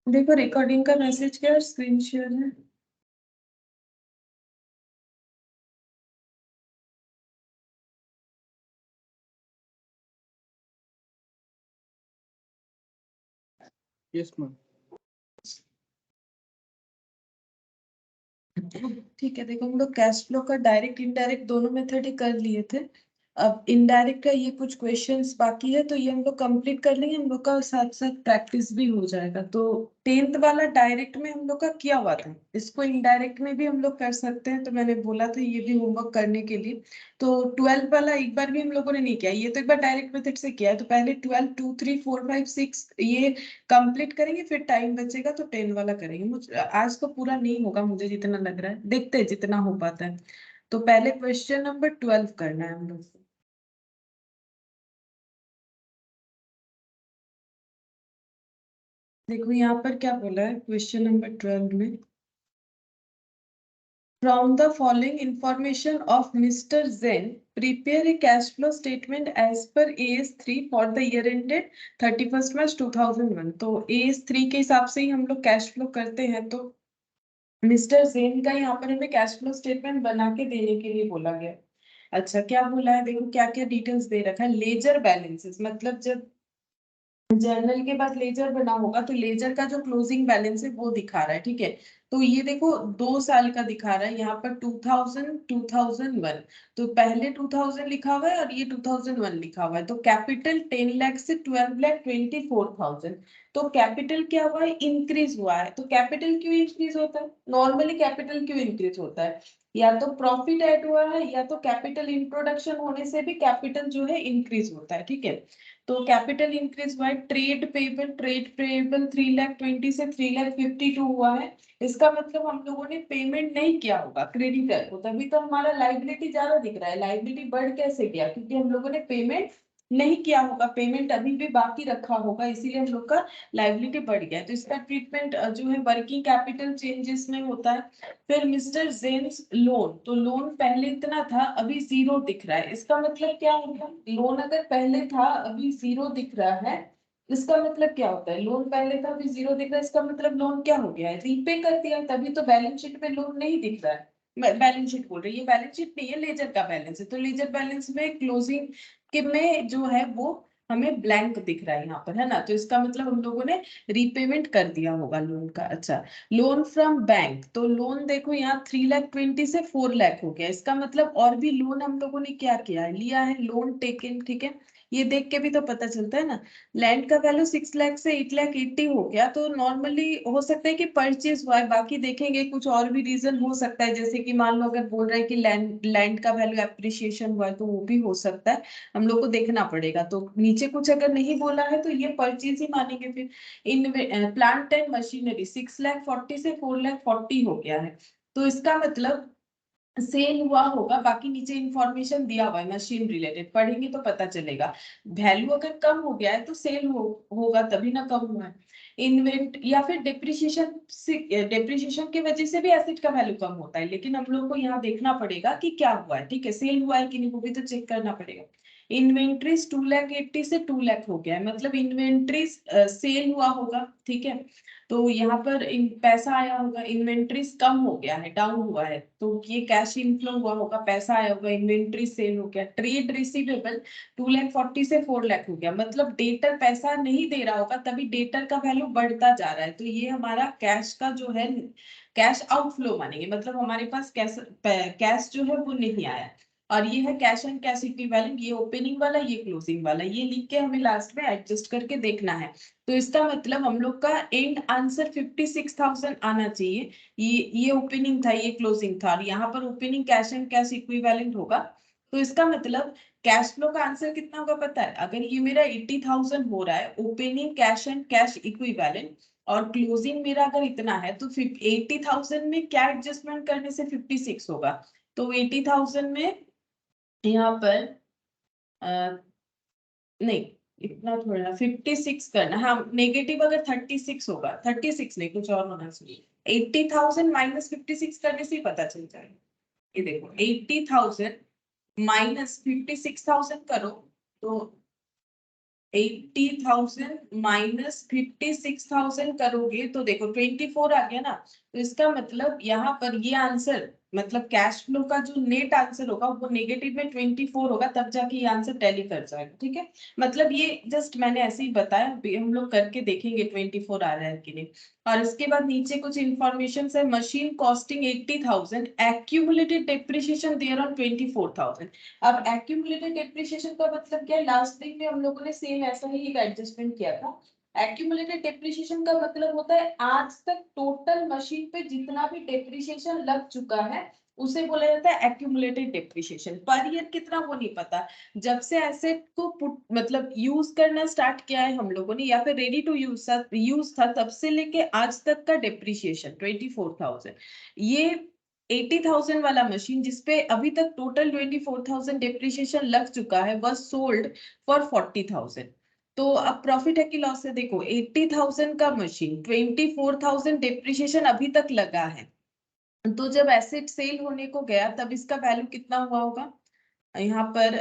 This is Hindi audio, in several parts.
देखो रिकॉर्डिंग का मैसेज क्या स्क्रीन शेयर है। Yes ma'am. ठीक है, देखो हम लोग कैश फ्लो का डायरेक्ट इनडायरेक्ट दोनों मेथड ही कर लिए थे। अब इनडायरेक्ट का ये कुछ क्वेश्चंस बाकी है, तो ये हम लोग कंप्लीट कर लेंगे, हम लोग का साथ साथ प्रैक्टिस भी हो जाएगा। तो 10th वाला डायरेक्ट में हम लोग का किया हुआ था, इसको इनडायरेक्ट में भी हम लोग कर सकते हैं, तो मैंने बोला था ये भी होमवर्क करने के लिए। तो 12 वाला एक बार भी हम लोगों ने नहीं किया, ये तो एक बार डायरेक्ट मेथड से किया है, तो पहले 12 2 3 4 5 6 ये कंप्लीट करेंगे, फिर टाइम बचेगा तो 10 वाला करेंगे। मुझे आज तो पूरा नहीं होगा, मुझे जितना लग रहा है, देखते हैं जितना हो पाता है। तो पहले क्वेश्चन नंबर 12 करना है हम लोग को। देखो यहाँ पर क्या बोला है क्वेश्चन नंबर 12 में, from the following information of Mister Jain prepare a cash flow statement as per AS3 for the year ended 31 March 2001। तो AS3 के हिसाब से ही हम लोग कैश फ्लो करते हैं, तो मिस्टर जेन का यहाँ पर हमें कैश फ्लो स्टेटमेंट बना के देने के लिए बोला गया। अच्छा क्या बोला है, देखो क्या क्या डिटेल्स दे रखा है। लेजर बैलेंसेस मतलब जब जर्नल के बाद लेजर बना होगा, तो लेजर का जो क्लोजिंग बैलेंस है वो दिखा रहा है, ठीक है। तो ये देखो 2 साल का दिखा रहा है यहाँ पर 2000 2001। तो पहले 2000 लिखा हुआ है और ये 2001 लिखा हुआ है। तो कैपिटल 10 लाख से 12,24,000। तो कैपिटल क्या हुआ है, इंक्रीज हुआ है। तो कैपिटल क्यों इंक्रीज होता है, नॉर्मली कैपिटल क्यों इंक्रीज होता है, या तो प्रॉफिट ऐड हुआ है, या तो कैपिटल इंट्रोडक्शन होने से भी कैपिटल जो है इंक्रीज होता है, ठीक है। तो कैपिटल इंक्रीज हुआ है। ट्रेड पेएबल 3,20,000 से 3,52,000 हुआ है। इसका मतलब हम लोगों ने पेमेंट नहीं किया होगा क्रेडिटर को, तभी तो हमारा लाइबिलिटी ज्यादा दिख रहा है। लाइबिलिटी बढ़ कैसे गया, क्योंकि हम लोगों ने पेमेंट नहीं किया होगा, पेमेंट अभी भी बाकी रखा होगा, इसीलिए हम लोग का लाइबिलिटी बढ़ गया है। तो इसका ट्रीटमेंट जो है वर्किंग कैपिटल चेंजेस में होता है। फिर मिस्टर जेम्स लोन, तो लोन पहले इतना था अभी जीरो दिख रहा है, इसका मतलब क्या होगा, लोन अगर पहले था अभी जीरो दिख रहा है, इसका मतलब क्या होता है, लोन पहले था अभी जीरो दिख रहा है, इसका मतलब लोन क्या हो गया है, रीपे कर दिया, तभी तो बैलेंस शीट में लोन नहीं दिख रहा है। बैलेंस शीट बोल रही है, ये बैलेंस शीट नहीं है, लेजर का बैलेंस है। तो लेजर बैलेंस में क्लोजिंग के में जो है वो हमें ब्लैंक दिख रहा है यहाँ पर, है ना। तो इसका मतलब हम लोगों ने रीपेमेंट कर दिया होगा लोन का। अच्छा, लोन फ्रॉम बैंक, तो लोन देखो यहाँ 3,20,000 से 4,00,000 हो गया, इसका मतलब और भी लोन हम लोगों ने क्या किया है, लिया है, लोन टेकन, ठीक है। ये देख के भी तो पता चलता है ना। लैंड का वैल्यू 6,00,000 से 8,80,000 हो गया, तो नॉर्मली हो सकता है कि परचेज हुआ है, बाकी देखेंगे कुछ और भी रीजन हो सकता है, जैसे कि मान लो अगर बोल रहे हैं कि लैंड लैंड का वैल्यू एप्रिसिएशन हुआ है, तो वो भी हो सकता है, हम लोग को देखना पड़ेगा। तो नीचे कुछ अगर नहीं बोला है तो ये परचेज ही मानेंगे फिर। इन प्लांट एंड मशीनरी 6,40,000 से 4,40,000 हो गया है, तो इसका मतलब सेल हुआ होगा, बाकी नीचे इंफॉर्मेशन दिया हुआ है मशीन रिलेटेड, पढ़ेंगे तो पता चलेगा। वैल्यू अगर कम हो गया है तो सेल होगा, तभी ना कम हुआ है। इन्वेंट या फिर डिप्रिसिएशन से, डिप्रिसिएशन की वजह से भी एसेट का वैल्यू कम होता है, लेकिन हम लोग को यहाँ देखना पड़ेगा कि क्या हुआ है, ठीक है, सेल हुआ है कि नहीं वो भी तो चेक करना पड़ेगा। इन्वेंट्रीज 2,80,000 से 2,00,000 हो गया है, मतलब इन्वेंट्रीज सेल हुआ होगा, ठीक है। तो यहाँ पर पैसा आया होगा, इन्वेंट्रीज कम हो गया है, डाउन हुआ है, तो ये कैश इनफ्लो हुआ होगा, पैसा आया होगा, इन्वेंट्री सेल हो गया। ट्रेड रिसीवेबल 2,40,000 से 4,00,000 हो गया, मतलब डेटर पैसा नहीं दे रहा होगा, तभी डेटर का वैल्यू बढ़ता जा रहा है, तो ये हमारा कैश का जो है कैश आउटफ्लो मानेंगे, मतलब हमारे पास कैश कैश जो है वो नहीं आया। और ये है कैश एंड कैश इक्विवेलेंट, ये ओपनिंग वाला, ये क्लोजिंग वाला, ये लिख के हमें लास्ट में एडजस्ट करके देखना है। तो इसका मतलब हम लोग का एंड आंसर 56,000 आना चाहिए। ये ओपनिंग था, ये क्लोजिंग था, और यहाँ पर opening cash and cash equivalent होगा। तो इसका मतलब कैश फ्लो का आंसर कितना होगा पता है, अगर ये मेरा 80,000 हो रहा है opening cash and cash equivalent, और क्लोजिंग मेरा अगर इतना है, तो 80,000 में क्या एडजस्टमेंट करने से 56 होगा। तो 80,000 में यहाँ पर नहीं, इतना थोड़ा 56 करना, हाँ नेगेटिव अगर 36 होगा, 36 नहीं कुछ और होना चाहिए, 80,000 माइनस 56 करने से ही पता चल जाएगा। ये देखो 80,000 माइनस 56,000 करो, तो 80,000 माइनस 56,000 करोगे तो देखो 24 आ गया ना। तो इसका मतलब यहाँ पर ये आंसर मतलब कैश फ्लो का जो नेट आंसर होगा वो नेगेटिव में 24 होगा, तब जाके ये आंसर टैली कर जाएगा। ठीक है, मतलब ये जस्ट मैंने ऐसे ही बताया, हम लोग करके देखेंगे 24 आ रहा है कि नहीं। और इसके बाद नीचे कुछ इंफॉर्मेशन है। Machine costing 80,000, accumulated depreciation there on 24,000। अब एक्यूमुलेटेड डेप्रिसिएशन का मतलब क्या है? लास्ट दिन में हम लोगों ने सेम ऐसा ही एक एडजस्टमेंट किया था। एक्यूमुलेटेड डेप्रिसिएशन का मतलब होता है आज तक टोटल मशीन पे जितना भी डेप्रिसिएशन लग चुका है उसे बोला जाता है एक्यूमुलेटेड डेप्रिसिएशन। पर ईयर कितना वो नहीं पता। जब से एसेट को पुट मतलब यूज करना स्टार्ट किया है हम लोगों ने या फिर रेडी टू यूज था तब से लेके आज तक का डेप्रिसिएशन 24,000। ये 80,000 वाला मशीन जिसपे अभी तक टोटल 24,000 डेप्रिसिएशन लग चुका है वह सोल्ड फॉर 40,000। तो अब प्रॉफिट है कि लॉस है? देखो 80,000 का मशीन 24,000 डेप्रिसिएशन अभी तक लगा है, तो जब एसेट सेल होने को गया तब इसका वैल्यू कितना हुआ होगा? यहाँ पर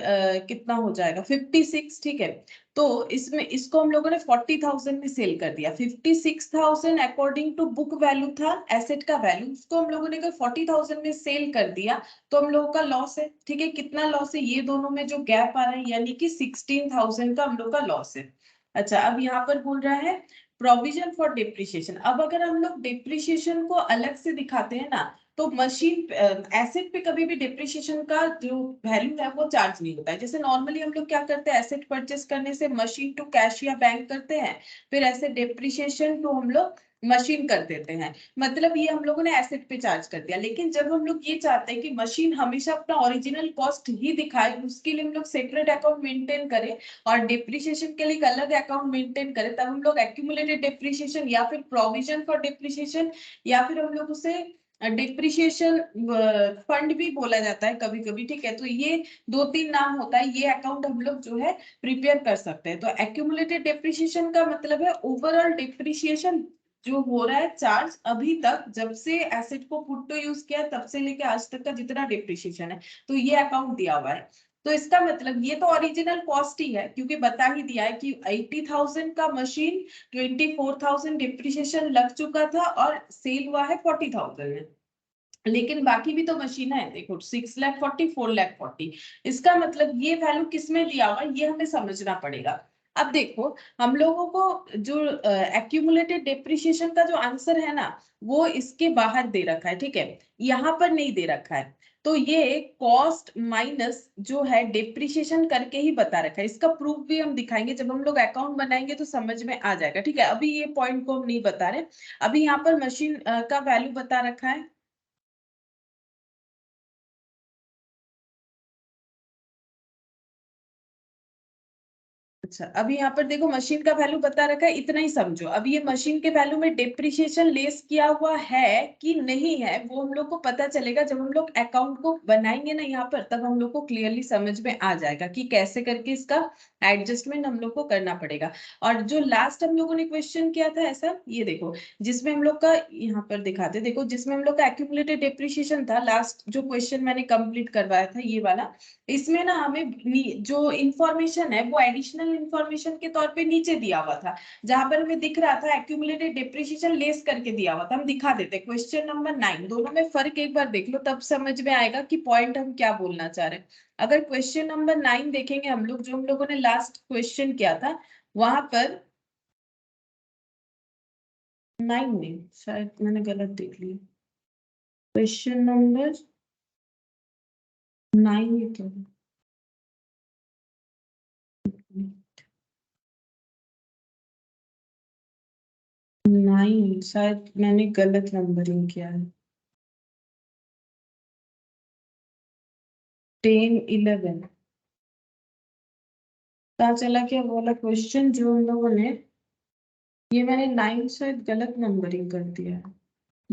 कितना हो जाएगा 56। ठीक है, तो इसमें इसको हम लोगों ने 40,000 में सेल कर दिया। 56,000 अकॉर्डिंग टू बुक वैल्यू था एसेट का वैल्यू, उसको हम लोगों ने अगर 40,000 में सेल कर दिया तो हम लोगों का लॉस है। ठीक है, कितना लॉस है? ये दोनों में जो गैप आ रहा है यानी कि 16,000 का हम लोग का लॉस है। अच्छा, अब यहाँ पर बोल रहा है प्रोविजन फॉर डेप्रिसिएशन। अब अगर हम लोग डेप्रिसिएशन को अलग से दिखाते हैं ना तो मशीन एसेट पे कभी भी डेप्रिसिएशन का जो वैल्यू है वो चार्ज नहीं होता है। जैसे नॉर्मली हम लोग क्या करते हैं, एसेट परचेस करने से मशीन टू कैश या बैंक करते हैं, फिर ऐसे डेप्रिसिएशन टू हम लोग मशीन कर देते हैं। मतलब ये हम लोगों ने एसेट पे चार्ज कर दिया। लेकिन जब हम लोग ये चाहते हैं कि मशीन हमेशा अपना ओरिजिनल कॉस्ट ही दिखाए, उसके लिए हम लोग सेपरेट अकाउंट मेंटेन करें और डेप्रिसिएशन के लिए एक अलग अकाउंट मेंटेन करें, तब हम लोग एक्यूमुलेटेड डेप्रिसिएशन या फिर प्रोविजन फॉर डेप्रिसिएशन या फिर हम लोग उसे डिप्रिशिएशन फंड भी बोला जाता है कभी कभी। ठीक है, तो ये दो तीन नाम होता है, ये अकाउंट हम लोग जो है प्रिपेयर कर सकते हैं। तो एक्यूमुलेटेड डेप्रिशिएशन का मतलब है ओवरऑल डिप्रिशिएशन जो हो रहा है चार्ज अभी तक जब से एसेट को पुट टू यूज किया तब से लेके आज तक का जितना डिप्रिशिएशन है, तो ये अकाउंट दिया हुआ है। तो इसका मतलब ये तो ओरिजिनल कॉस्ट ही है क्योंकि बता ही दिया है कि 80,000 का मशीन 24,000 डिप्रिशिएशन लग चुका था और सेल हुआ है 40,000 में। लेकिन बाकी भी तो मशीन है, देखो 6,40,000 4,40,000। इसका मतलब ये वैल्यू किसमें दिया हुआ ये हमें समझना पड़ेगा। अब देखो हम लोगों को जो एक्यूमुलेटेड डेप्रिसिएशन का जो आंसर है ना वो इसके बाहर दे रखा है। ठीक है, यहाँ पर नहीं दे रखा है। तो ये कॉस्ट माइनस जो है डेप्रिसिएशन करके ही बता रखा है। इसका प्रूफ भी हम दिखाएंगे जब हम लोग अकाउंट बनाएंगे तो समझ में आ जाएगा। ठीक है, अभी ये पॉइंट को हम नहीं बता रहे। अभी यहाँ पर मशीन का वैल्यू बता रखा है। अच्छा, अभी यहाँ पर देखो मशीन का वैल्यू बता रखा है, इतना ही समझो। अब ये मशीन के वैल्यू में डेप्रिसिएशन लेस किया हुआ है कि नहीं है वो हम लोग को पता चलेगा जब हम लोग अकाउंट को बनाएंगे ना यहाँ पर, तब हम लोग को क्लियरली समझ में आ जाएगा कि कैसे करके इसका एडजस्टमेंट हम लोग को करना पड़ेगा। और जो लास्ट हम लोगों ने क्वेश्चन किया था ऐसा, ये देखो जिसमें हम लोग का यहाँ पर दिखाते देखो जिसमें हम लोग का एक्यूमुलेटेड डेप्रिसिएशन था, लास्ट जो क्वेश्चन मैंने कंप्लीट करवाया था ये वाला। इसमें ना हमें जो इंफॉर्मेशन है वो एडिशनल इंफॉर्मेशन के तौर पे नीचे दिया हुआ था, जहां पर हमें दिख रहा था एक्यूमुलेटेड डेप्रिसिएशन लेस करके दिया हुआ था। हम दिखा देते क्वेश्चन नंबर 9, दोनों में फर्क एक बार देख लो तब समझ में आएगा कि पॉइंट हम क्या बोलना चाह रहे हैं। अगर क्वेश्चन नंबर 9 देखेंगे हम लोग, जो हम लोगों ने लास्ट क्वेश्चन किया था वहां पर 9 में शायद मैंने गलत देख लिया, क्वेश्चन नंबर 9 ही तो 9 शायद मैंने गलत नंबरिंग किया है। 10 11 कहाँ चला गया वो वाला क्वेश्चन जो हम लोगों ने, ये मैंने 9 शायद गलत नंबरिंग कर दिया है।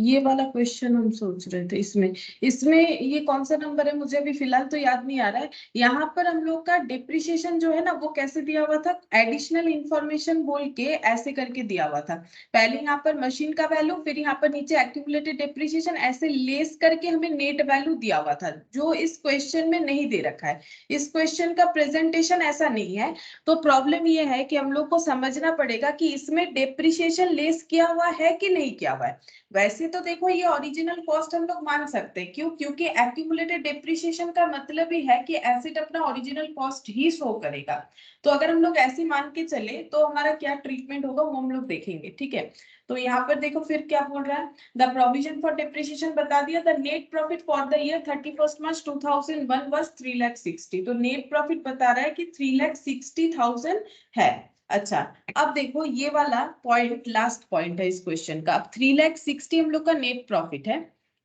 ये वाला क्वेश्चन हम सोच रहे थे। इसमें इसमें ये कौन सा नंबर है मुझे अभी फिलहाल तो याद नहीं आ रहा है। यहाँ पर हम लोग का डिप्रिसिएशन जो है ना वो कैसे दिया हुआ था, एडिशनल इंफॉर्मेशन बोल के ऐसे करके दिया हुआ था। पहले यहाँ पर मशीन का वैल्यू, फिर यहाँ पर नीचे एक्यूमुलेटेड डिप्रिसिएशन, ऐसे लेस करके हमें नेट वैल्यू दिया हुआ था, जो इस क्वेश्चन में नहीं दे रखा है। इस क्वेश्चन का प्रेजेंटेशन ऐसा नहीं है। तो प्रॉब्लम ये है कि हम लोग को समझना पड़ेगा कि इसमें डिप्रिसिएशन लेस किया हुआ है कि नहीं किया हुआ है। वैसे तो देखो ये ओरिजिनल कॉस्ट हम लोग मान सकते हैं, क्यों? क्योंकि एक्यूमुलेटेड डेप्रिसिएशन का मतलब ही है कि एसेट अपना ओरिजिनल कॉस्ट ही शो करेगा। तो अगर हम लोग ऐसे मान के चले तो हमारा क्या ट्रीटमेंट होगा वो हम लोग देखेंगे, ठीक है। तो यहाँ पर देखो फिर क्या बोल रहा है, द प्रोविजन फॉर डेप्रिसिएशन बता दिया। The net profit for the year 31 March 2001 was 3,60,000। तो नेट प्रॉफिट बता रहा है कि 3,60,000 है। अच्छा, अब देखो ये वाला पॉइंट लास्ट पॉइंट है इस क्वेश्चन का। अब 3,60,000 हम लोग का नेट प्रॉफिट है।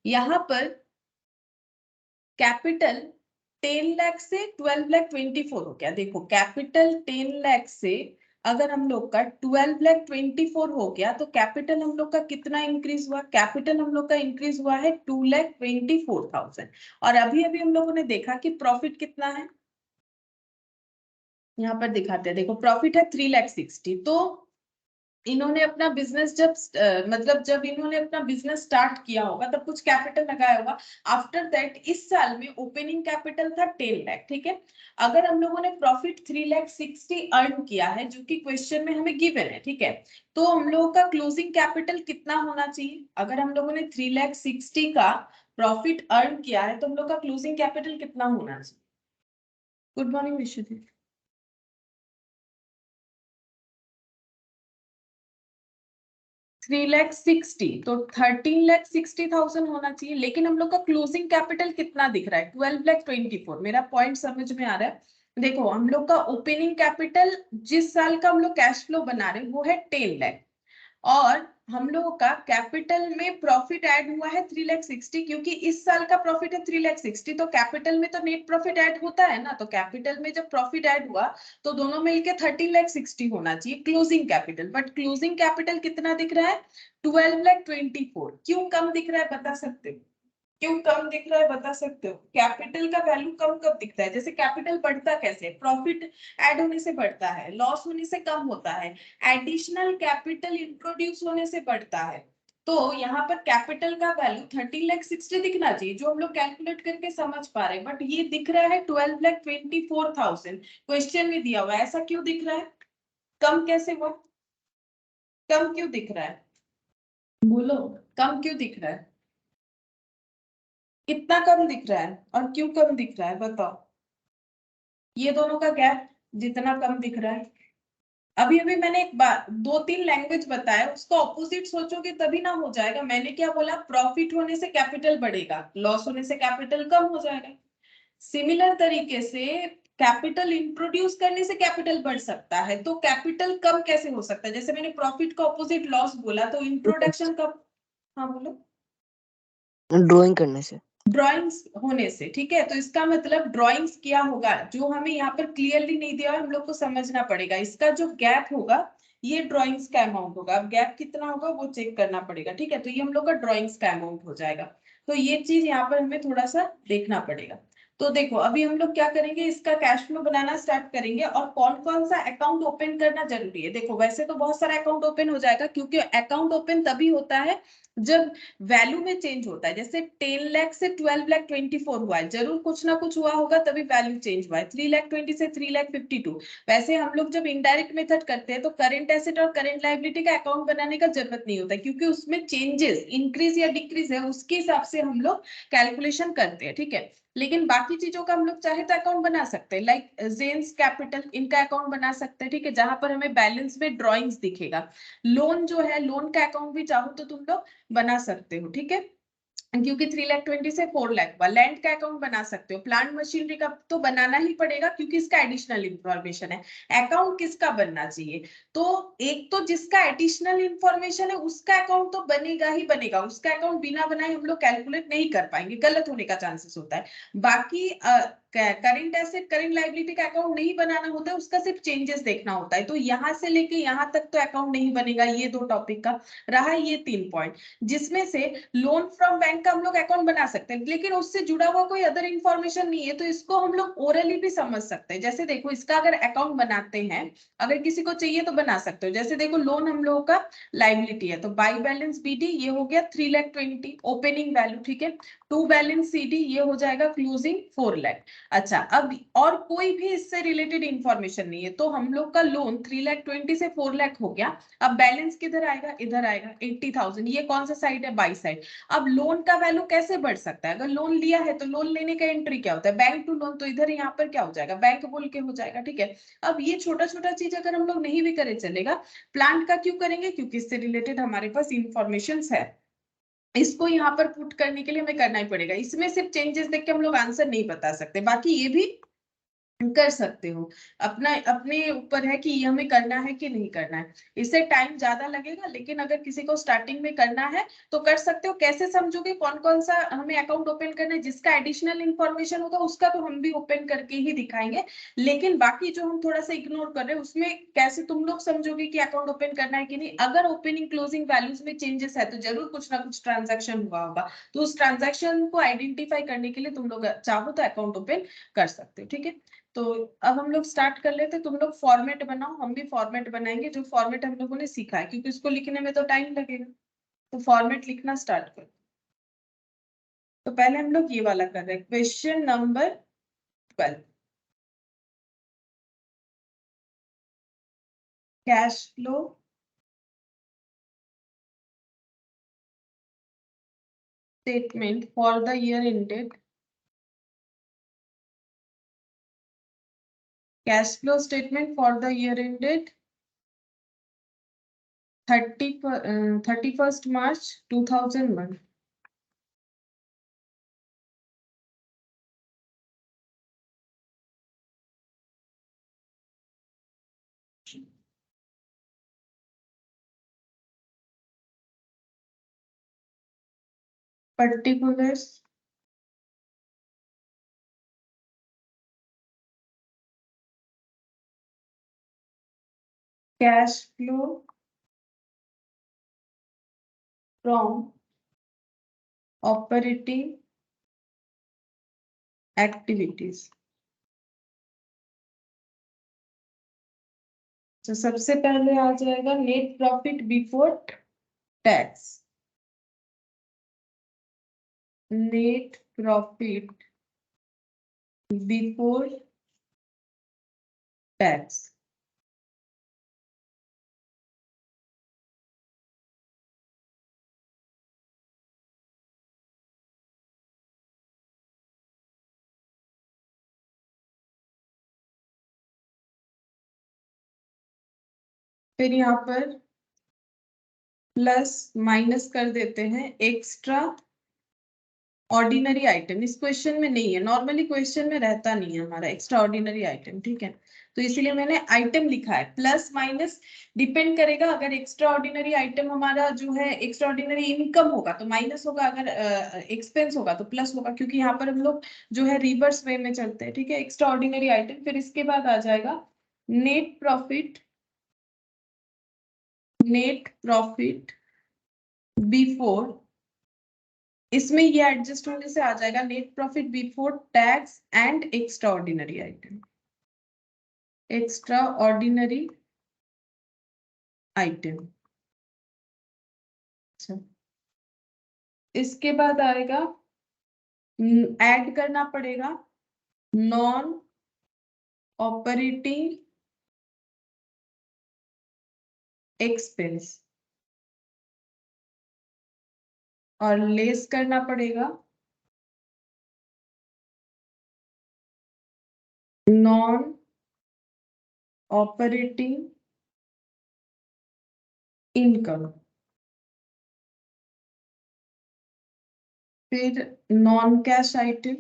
यहाँ पर कैपिटल 10 लाख से 12,24,000 हो गया। देखो कैपिटल 10 लाख से अगर हम लोग का 12,24,000 हो गया तो कैपिटल हम लोग का कितना इंक्रीज हुआ? कैपिटल हम लोग का इंक्रीज हुआ है 2,24,000। और अभी अभी हम लोगों ने देखा कि प्रॉफिट कितना है, यहाँ पर दिखाते हैं। देखो प्रॉफिट है 3,60,000। तो इन्होंने अपना बिजनेस जब मतलब जब इन्होंने अपना बिजनेस स्टार्ट किया होगा तब कुछ कैपिटल लगाया होगा। आफ्टर दैट इस साल में ओपनिंग कैपिटल था 10 लाख, ठीक है। अगर हम लोगों ने प्रॉफिट 3,60,000 अर्न किया है, जो कि क्वेश्चन में हमें गिवन है, ठीक है, तो हम लोगों का क्लोजिंग कैपिटल कितना होना चाहिए? अगर हम लोगों ने 3,60,000 का प्रॉफिट अर्न किया है तो हम लोग का क्लोजिंग कैपिटल कितना होना चाहिए? Good morning Vishwajeet. 3,60,000 तो 13,60,000 होना चाहिए। लेकिन हम लोग का क्लोजिंग कैपिटल कितना दिख रहा है? 12,24,000। मेरा पॉइंट समझ में आ रहा है? देखो हम लोग का ओपनिंग कैपिटल जिस साल का हम लोग कैश फ्लो बना रहे हैं वो है 10 लाख, और हम लोगों का कैपिटल में प्रॉफिट ऐड हुआ है 3,60,000, क्योंकि इस साल का प्रॉफिट है 3,60,000। तो कैपिटल में तो नेट प्रॉफिट ऐड होता है ना, तो कैपिटल में जब प्रॉफिट ऐड हुआ तो दोनों मिलके 13,60,000 होना चाहिए closing capital. But closing capital कितना दिख रहा है? 12,24,000। क्यों कम दिख रहा है बता सकते हो? क्यों कम दिख रहा है बता सकते हो? कैपिटल का वैल्यू कम कब दिखता है? जैसे कैपिटल बढ़ता कैसे? प्रॉफिट ऐड होने से बढ़ता है, लॉस होने से कम होता है, एडिशनल कैपिटल इंट्रोड्यूस होने से बढ़ता है। तो यहाँ पर कैपिटल का वैल्यू 13,60,000 दिखना चाहिए, जो हम लोग कैलकुलेट करके समझ पा रहे हैं। बट ये दिख रहा है 12,24,000 क्वेश्चन में दिया हुआ है। ऐसा क्यों दिख रहा है? कम कैसे हुआ? कम क्यों दिख रहा है? बोलो, कम क्यों दिख रहा है? कितना कम दिख रहा है और क्यों कम दिख रहा है बताओ? ये दोनों का गैप जितना कम दिख रहा है। अभी अभी मैंने एक बार 2-3 लैंग्वेज बताया, उसका ऑपोजिट सोचोगे तभी ना हो जाएगा। मैंने क्या बोला? प्रॉफिट होने से कैपिटल बढ़ेगा, लॉस होने से कैपिटल कम हो जाएगा। सिमिलर तरीके से कैपिटल इंट्रोड्यूस करने से कैपिटल बढ़ सकता है, तो कैपिटल कम कैसे हो सकता है? जैसे मैंने प्रॉफिट का ऑपोजिट लॉस बोला, तो इंट्रोडक्शन का। हाँ बोलो। ड्राइंग करने से, ड्राइंग्स होने से, ठीक है। तो इसका मतलब ड्राइंग्स किया होगा, जो हमें यहाँ पर क्लियरली नहीं दिया, हम लोग को समझना पड़ेगा। इसका जो गैप होगा ये ड्राइंग्स का अमाउंट होगा। अब गैप कितना होगा वो चेक करना पड़ेगा, ठीक है। तो ये हम लोग का ड्राइंग्स का अमाउंट हो जाएगा। तो ये चीज यहाँ पर हमें थोड़ा सा देखना पड़ेगा। तो देखो अभी हम लोग क्या करेंगे, इसका कैश फ्लो बनाना स्टार्ट करेंगे। और कौन कौन सा अकाउंट ओपन करना जरूरी है? देखो वैसे तो बहुत सारा अकाउंट ओपन हो जाएगा, क्योंकि अकाउंट ओपन तभी होता है जब वैल्यू में चेंज होता है। जैसे 10 लाख से 12,24,000 हुआ है, जरूर कुछ ना कुछ हुआ होगा तभी वैल्यू चेंज हुआ है। 3,20,000 से 3,52,000। वैसे हम लोग जब इनडायरेक्ट मेथड करते हैं तो करंट एसेट और करंट लायबिलिटी का अकाउंट बनाने का जरूरत नहीं होता, क्योंकि उसमें चेंजेस इंक्रीज या डिक्रीज है उसके हिसाब से हम लोग कैलकुलेशन करते हैं, ठीक है। लेकिन बाकी चीजों का हम लोग चाहे तो अकाउंट बना सकते हैं, लाइक जेन्स कैपिटल, इनका अकाउंट बना सकते हैं, ठीक है, जहां पर हमें बैलेंस में ड्रॉइंग्स दिखेगा। लोन जो है, लोन का अकाउंट भी चाहो तो तुम लोग बना सकते हो, ठीक है, क्योंकि 3,20,000 से 4 लाख हुआ। लैंड का अकाउंट बना सकते हो। प्लांट मशीनरी का तो बनाना ही पड़ेगा, क्योंकि इसका एडिशनल इंफॉर्मेशन है। अकाउंट किसका बनना चाहिए? तो एक तो जिसका एडिशनल इंफॉर्मेशन है उसका अकाउंट तो बनेगा ही बनेगा। उसका अकाउंट बिना बनाए हम लोग कैलकुलेट नहीं कर पाएंगे, गलत होने का चांसेस होता है। बाकी करंट एसेट करंट लायबिलिटी का अकाउंट नहीं बनाना होता है, उसका सिर्फ चेंजेस देखना होता है। तो यहाँ से लेके यहाँ तक तो अकाउंट नहीं बनेगा। ये 2 टॉपिक का रहा ये 3 पॉइंट, जिसमें से लोन फ्रॉम बैंक का हम लोग अकाउंट बना सकते हैं, लेकिन उससे जुड़ा हुआ कोई अदर इंफॉर्मेशन नहीं है, तो इसको हम लोग ओरली भी समझ सकते हैं। जैसे देखो, इसका अगर अकाउंट बनाते हैं, अगर किसी को चाहिए तो बना सकते हो। जैसे देखो, लोन हम लोगों का लायबिलिटी है, तो बाई बैलेंस बीडी ये हो गया 3,20,000 ओपनिंग वैल्यू, ठीक है। टू बैलेंस सीडी ये हो जाएगा क्लोजिंग 4 लाख। अच्छा, अब और कोई भी इससे रिलेटेड इंफॉर्मेशन नहीं है, तो हम लोग का लोन 3,20,000 से 4 लाख हो गया। अब बैलेंस किधर आएगा, इधर आएगा 80,000। ये कौन सा साइड है, बाई साइड। अब लोन का वैल्यू कैसे बढ़ सकता है, अगर लोन लिया है तो लोन लेने का एंट्री क्या होता है, बैंक टू लोन, तो इधर यहाँ पर क्या हो जाएगा, बैंक बोल के हो जाएगा, ठीक है। अब ये छोटा छोटा चीज अगर हम लोग नहीं भी करे चलेगा, प्लांट का क्यों करेंगे, क्योंकि इससे रिलेटेड हमारे पास इंफॉर्मेशन है। इसको यहाँ पर पुट करने के लिए हमें करना ही पड़ेगा। इसमें सिर्फ चेंजेस देख के हम लोग आंसर नहीं बता सकते, बाकी ये भी कर सकते हो। अपना अपने ऊपर है कि ये हमें करना है कि नहीं करना है। इससे टाइम ज्यादा लगेगा, लेकिन अगर किसी को स्टार्टिंग में करना है तो कर सकते हो। कैसे समझोगे, कौन कौन सा हमें अकाउंट ओपन करना है, जिसका एडिशनल इंफॉर्मेशन होगा उसका तो हम भी ओपन करके ही दिखाएंगे, लेकिन बाकी जो हम थोड़ा सा इग्नोर कर रहे हैं उसमें कैसे तुम लोग समझोगे कि अकाउंट ओपन करना है कि नहीं। अगर ओपनिंग क्लोजिंग वैल्यूज में चेंजेस है तो जरूर कुछ ना कुछ ट्रांजेक्शन हुआ होगा, तो उस ट्रांजेक्शन को आइडेंटिफाई करने के लिए तुम लोग चाहो तो अकाउंट ओपन कर सकते हो, ठीक है। तो अब हम लोग स्टार्ट कर लेते, तुम लोग फॉर्मेट बनाओ, हम भी फॉर्मेट बनाएंगे, जो फॉर्मेट हम लोगों ने सीखा है, क्योंकि इसको लिखने में तो टाइम लगेगा। तो फॉर्मेट लिखना स्टार्ट करो। तो पहले हम लोग ये वाला कर रहे हैं, question number 12, cash flow statement for the year ended, cash flow statement for the year ended 31st March 2001। particulars cash flow from operating activities। तो सबसे पहले आ जाएगा net profit before tax, net profit before tax. फिर यहाँ पर प्लस माइनस कर देते हैं एक्स्ट्रा ऑर्डिनरी आइटम। इस क्वेश्चन में नहीं है, नॉर्मली क्वेश्चन में रहता नहीं है हमारा एक्स्ट्रा ऑर्डिनरी आइटम, ठीक है। तो इसीलिए मैंने आइटम लिखा है। प्लस माइनस डिपेंड करेगा, अगर एक्स्ट्रा ऑर्डिनरी आइटम हमारा जो है एक्स्ट्रा ऑर्डिनरी इनकम होगा तो माइनस होगा, अगर एक्सपेंस होगा तो प्लस होगा, क्योंकि यहाँ पर हम लोग जो है रिवर्स वे में चलते हैं, ठीक है। एक्स्ट्रा ऑर्डिनरी आइटम, फिर इसके बाद आ जाएगा net profit, net profit before, इसमें ये एडजस्ट होने से आ जाएगा net profit before tax and extraordinary item, extra ordinary item. अच्छा, इसके बाद आएगा ऐड करना पड़ेगा नॉन ऑपरेटिंग एक्सपेंस, और लेस करना पड़ेगा नॉन ऑपरेटिंग इनकम, फिर नॉन कैश आइटम,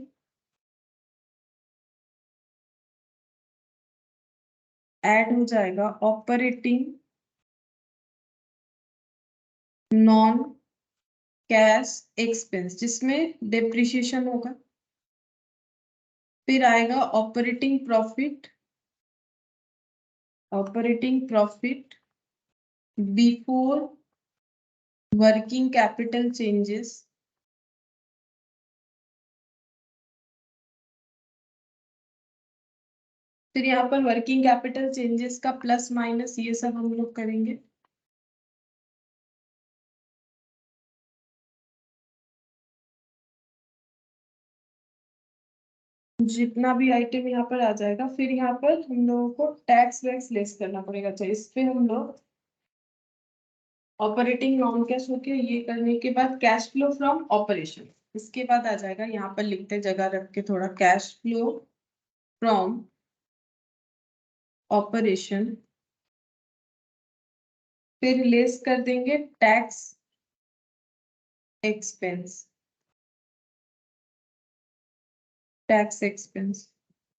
ऐड हो जाएगा ऑपरेटिंग नॉन कैश एक्सपेंस, जिसमें डेप्रिसिएशन होगा, फिर आएगा operating profit before working capital changes, फिर यहाँ पर वर्किंग कैपिटल चेंजेस का प्लस माइनस ये सब हम लोग करेंगे। जितना भी आइटम यहाँ पर आ जाएगा, फिर यहाँ पर हम लोगों को टैक्स वैक्स लेस करना पड़ेगा। अच्छा, इस पे हम लोग ऑपरेटिंग नॉन कैश होके ये करने के बाद कैश फ्लो फ्रॉम ऑपरेशन, इसके बाद आ जाएगा यहाँ पर लिखते जगह रख के थोड़ा, कैश फ्लो फ्रॉम ऑपरेशन, फिर लेस कर देंगे टैक्स एक्सपेंस,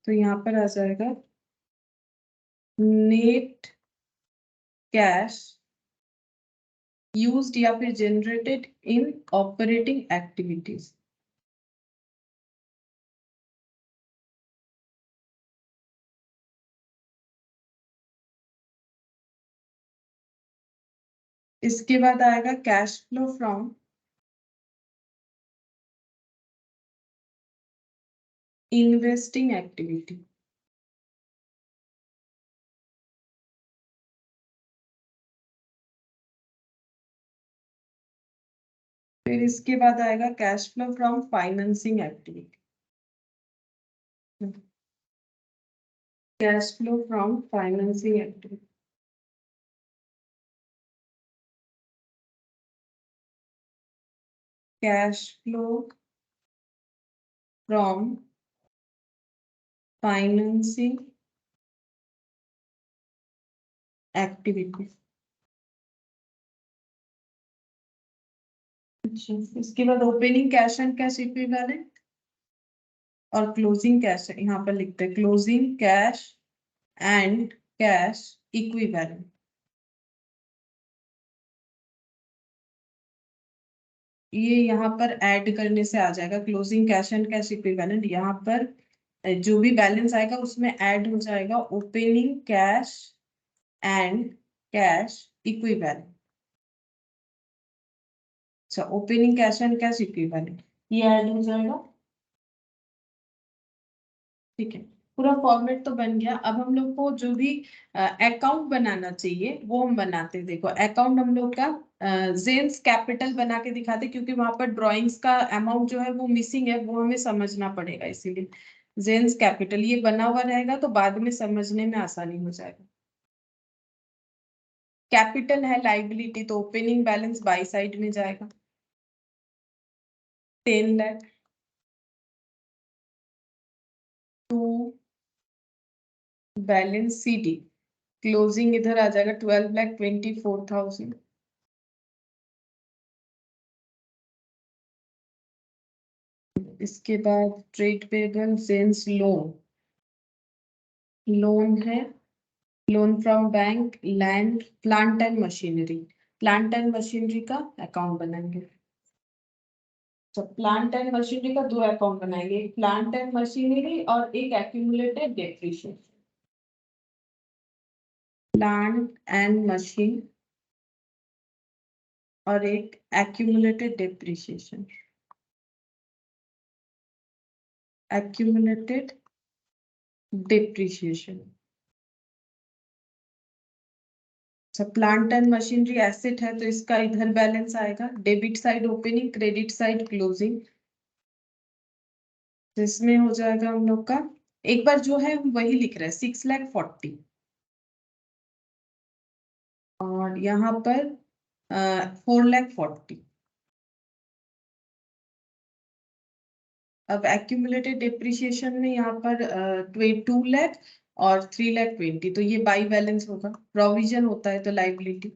तो यहाँ पर आ जाएगा नेट कैश यूज्ड या फिर जनरेटेड इन ऑपरेटिंग एक्टिविटीज। इसके बाद आएगा cash flow from investing activity, फिर इसके बाद आएगा cash flow from financing activity, cash flow from financing activity, cash flow from financing activity. अच्छा, इसके बाद opening cash and cash equivalent और क्लोजिंग कैश, यहाँ पर लिखते हैं closing cash and cash equivalent. ये यहाँ पर ऐड करने से आ जाएगा closing cash and cash equivalent, यहाँ पर जो भी बैलेंस आएगा उसमें ऐड हो जाएगा opening cash and cash equivalent. अच्छा, opening cash and cash equivalent ये ऐड हो जाएगा। ठीक है, पूरा फॉर्मेट तो बन गया। अब हम लोग को जो भी अकाउंट बनाना चाहिए वो हम बनाते हैं। देखो, अकाउंट हम लोग का जेन्स कैपिटल बना के दिखाते, क्योंकि वहां पर ड्राइंग्स का अमाउंट जो है वो मिसिंग है, वो हमें समझना पड़ेगा, इसीलिए जेन्स कैपिटल ये बना हुआ रहेगा तो बाद में समझने में आसानी हो जाएगा। कैपिटल है लाइबिलिटी, तो ओपनिंग बैलेंस बाई साइड में जाएगा 10 lakh, to balance CD, closing इधर आ जाएगा 12,24,000। इसके बाद ट्रेड पेबल सेल्स लोन है, loan from bank, land, plant and machinery, plant and machinery का अकाउंट बनाएंगे। तो प्लांट एंड मशीनरी का दो अकाउंट बनाएंगे, एक प्लांट एंड मशीनरी और एक accumulated depreciation. Plant and machine और एक एक्यूमुलेटेड डेप्रिसिएशन, एक्यूमुलेटेड डेप्रिसिएशन। अच्छा, प्लांट एंड मशीनरी एसेट है तो इसका इधर बैलेंस आएगा, debit side opening, credit side closing. इसमें हो जाएगा हम लोग का, एक बार जो है हम वही लिख रहे हैं 6,40,000, और यहाँ पर 4,40,000। अब एक्यूमुलेटेड डेप्रिसिएशन में यहाँ पर 2 लाख और 3,20,000, तो ये बाई बैलेंस होगा, प्रोविजन होता है तो liability,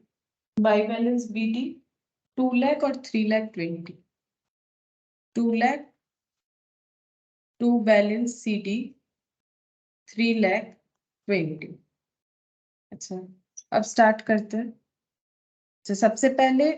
by balance BD 2 lakh और 3,20,000, 2 लाख, टू बैलेंस सीडी 3,20,000। अच्छा, अब स्टार्ट करते हैं। तो सबसे पहले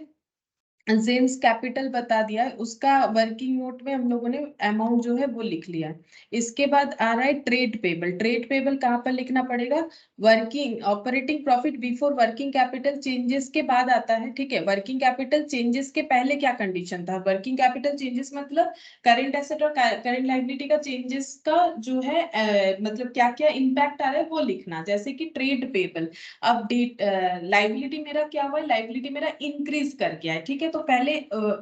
जेम्स कैपिटल बता दिया है, उसका वर्किंग नोट में हम लोगों ने अमाउंट जो है वो लिख लिया है। इसके बाद आ रहा है ट्रेड पेबल। ट्रेड पेबल कहाँ पर लिखना पड़ेगा? Working operating profit before working capital changes के बाद आता है, ठीक है। वर्किंग कैपिटल चेंजेस के पहले क्या कंडीशन था? वर्किंग कैपिटल चेंजेस मतलब करंट एसेट और करंट लायबिलिटी का चेंजेस का जो है मतलब क्या क्या इम्पैक्ट आ रहा है वो लिखना, जैसे कि ट्रेड पेबल। अब डेट लाइबिलिटी मेरा क्या हुआ है? लाइबिलिटी मेरा इंक्रीज कर गया है, ठीक है। तो पहले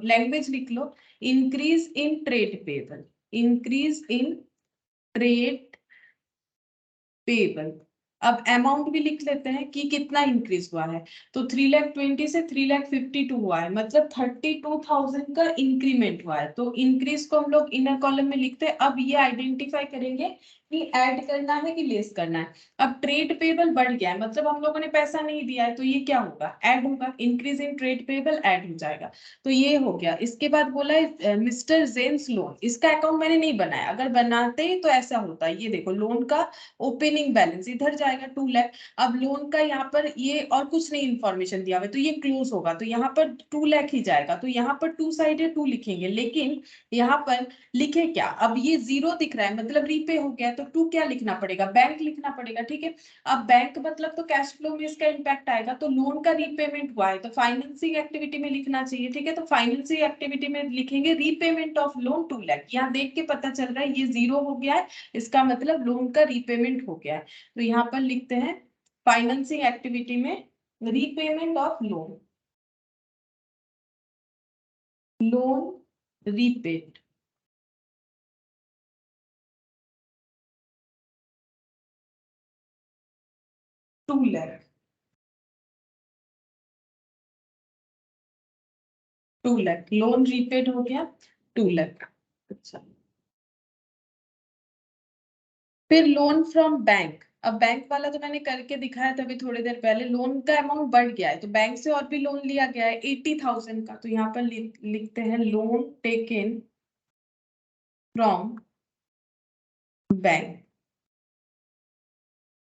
लैंग्वेज लिख लो, increase in trade payable, increase in trade payable. अब अमाउंट भी लिख लेते हैं कि कितना इंक्रीज हुआ है। तो 3,20,000 से 3,52,000 हुआ है, मतलब 32,000 का इंक्रीमेंट हुआ है। तो इंक्रीज को हम लोग इनर कॉलम में लिखते हैं। अब ये आइडेंटिफाई करेंगे कि ऐड करना है कि लेस करना है। अब ट्रेड पेबल बढ़ गया है, मतलब हम लोगों ने पैसा नहीं दिया है, तो ये क्या होगा? ऐड होगा। Increase in trade payable add हो जाएगा। तो ये हो गया। इसके बाद बोला है मिस्टर जेम्स लोन। इसका अकाउंट मैंने नहीं बनाया, अगर बनाते तो ऐसा होता। ये देखो, लोन का ओपनिंग बैलेंस इधर जाएगा 2 लाख। अब लोन का यहाँ पर ये और कुछ नहीं इंफॉर्मेशन दिया हुआ है, तो ये क्लोज होगा, तो यहाँ पर 2 लाख ही जाएगा। तो यहाँ पर 2 साइड है, 2 लिखेंगे, लेकिन यहाँ पर लिखे क्या? अब ये 0 दिख रहा है, मतलब रीपे हो गया, तो 2 क्या लिखना पड़ेगा? बैंक लिखना पड़ेगा, ठीक है। अब बैंक मतलब तो कैश फ्लो में इसका इम्पैक्ट आएगा, तो लोन का रीपेमेंट हुआ है तो फाइनेंसिंग एक्टिविटी में लिखना चाहिए, ठीक है। तो फाइनेंसिंग एक्टिविटी में लिखेंगे रीपेमेंट ऑफ लोन 2 लाख। यहाँ देख के पता चल रहा है ये 0 हो गया है, इसका मतलब लोन का रीपेमेंट हो गया है। तो यहाँ पर लिखते हैं फाइनेंसिंग एक्टिविटी में repayment of loan, loan repaid 2 lakh, 2 lakh loan repaid हो गया 2 लाख। अच्छा, फिर लोन फ्रॉम बैंक। अब बैंक वाला तो मैंने करके दिखाया था अभी थोड़ी देर पहले। लोन का अमाउंट बढ़ गया है, तो बैंक से और भी लोन लिया गया है 80,000 का। तो यहाँ पर लिखते हैं लोन टेकन फ्रॉम बैंक,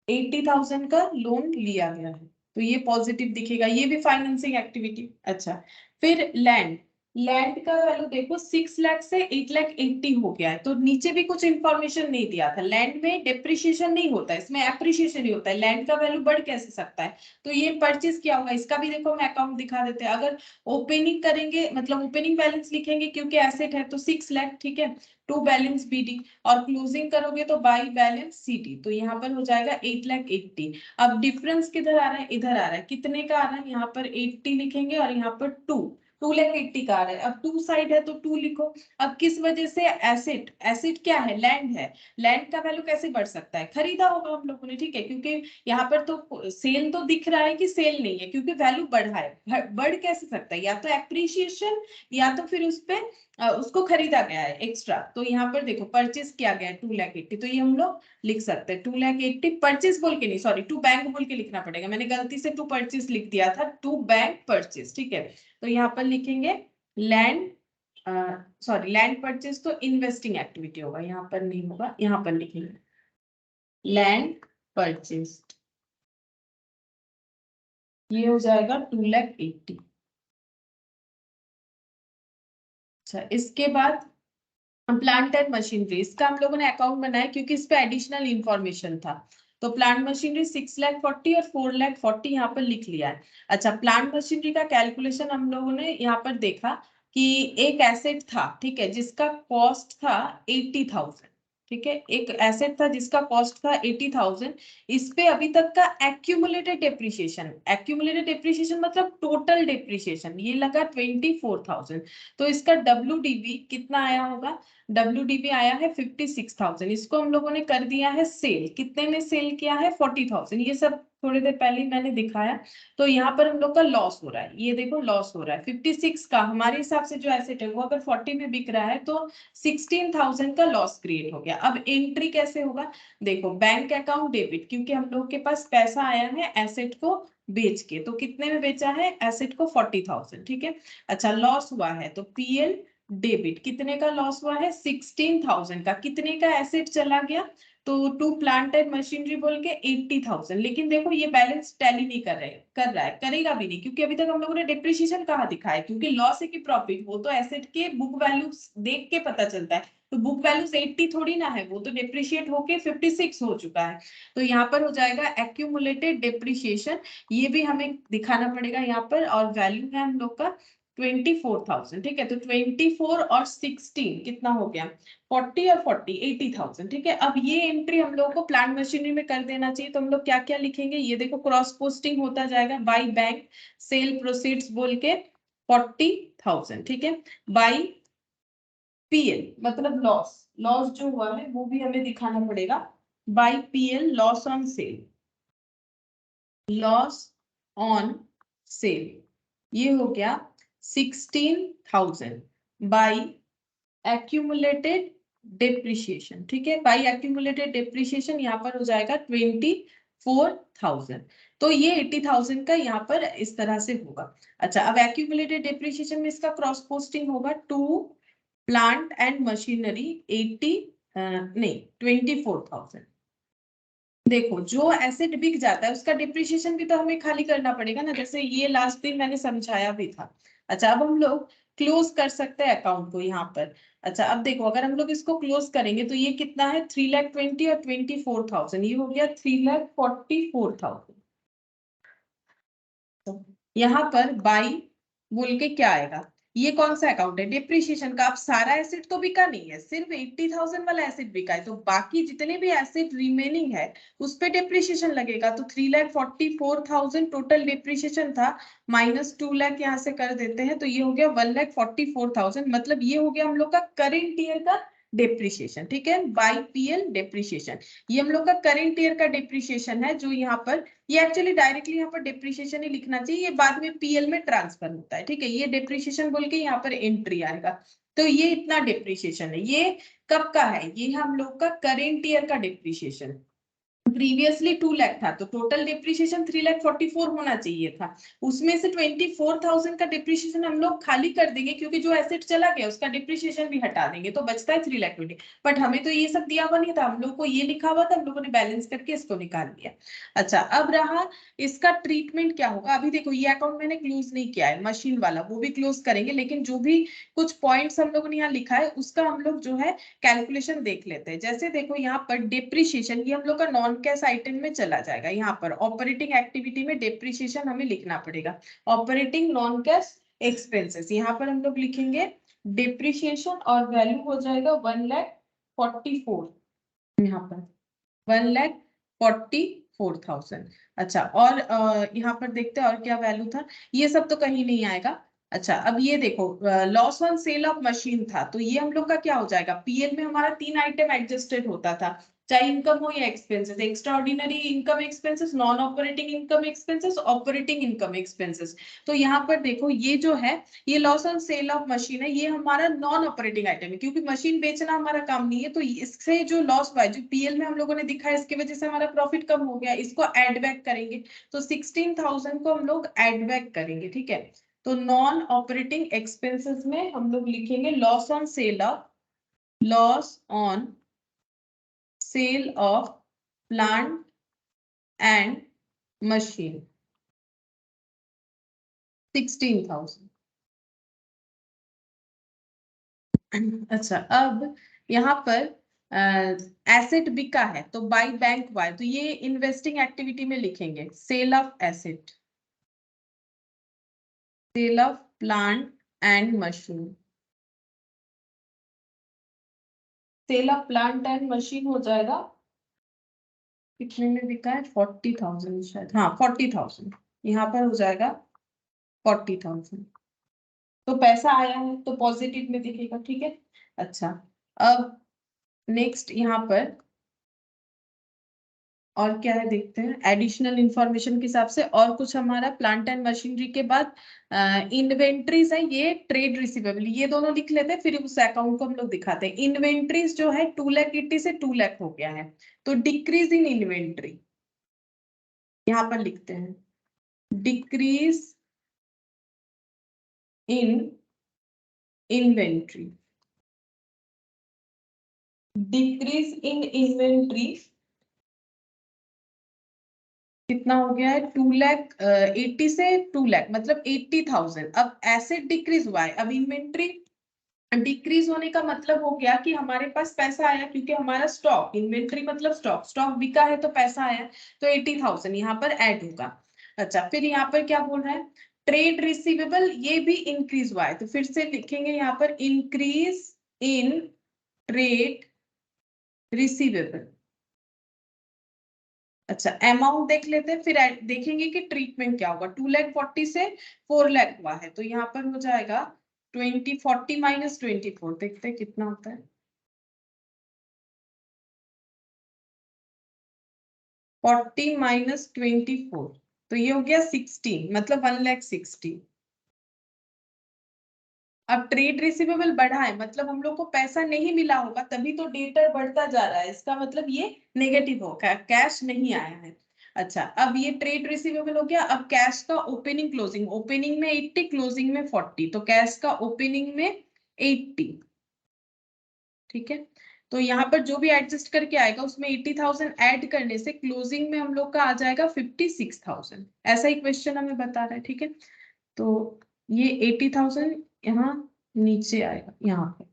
80,000 का लोन लिया गया है, तो ये पॉजिटिव दिखेगा, ये भी फाइनेंसिंग एक्टिविटी। अच्छा, फिर लैंड। लैंड का वैल्यू देखो 6 लाख से 8,80,000 हो गया है, तो नीचे भी कुछ इंफॉर्मेशन नहीं दिया था। लैंड में डेप्रिशिएशन नहीं होता है, इसमें एप्रिशिएशन ही होता है। लैंड का वैल्यू बढ़ कैसे सकता है? तो ये परचेज किया होगा, इसका भी देखो मैं अकाउंट दिखा देते हैं। अगर ओपनिंग करेंगे, मतलब ओपनिंग बैलेंस लिखेंगे क्योंकि एसेट है, तो 6 लाख, ठीक है, टू बैलेंस बीडी। और क्लोजिंग करोगे तो बाई बैलेंस सीडी, तो यहाँ पर हो जाएगा 8,80,000। अब डिफरेंस किधर आ रहा है? इधर आ रहा है। कितने का आ रहा है? यहाँ पर 80 लिखेंगे और यहाँ पर 2,80,000 का आ रहा है। अब 2 साइड है तो 2 लिखो। अब किस वजह से? एसेट, एसेट क्या है? लैंड है। लैंड का वैल्यू कैसे बढ़ सकता है? खरीदा होगा हम लोगों ने, ठीक है, क्योंकि यहाँ पर तो सेल तो दिख रहा है कि सेल नहीं है, क्योंकि वैल्यू बढ़ा है। बढ़ कैसे सकता है? या तो एप्रिसिएशन, या तो फिर उस पे उसको खरीदा गया है एक्स्ट्रा। तो यहाँ पर देखो परचेज किया गया है 2,80,000, तो ये हम लोग लिख सकते हैं 2,80,000 परचेज बोल के नहीं, सॉरी, टू बैंक बोल के लिखना पड़ेगा। मैंने गलती से टू परचेज लिख दिया था, टू बैंक परचेज, ठीक है। तो यहाँ पर लिखेंगे लैंड, सॉरी, लैंड परचेज तो इन्वेस्टिंग एक्टिविटी होगा, यहाँ पर नहीं होगा, यहाँ पर लिखेंगे लैंड परचेज, ये हो जाएगा 2,80,000। अच्छा, इसके बाद प्लांट एंड मशीनरी, इसका हम लोगों ने अकाउंट बनाया क्योंकि इस पे एडिशनल इंफॉर्मेशन था। तो प्लांट मशीनरी 6,40,000 और 4,40,000 यहाँ पर लिख लिया है। अच्छा, प्लांट मशीनरी का कैलकुलेशन हम लोगों ने यहाँ पर देखा कि एक एसेट था, ठीक है, जिसका कॉस्ट था 80,000, ठीक है। एक एसेट था जिसका कॉस्ट था 80,000। इस पे अभी तक का एक्यूमुलेटेड डेप्रिसिएशन, एक्यूमुलेटेड डेप्रिसिएशन मतलब टोटल डेप्रिसिएशन, ये लगा 24,000। तो इसका WDV कितना आया होगा? WDV आया है 56,000। इसको हम लोगों ने कर दिया है सेल। कितने में सेल किया है? 40,000। ये सब थोड़ी देर पहले मैंने दिखाया। तो यहाँ पर हम लोग का लॉस हो रहा है, ये देखो लॉस हो रहा है 56 का। हमारे हिसाब से जो एसेट है वो अगर 40 में बिक रहा है तो 16,000 का लॉस क्रिएट हो गया। अब एंट्री कैसे होगा? देखो, बैंक अकाउंट डेबिट, क्योंकि हम लोग के पास पैसा आया है एसेट को बेच के, तो कितने में बेचा है एसेट को? 40,000, ठीक है। अच्छा, लॉस हुआ है तो PL डेबिट, कितने का लॉस हुआ है? 16,000 का। कितने का एसेट चला गया? तो टू प्लांट एंड मशीनरी बोल के 80,000, लेकिन देखो ये बैलेंस टैली नहीं कर रहा है, करेगा भी नहीं, क्योंकि अभी तक हम लोगों ने डिप्रिशिएशन कहाँ दिखाया, क्योंकि लॉस है कि प्रॉफिट, वो तो एसेट के बुक वैल्यू देख के पता चलता है। तो बुक वैल्यू 80 थोड़ी ना है, वो तो डिप्रिशिएट होके 56 हो चुका है। तो यहाँ पर हो जाएगा एक्यूमुलेटेड डिप्रिशिएशन, ये भी हमें दिखाना पड़ेगा यहाँ पर, और वैल्यू है हम लोग का 24,000। ठीक है, तो 24 और 16 कितना हो गया, 40 और 40 80,000। ठीक है, अब ये एंट्री हम लोग को प्लांट मशीनरी में कर देना चाहिए। तो हम लोग क्या क्या लिखेंगे, ये देखो क्रॉस पोस्टिंग होता जाएगा, बाई बैंक सेल प्रोसीड्स बोल के 40,000। ठीक है, बाई पीएल मतलब लॉस, लॉस जो हुआ है वो भी हमें दिखाना पड़ेगा, by PL loss on sale, loss on sale ये हो गया 16,000 बाई एक्यूमुलेटेड डिप्रिशिएशन। ठीक है, बाई एक्यूमुलेटेड डिप्रिशिएशन यहाँ पर हो जाएगा 24,000। तो ये 80,000 का यहाँ पर इस तरह से होगा। अच्छा, अब एक्यूमुलेटेड डिप्रिशिएशन में इसका क्रॉस पोस्टिंग होगा टू प्लांट एंड मशीनरी 24,000। देखो जो एसेट बिक जाता है उसका डिप्रिशिएशन भी तो हमें खाली करना पड़ेगा ना, जैसे ये लास्ट दिन मैंने समझाया भी था। अच्छा, अब हम लोग क्लोज कर सकते हैं अकाउंट को यहाँ पर। अच्छा, अब देखो अगर हम लोग इसको क्लोज करेंगे तो ये कितना है, 3,20,000 और 24,000, ये हो गया 3,44,000। यहाँ पर बाई बोल के क्या आएगा, ये कौन सा अकाउंट है, डिप्रिशिएशन का। अब सारा एसेट तो बिका नहीं है, सिर्फ 80,000 वाला एसेट बिका है, तो बाकी जितने भी एसेट रिमेनिंग है उस पे डिप्रिशिएशन लगेगा। तो 3,44,000 टोटल डिप्रिशिएशन था, माइनस 2 लाख यहाँ से कर देते हैं, तो ये हो गया 1,44,000। मतलब ये हो गया हम लोग का करेंट ईयर का डिप्रिशिएशन। ठीक है, बाई पीएल डिप्रिशिएशन, ये हम लोग का करेंट ईयर का डिप्रिशिएशन है, जो यहाँ पर, ये एक्चुअली डायरेक्टली यहाँ पर डिप्रिशिएशन ही लिखना चाहिए, ये बाद में पीएल में ट्रांसफर होता है। ठीक है, ये डिप्रिशिएशन बोल के यहाँ पर एंट्री आएगा। तो ये इतना डिप्रिशिएशन है, ये कब का है, ये हम लोग का करेंट ईयर का डिप्रिशिएशन। प्रीवियसली 2 लाख था, तो टोटल डिप्रिशिएशन 3,44,000 होना चाहिए था, उसमें से 24,000 का डिप्रिशिएशन हम लोग खाली कर देंगे, क्योंकि जो एसेट चला गया उसका डिप्रिशिएशन भी हटा देंगे, तो बचता है 3,20,000। बट हमें तो ये सब दिया हुआ नहीं था, हम लोग को ये लिखा हुआ था, हम लोगों ने बैलेंस करके इसको निकाल लिया। अच्छा, अब रहा इसका ट्रीटमेंट क्या होगा। अभी देखो ये अकाउंट मैंने क्लोज नहीं किया है, मशीन वाला वो भी क्लोज करेंगे, लेकिन जो भी कुछ पॉइंट्स हम लोगों ने यहाँ लिखा है उसका हम लोग जो है कैलकुलेशन देख लेते हैं। जैसे देखो यहाँ पर डिप्रिशिएशन, ये हम लोग का नॉन कैश आइटम में चला जाएगा। यहाँ पर ऑपरेटिंग एक्टिविटी में डिप्रिशिएशन हमें लिखना पड़ेगा, ऑपरेटिंग नॉन कैश एक्सपेंसेस, यहाँ पर हम लोग लिखेंगे डिप्रिशिएशन, और वैल्यू हो जाएगा 1,44,000, यहाँ पर 1,44,000। अच्छा, और यहाँ पर देखते हैं और क्या वैल्यू था, ये सब तो कहीं नहीं आएगा। अच्छा, अब ये देखो loss on sale of machine था, तो ये हम लोग का क्या हो जाएगा, पीएल में हमारा 3 आइटम एडजस्टेड होता था, चाहे इनकम हो या expenses, extra ordinary income expenses, non operating income expenses, operating income expenses. तो यहाँ पर देखो ये जो है, ये loss on sale of machine है, ये हमारा नॉन ऑपरेटिंग आइटम है, क्योंकि मशीन बेचना हमारा काम नहीं है, तो इससे जो लॉस हुआ है, जो पीएल में हम लोगों ने दिखा है, इसकी वजह से हमारा प्रॉफिट कम हो गया, इसको एड बैक करेंगे। तो 16,000 को हम लोग एड बैक करेंगे। ठीक है, तो नॉन ऑपरेटिंग एक्सपेंसेस में हम लोग लिखेंगे loss on sale of, loss on sale of plant and machine 16,000। अच्छा, अब यहाँ पर एसेट बिका है, तो बाय बैंक वाई, तो ये इन्वेस्टिंग एक्टिविटी में लिखेंगे sale of asset, sale of plant and machine, sale of plant and machine हो जाएगा, कितने में बिका है, 40,000 शायद, हाँ 40,000, यहाँ पर हो जाएगा 40,000। तो पैसा आया है तो पॉजिटिव में दिखेगा। ठीक है, अच्छा, अब नेक्स्ट यहाँ पर और क्या है देखते हैं, एडिशनल इंफॉर्मेशन के हिसाब से और कुछ हमारा प्लांट एंड मशीनरी के बाद इन्वेंट्रीज है, ये ट्रेड रिसीवेबल, ये दोनों लिख लेते हैं, फिर उस अकाउंट को हम लोग दिखाते हैं। इन्वेंट्रीज जो है 2,80,000 से 2 लाख हो गया है, तो डिक्रीज इन इन्वेंट्री यहाँ पर लिखते हैं, decrease in inventory. Decrease in inventory कितना हो गया है 2,80,000 से 2,00,000 मतलब 80,000। अब एसेट डिक्रीज हुआ है, अब इन्वेंट्री डिक्रीज होने का मतलब हो गया कि हमारे पास पैसा आया क्योंकि हमारा स्टॉक, इन्वेंट्री मतलब स्टॉक, स्टॉक बिका है तो पैसा आया, तो 80,000 यहाँ पर ऐड होगा। अच्छा फिर यहाँ पर क्या बोल रहा है, ट्रेड रिसीवेबल ये भी इंक्रीज हुआ है, तो फिर से लिखेंगे यहाँ पर इंक्रीज इन ट्रेड रिसीवेबल। अच्छा अमाउंट देख लेते हैं, फिर देखेंगे कि ट्रीटमेंट क्या होगा। 2,40,000 से 4,00,000 हुआ है, तो यहाँ पर हो जाएगा 40 माइनस 24, देखते हैं कितना होता है। 40 माइनस 24, तो ये हो गया 16, मतलब 1,60,000। अब ट्रेड रिसीवेबल बढ़ा है, मतलब हम लोग को पैसा नहीं मिला होगा, तभी तो डेटर बढ़ता जा रहा है, इसका मतलब ये नेगेटिव होगा, कैश नहीं आया है। अच्छा अब ये ट्रेड रिसीवेबल हो गया। अब कैश का ओपनिंग क्लोजिंग, ओपनिंग में 80, क्लोजिंग में 40, तो कैश का ओपनिंग में 80, ठीक है। तो यहाँ पर जो भी एडजस्ट करके आएगा उसमें 80,000 ऐड करने से क्लोजिंग में हम लोग का आ जाएगा 56,000, ऐसा ही क्वेश्चन हमें बता रहा है, ठीक है। तो ये 80,000 यहाँ नीचे आएगा यहाँ पे,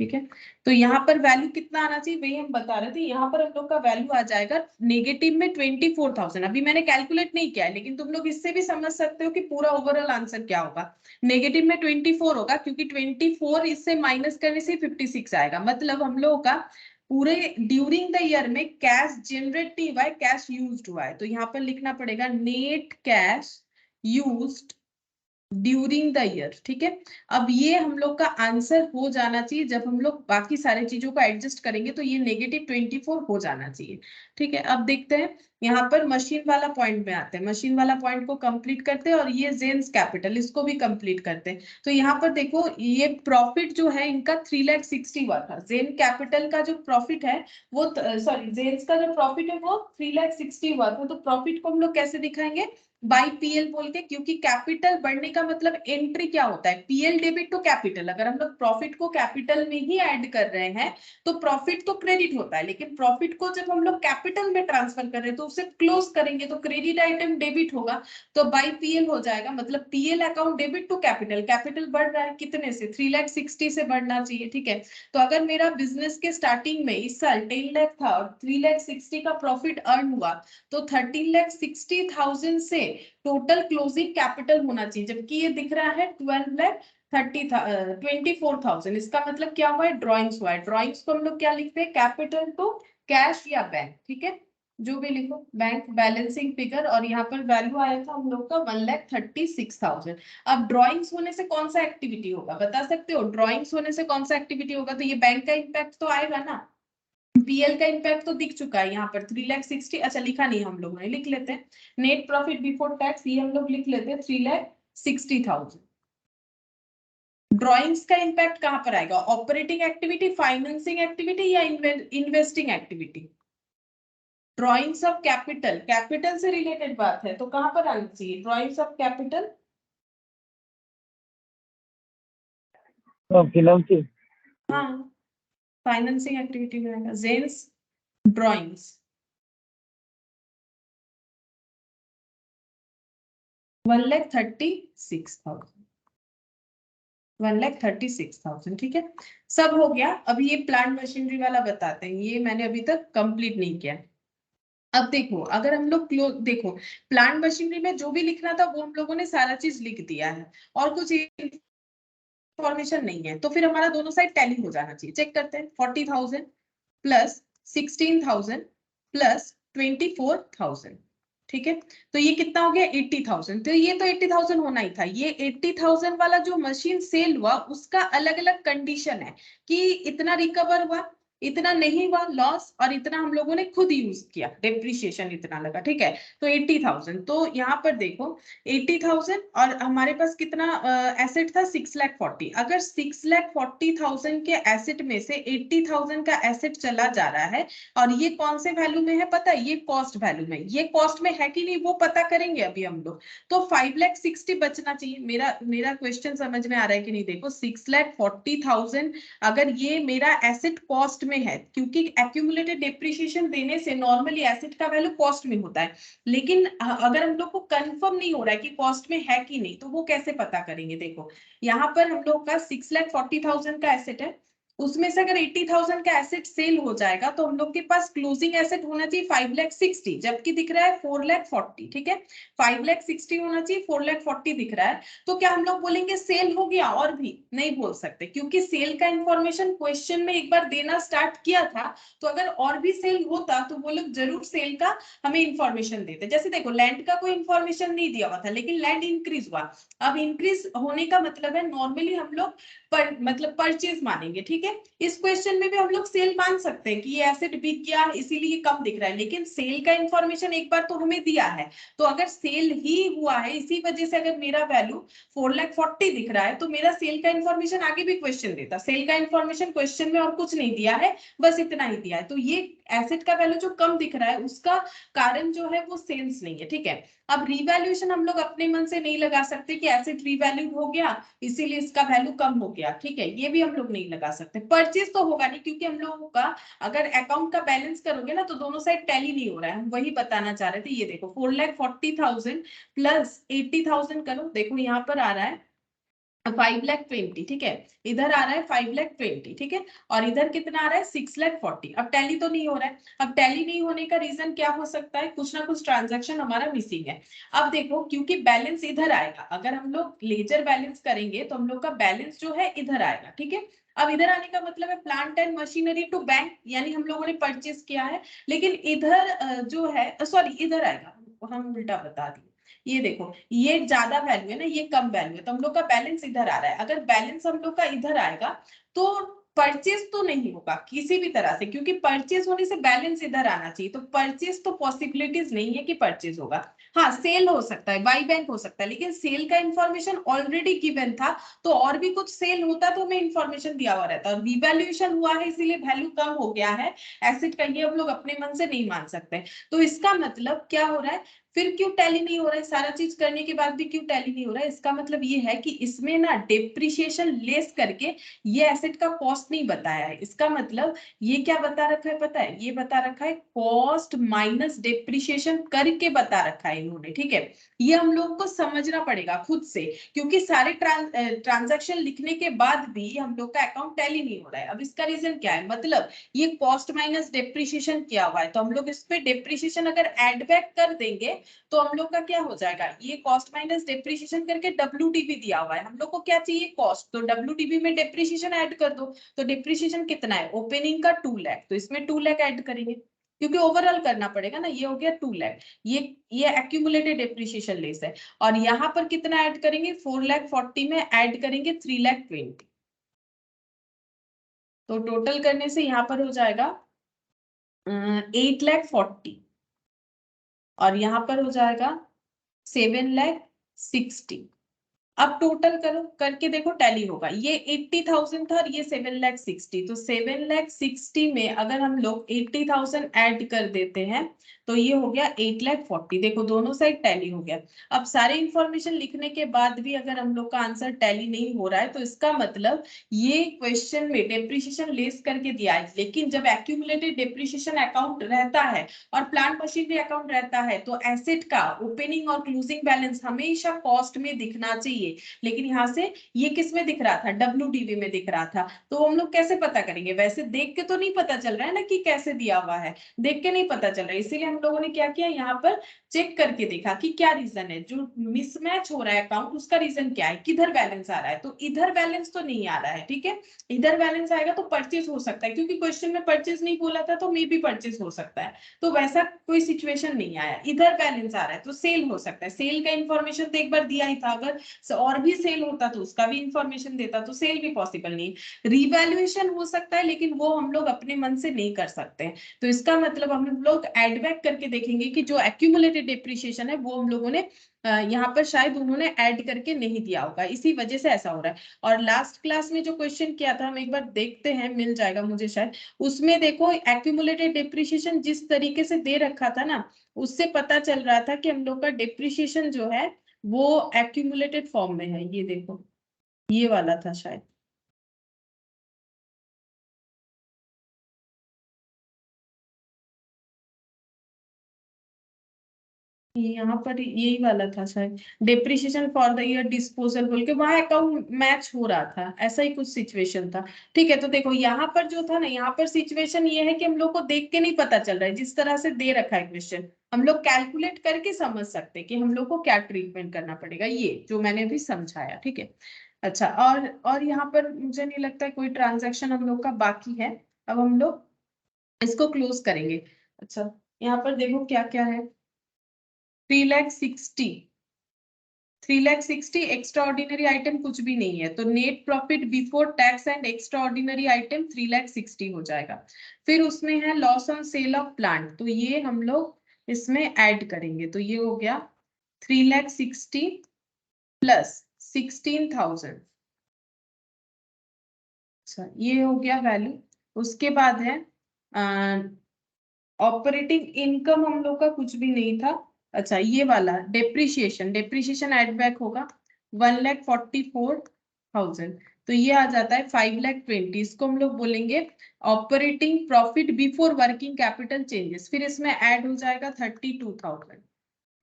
ठीक है। तो यहाँ पर वैल्यू कितना आना चाहिए वही हम बता रहे थे, यहाँ पर हम लोग का वैल्यू आ जाएगा नेगेटिव में 24,000। अभी मैंने कैलकुलेट नहीं किया है, लेकिन तुम लोग इससे भी समझ सकते हो कि पूरा ओवरऑल आंसर क्या होगा। नेगेटिव में 24 होगा क्योंकि 24 इससे माइनस करने से 56 आएगा, मतलब हम लोगों का पूरे ड्यूरिंग द ईयर में कैश जनरेट नहीं हुआ है, कैश यूज्ड हुआ है। तो यहाँ पर लिखना पड़ेगा net cash used during the year, ठीक है। अब ये हम लोग का आंसर हो जाना चाहिए, जब हम लोग बाकी सारे चीजों को एडजस्ट करेंगे तो ये नेगेटिव 24 हो जाना चाहिए, ठीक है। अब देखते हैं यहाँ पर मशीन वाला पॉइंट में आते हैं, मशीन वाला पॉइंट को कंप्लीट करते हैं और ये जेन्स कैपिटल इसको भी कंप्लीट करते हैं। तो यहाँ पर देखो ये प्रॉफिट जो है इनका 3,60,000 हुआ था, जेन कैपिटल का जो प्रॉफिट है वो सॉरी जेन्स का जो प्रॉफिट है वो 3,60,000 हुआ था। तो प्रॉफिट को हम लोग कैसे दिखाएंगे, बाई पीएल बोल के, क्योंकि कैपिटल बढ़ने का मतलब एंट्री क्या होता है, पीएल डेबिट टू कैपिटल। अगर हम लोग प्रॉफिट को कैपिटल में ही ऐड कर रहे हैं तो प्रॉफिट तो क्रेडिट होता है, लेकिन प्रॉफिट को जब हम लोग कैपिटल में ट्रांसफर कर रहे हैं तो उसे क्लोज करेंगे तो क्रेडिट आइटम डेबिट होगा, तो बाई पीएल हो जाएगा, मतलब PL account debit to capital. Capital बढ़ रहा है कितने से, 3,60,000 से बढ़ना चाहिए, ठीक है। तो अगर मेरा बिजनेस के स्टार्टिंग में इस साल 10 लाख था और 3,60,000 का प्रॉफिट अर्न हुआ, तो 13,60,000 से टोटल क्लोजिंग कैपिटल होना चाहिए, जबकि ये दिख रहा है 24,000। इसका मतलब क्या हुआ है, ड्रॉइंग्स हुआ है। ड्रॉइंग्स को हम लोग क्या लिखते हैं, कैपिटल टू कैश या बैंक, ठीक है, जो भी लिखो, बैंक बैलेंसिंग फिगर। और यहाँ पर वैल्यू आया था हम लोग का 1,36,000। अब ड्रॉइंग्स होने से कौन सा एक्टिविटी होगा बता सकते हो, ड्रॉइंग्स होने से कौन सा एक्टिविटी होगा, तो ये बैंक का इम्पैक्ट तो आएगा ना। पीएल का इम्पैक्ट तो दिख चुका है यहाँ पर 3,60,000, अच्छा लिखा नहीं हम लोगों ने, लिख लेते हैं। नेट प्रॉफिट बिफोर टैक्स ये हम लोग लिख लेते हैं 3,60,000। ड्रॉइंग्स का इम्पैक्ट कहां पर आएगा, ऑपरेटिंग एक्टिविटी, फाइनेंसिंग एक्टिविटी या investing activity. Drawings of capital, capital से रिलेटेड बात है तो कहां पर आनी चाहिए, ड्रॉइंग्स ऑफ कैपिटल, फिनांसिंग। हाँ फाइनेंसिंग एक्टिविटी में आएगा। जेन्स ड्रॉइंग्स 1,36,000, 1,36,000, ठीक है। सब हो गया। अभी ये प्लांट मशीनरी वाला बताते हैं, ये मैंने अभी तक कंप्लीट नहीं किया। अब देखो अगर हम लोग देखो प्लांट मशीनरी में जो भी लिखना था वो हम लोगों ने सारा चीज लिख दिया है और कुछ इंफॉर्मेशन नहीं है, तो फिर हमारा दोनों साइड टैली हो जाना चाहिए। चेक करते हैं, 40,000 प्लस 16,000 प्लस 24,000, ठीक है। तो ये कितना हो गया 80,000, तो ये तो 80,000 होना ही था। ये 80,000 वाला जो मशीन सेल हुआ उसका अलग अलग कंडीशन है कि इतना रिकवर हुआ, इतना नहीं हुआ लॉस, और इतना हम लोगों ने खुद यूज किया, डेप्रिसिएशन इतना लगा, ठीक है। तो 80,000, तो यहाँ पर देखो 80,000 और हमारे पास कितना एसेट था 6,40,000। अगर 6,40,000 के एसेट में से 80,000 का एसेट चला जा रहा है, और ये कौन से वैल्यू में है पता है, ये कॉस्ट वैल्यू में, ये कॉस्ट में है कि नहीं वो पता करेंगे अभी हम लोग। तो 5,60,000 बचना चाहिए। मेरा क्वेश्चन समझ में आ रहा है कि नहीं, देखो 6,40,000 अगर ये मेरा एसेट कॉस्ट में है, क्योंकि एक्यूमुलेटेड डेप्रिसिएशन देने से नॉर्मली एसेट का वैल्यू कॉस्ट में होता है, लेकिन अगर हम लोग को कंफर्म नहीं हो रहा है कि कॉस्ट में है कि नहीं, तो वो कैसे पता करेंगे? देखो यहाँ पर हम लोग का 6,40,000 का एसेट है, उसमें से अगर 80,000 का एसेट सेल हो जाएगा तो हम लोग के पास क्लोजिंग एसेट होना चाहिए 5,60,000, जबकि दिख रहा है 4,40,000, ठीक है, 5,60,000 होना चाहिए, 4,40,000 दिख रहा है। तो क्या हम लोग बोलेंगे सेल हो गया? और भी नहीं बोल सकते, क्योंकि सेल का इंफॉर्मेशन क्वेश्चन में एक बार देना स्टार्ट किया था, तो अगर और भी सेल होता तो वो लोग जरूर सेल का हमें इंफॉर्मेशन देते। जैसे देखो लैंड का कोई इंफॉर्मेशन नहीं दिया हुआ था, लेकिन लैंड इंक्रीज हुआ। अब इंक्रीज होने का मतलब है नॉर्मली हम लोग मतलब परचेज मानेंगे, ठीक है। इस क्वेश्चन में भी हम लोग सेल मान सकते हैं कि ये एसेट बिक गया इसीलिए कम दिख रहा है, लेकिन सेल का इंफॉर्मेशन एक बार तो हमें दिया है, तो अगर सेल ही हुआ है इसी वजह से अगर मेरा वैल्यू 4,40,000 दिख रहा है, तो मेरा सेल का इंफॉर्मेशन आगे भी क्वेश्चन देता। सेल का इंफॉर्मेशन क्वेश्चन में और कुछ नहीं दिया है, बस इतना ही दिया है, तो ये एसेट का वैल्यू जो कम दिख रहा है उसका कारण जो है वो सेल्स नहीं है, ठीक है। अब रिवैल्यूएशन हम लोग अपने मन से नहीं लगा सकते कि एसेट रिवैल्यू हो गया इसीलिए इसका वैल्यू कम हो गया, ठीक है, ये भी हम लोग नहीं लगा सकते। परचेज तो होगा नहीं, क्योंकि हम लोगों का अगर अकाउंट का बैलेंस करोगे ना तो दोनों साइड टैली नहीं हो रहा है, हम वही बताना चाह रहे थे। ये देखो 4,40,000 प्लस 80,000 करो, देखो यहाँ पर आ रहा है 5,20,000, ठीक है, इधर आ रहा है 5,20,000, ठीक है, और इधर कितना आ रहा है 6,40,000। अब टैली तो नहीं हो रहा है। अब टैली नहीं होने का रीजन क्या हो सकता है? कुछ ना कुछ ट्रांजैक्शन हमारा मिसिंग है। अब देखो क्योंकि बैलेंस इधर आएगा, अगर हम लोग लेजर बैलेंस करेंगे तो हम लोग का बैलेंस जो है इधर आएगा, ठीक है। अब इधर आने का मतलब है plant and machinery to bank, यानी हम लोगों ने परचेज किया है, लेकिन इधर जो है सॉरी इधर आएगा, हम उल्टा बता दिए। ये देखो ये ज्यादा वैल्यू है ना, ये कम वैल्यू है, तो हम लोग का बैलेंस इधर आ रहा है। अगर बैलेंस हम लोग का इधर आएगा तो परचेज तो नहीं होगा किसी भी तरह से, क्योंकि परचेज होने से बैलेंस इधर आना चाहिए, तो परचेज तो पॉसिबिलिटीज नहीं है कि परचेज होगा। हाँ सेल हो सकता है, बाई बैंक हो सकता है, लेकिन सेल का इंफॉर्मेशन ऑलरेडी गिवन था, तो और भी कुछ सेल होता तो हमें इंफॉर्मेशन दिया हुआ रहता। और रिवैल्यूएशन हुआ है इसीलिए वैल्यू कम हो गया है एसेट का, ये हम लोग अपने मन से नहीं मान सकते। तो इसका मतलब क्या हो रहा है? फिर क्यों टैली नहीं हो रहा है? सारा चीज करने के बाद भी क्यों टैली नहीं हो रहा है? इसका मतलब ये है कि इसमें ना डेप्रिसिएशन लेस करके ये एसेट का कॉस्ट नहीं बताया है। इसका मतलब ये क्या बता रखा है पता है? ये बता रखा है कॉस्ट माइनस डेप्रिसिएशन करके बता रखा है इन्होंने, ठीक है। ये हम लोग को समझना पड़ेगा खुद से, क्योंकि सारे ट्रांजैक्शन लिखने के बाद भी हम लोग का अकाउंट टैली नहीं हो रहा है। अब इसका रीजन क्या है? मतलब ये कॉस्ट माइनस डेप्रिसिएशन किया हुआ है, तो हम लोग इस पे डेप्रिसिएशन अगर एड बैक कर देंगे तो हम लोग का क्या हो जाएगा? ये कॉस्ट माइनस डेप्रिसिएशन करके डब्ल्यूटीबी दिया हुआ है, हम लोग को क्या चाहिए? कॉस्ट, तो डब्ल्यूटीबी में डेप्रिसिएशन ऐड कर दो। तो डेप्रिसिएशन कितना है? ओपनिंग का 2 लाख, तो इसमें 2 लाख ऐड करेंगे, क्योंकि ओवरऑल करना पड़ेगा ना। ये हो गया 2 लाख, ये एक्यूमुलेटेड डेप्रिसिएशन लेस है। और यहाँ पर कितना ऐड करेंगे? 4,40,000 में ऐड करेंगे 3,20,000, तो टोटल करने से यहाँ पर हो जाएगा 8,40,000, और यहाँ पर हो जाएगा 7,60,000। अब टोटल करो, करके देखो टैली होगा। ये 80,000 था और ये 7,60,000, तो 7,60,000 में अगर हम लोग 80,000 ऐड कर देते हैं तो ये हो गया 8,40,000। देखो दोनों साइड टैली हो गया। अब सारे इंफॉर्मेशन लिखने के बाद भी अगर हम लोग का आंसर टैली नहीं हो रहा है, तो इसका मतलब ये क्वेश्चन में डेप्रिसिएशन लेस करके दिया है, लेकिन जब एक्यूमुलेटेड डेप्रिसिएशन अकाउंट रहता है और प्लांट मशीनरी अकाउंट रहता है तो एसेट का ओपनिंग और क्लोजिंग बैलेंस हमेशा कॉस्ट में दिखना चाहिए। लेकिन यहाँ से ये किस में दिख रहा था? डब्ल्यूडीवी में दिख रहा था। तो हम लोग कैसे पता करेंगे? वैसे देख के तो नहीं पता चल रहा है ना कि कैसे दिया हुआ है, देख के नहीं पता चल रहा है। इसीलिए हम लोगों ने क्या किया, यहाँ पर चेक करके देखा कि क्या रीजन है, जो मिसमैच हो रहा है अकाउंट उसका रीजन क्या है, किधर बैलेंस आ रहा है। तो इधर बैलेंस तो नहीं आ रहा है, ठीक है, इधर बैलेंस आएगा तो परचेज हो सकता है, क्योंकि क्वेश्चन में परचेज नहीं बोला था तो मे भी परचेज हो सकता है। तो वैसा कोई सिचुएशन नहीं आया। इधर बैलेंस आ रहा है तो सेल हो सकता है, सेल का इंफॉर्मेशन तो एक बार दिया ही था, अगर और भी सेल होता तो उसका भी इंफॉर्मेशन देता, तो सेल भी पॉसिबल नहीं। रिवैल्यूएशन हो सकता है लेकिन वो हम लोग अपने मन से नहीं कर सकते। तो इसका मतलब हम लोग एड बैक करके देखेंगे कि जो एक्यूमुलेटेड डेप्रिसिएशन है वो हम लोगों ने यहाँ पर शायद उन्होंने ऐड करके नहीं दिया होगा, इसी वजह से ऐसा हो रहा है। और लास्ट क्लास में जो क्वेश्चन किया था हम एक बार देखते हैं, मिल जाएगा मुझे शायद, उसमें देखो एक्यूमुलेटेड डेप्रिसिएशन जिस तरीके से दे रखा था ना, उससे पता चल रहा था कि हम लोग का डेप्रिसिएशन जो है वो एक्यूमुलेटेड फॉर्म में है। ये देखो ये वाला था शायद, यहाँ पर यही वाला था शायद, depreciation for the year disposal बोल के वहां अकाउंट मैच हो रहा था, ऐसा ही कुछ सिचुएशन था। ठीक है, तो देखो यहाँ पर जो था ना, यहाँ पर सिचुएशन ये है कि हम लोग को देख के नहीं पता चल रहा है, जिस तरह से दे रखा है क्वेश्चन हम लोग कैलकुलेट करके समझ सकते हैं कि हम लोग को क्या ट्रीटमेंट करना पड़ेगा, ये जो मैंने अभी समझाया। ठीक है, अच्छा, और यहाँ पर मुझे नहीं लगता है कोई ट्रांजेक्शन हम लोग का बाकी है। अब हम लोग इसको क्लोज करेंगे। अच्छा, यहाँ पर देखो क्या क्या है। 3,60,000, 3,60,000 एक्स्ट्रा ऑर्डिनरी आइटम कुछ भी नहीं है, तो net profit before tax and extraordinary item 3,60,000 हो जाएगा। फिर उसमें है loss on sale of plant, तो ये हम लोग इसमें ऐड करेंगे, तो ये हो गया 3,60,000 प्लस 16,000। अच्छा, ये हो गया वैल्यू। उसके बाद है ऑपरेटिंग इनकम, हम लोग का कुछ भी नहीं था। अच्छा, ये वाला डेप्रिसिएशन, डेप्रिसिएशन एड बैक होगा 1,44,000, तो ये आ जाता है 5,20,000। इसको हम लोग बोलेंगे operating profit before working capital changes. फिर इसमें ऐड हो जाएगा 32,000।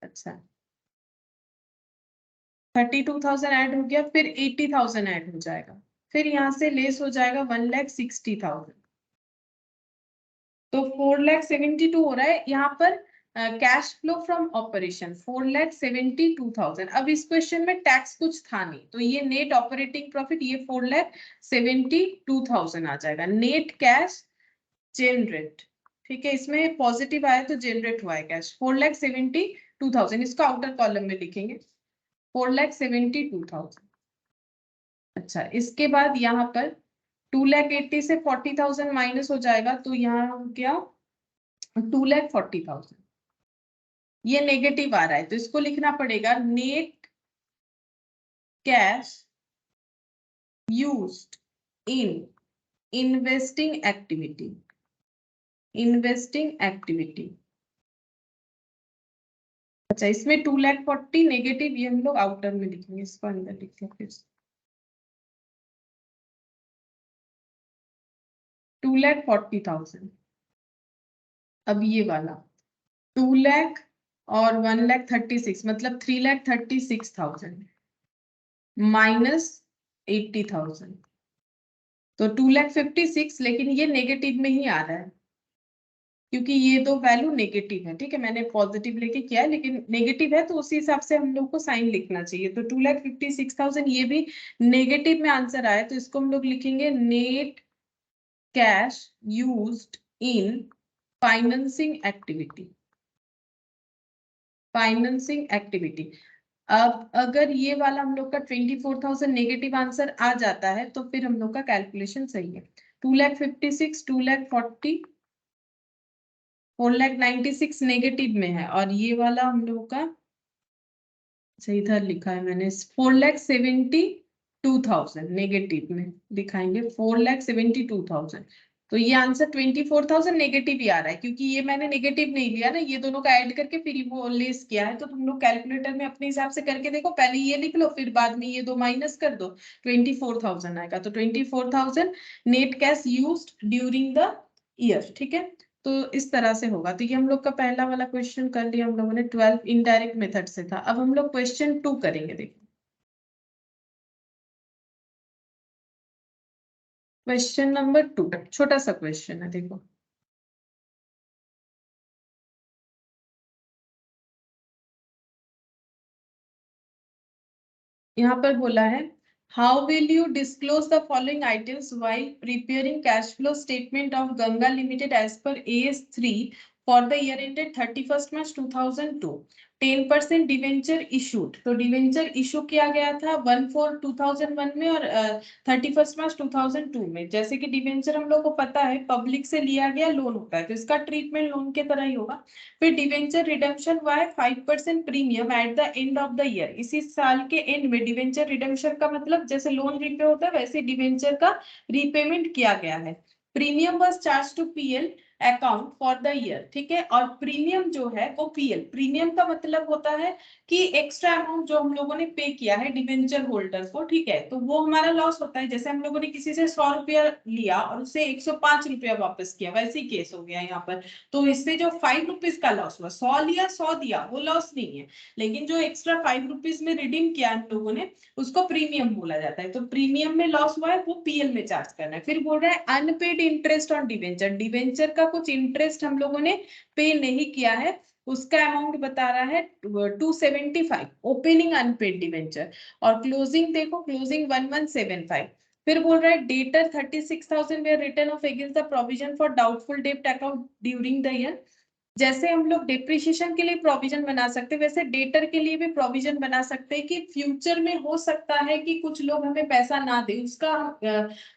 अच्छा, 32,000 ऐड हो गया, फिर 80,000 ऐड हो जाएगा, फिर यहाँ से लेस हो जाएगा 1,60,000, तो 4,72,000 हो रहा है यहाँ पर। Cash flow from operation 4,72,000। अब इस क्वेश्चन में टैक्स कुछ था नहीं, तो ये नेट ऑपरेटिंग प्रॉफिट ये 4,72,000 आ जाएगा। नेट कैश जनरेट, ठीक है, इसमें पॉजिटिव आया तो जनरेट हुआ है कैश 4,72,000, इसको आउटर कॉलम में लिखेंगे 4,72,000। अच्छा, इसके बाद यहाँ पर 2,80,000 से 40,000 माइनस हो जाएगा, तो यहाँ हो गया 2,40,000। ये नेगेटिव आ रहा है, तो इसको लिखना पड़ेगा net cash used in investing activity, investing activity. अच्छा, इसमें 2,40,000 नेगेटिव, ये हम लोग आउटर में लिखेंगे, इसको अंदर लिखते हैं फिर 2,40,000। अब ये वाला 2 लाख और 1,36,000, मतलब 3,36,000 माइनस 80,000, तो 2,56,000, लेकिन ये नेगेटिव में ही आ रहा है क्योंकि ये दो वैल्यू नेगेटिव है। ठीक है, मैंने पॉजिटिव लेके किया है, लेकिन नेगेटिव है तो उसी हिसाब से हम लोग को साइन लिखना चाहिए। तो 2,56,000 ये भी नेगेटिव में आंसर आया, तो इसको हम लोग लिखेंगे net cash used in financing activity, financing activity. अब अगर ये वाला हम लोग का 24,000 नेगेटिव आंसर आ जाता है तो फिर हम लोग का कैलकुलेशन सही है। 2,56,000, 2,40,000, 4,96,000 नेगेटिव में है, और ये वाला हम लोग का अच्छा इधर लिखा है मैंने 4,72,000 नेगेटिव में दिखाएंगे 4,72,000, तो ये आंसर 24,000 नेगेटिव ही आ रहा है, क्योंकि ये मैंने नेगेटिव नहीं लिया ना, ये दोनों का ऐड करके फिर वो लेस किया है। तो तुम लोग कैलकुलेटर में अपने हिसाब से करके देखो, पहले ये लिख लो फिर बाद में ये दो माइनस कर दो, 24,000 आएगा। तो 24,000 net cash used during the year. ठीक है, तो इस तरह से होगा। तो ये हम लोग का पहला वाला क्वेश्चन कर लिया हम लोगों ने, 12 इनडायरेक्ट मेथड से था। अब हम लोग क्वेश्चन 2 करेंगे। देखो क्वेश्चन नंबर 2, छोटा सा क्वेश्चन है, देखो यहाँ पर बोला है how will you disclose the following items while preparing cash flow statement of Ganga limited as per AS3 for the year ended 31st March 2002। 10% debenture issued, तो डिवेंचर इशू किया गया था 1/4/2001 में और 31st March 2002 में। जैसे कि डिवेंचर हम लोग को पता है पब्लिक से लिया गया लोन होता है, तो इसका ट्रीटमेंट लोन के तरह ही होगा। फिर डिवेंचर रिडेम्पशन हुआ है 5% premium at the end of the year, इसी साल के एंड में डिवेंचर रिडेम्पशन का मतलब जैसे लोन रीपे होता है वैसे डिवेंचर का रीपेमेंट किया गया है। Premium was charge to PL account for the year, ठीक है। और प्रीमियम जो है वो पीएल, प्रीमियम का मतलब होता है कि एक्स्ट्रा अमाउंट जो हम लोगों ने पे किया है डिवेंचर होल्डर को, ठीक है, तो वो हमारा लॉस होता है। जैसे हम लोगों ने किसी से 100 रुपया लिया और उससे 105 रुपया वापस किया, वैसे ही केस हो गया यहाँ पर। तो इससे जो 5 रुपीज का लॉस हुआ, 100 लिया 100 दिया, वो लॉस नहीं है, लेकिन जो एक्स्ट्रा 5 रुपीज में रिडीम किया हम लोगों ने, उसको प्रीमियम बोला जाता है। तो प्रीमियम में लॉस हुआ है वो पीएल में चार्ज करना है। फिर बोल रहा है unpaid interest on debenture, debenture का कुछ इंटरेस्ट हम लोगों ने पे नहीं किया है, उसका अमाउंट बता रहा है 275, ओपनिंग अनपेड डिवेंचर। और क्लोजिंग देखो, क्लोजिंग 1175। फिर बोल रहा है debtor 36,000 were written off against the provision for doubtful डेब्ट अकाउंट ड्यूरिंग द ईयर। जैसे हम लोग डिप्रिशिएशन के लिए प्रोविजन बना सकते हैं, वैसे डेटर के लिए भी प्रोविजन बना सकते हैं कि फ्यूचर में हो सकता है कि कुछ लोग हमें पैसा ना दे, उसका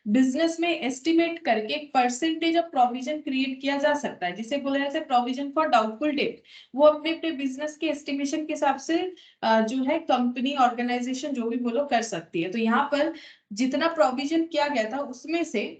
बिजनेस में एस्टिमेट करके एक परसेंटेज ऑफ प्रोविजन क्रिएट किया जा सकता है, जिसे बोला जाता है प्रोविजन फॉर डाउटफुल डेट। वो अपने अपने बिजनेस के एस्टिमेशन के हिसाब से जो है कंपनी ऑर्गेनाइजेशन जो भी बोलो कर सकती है। तो यहाँ पर जितना प्रोविजन किया गया था उसमें से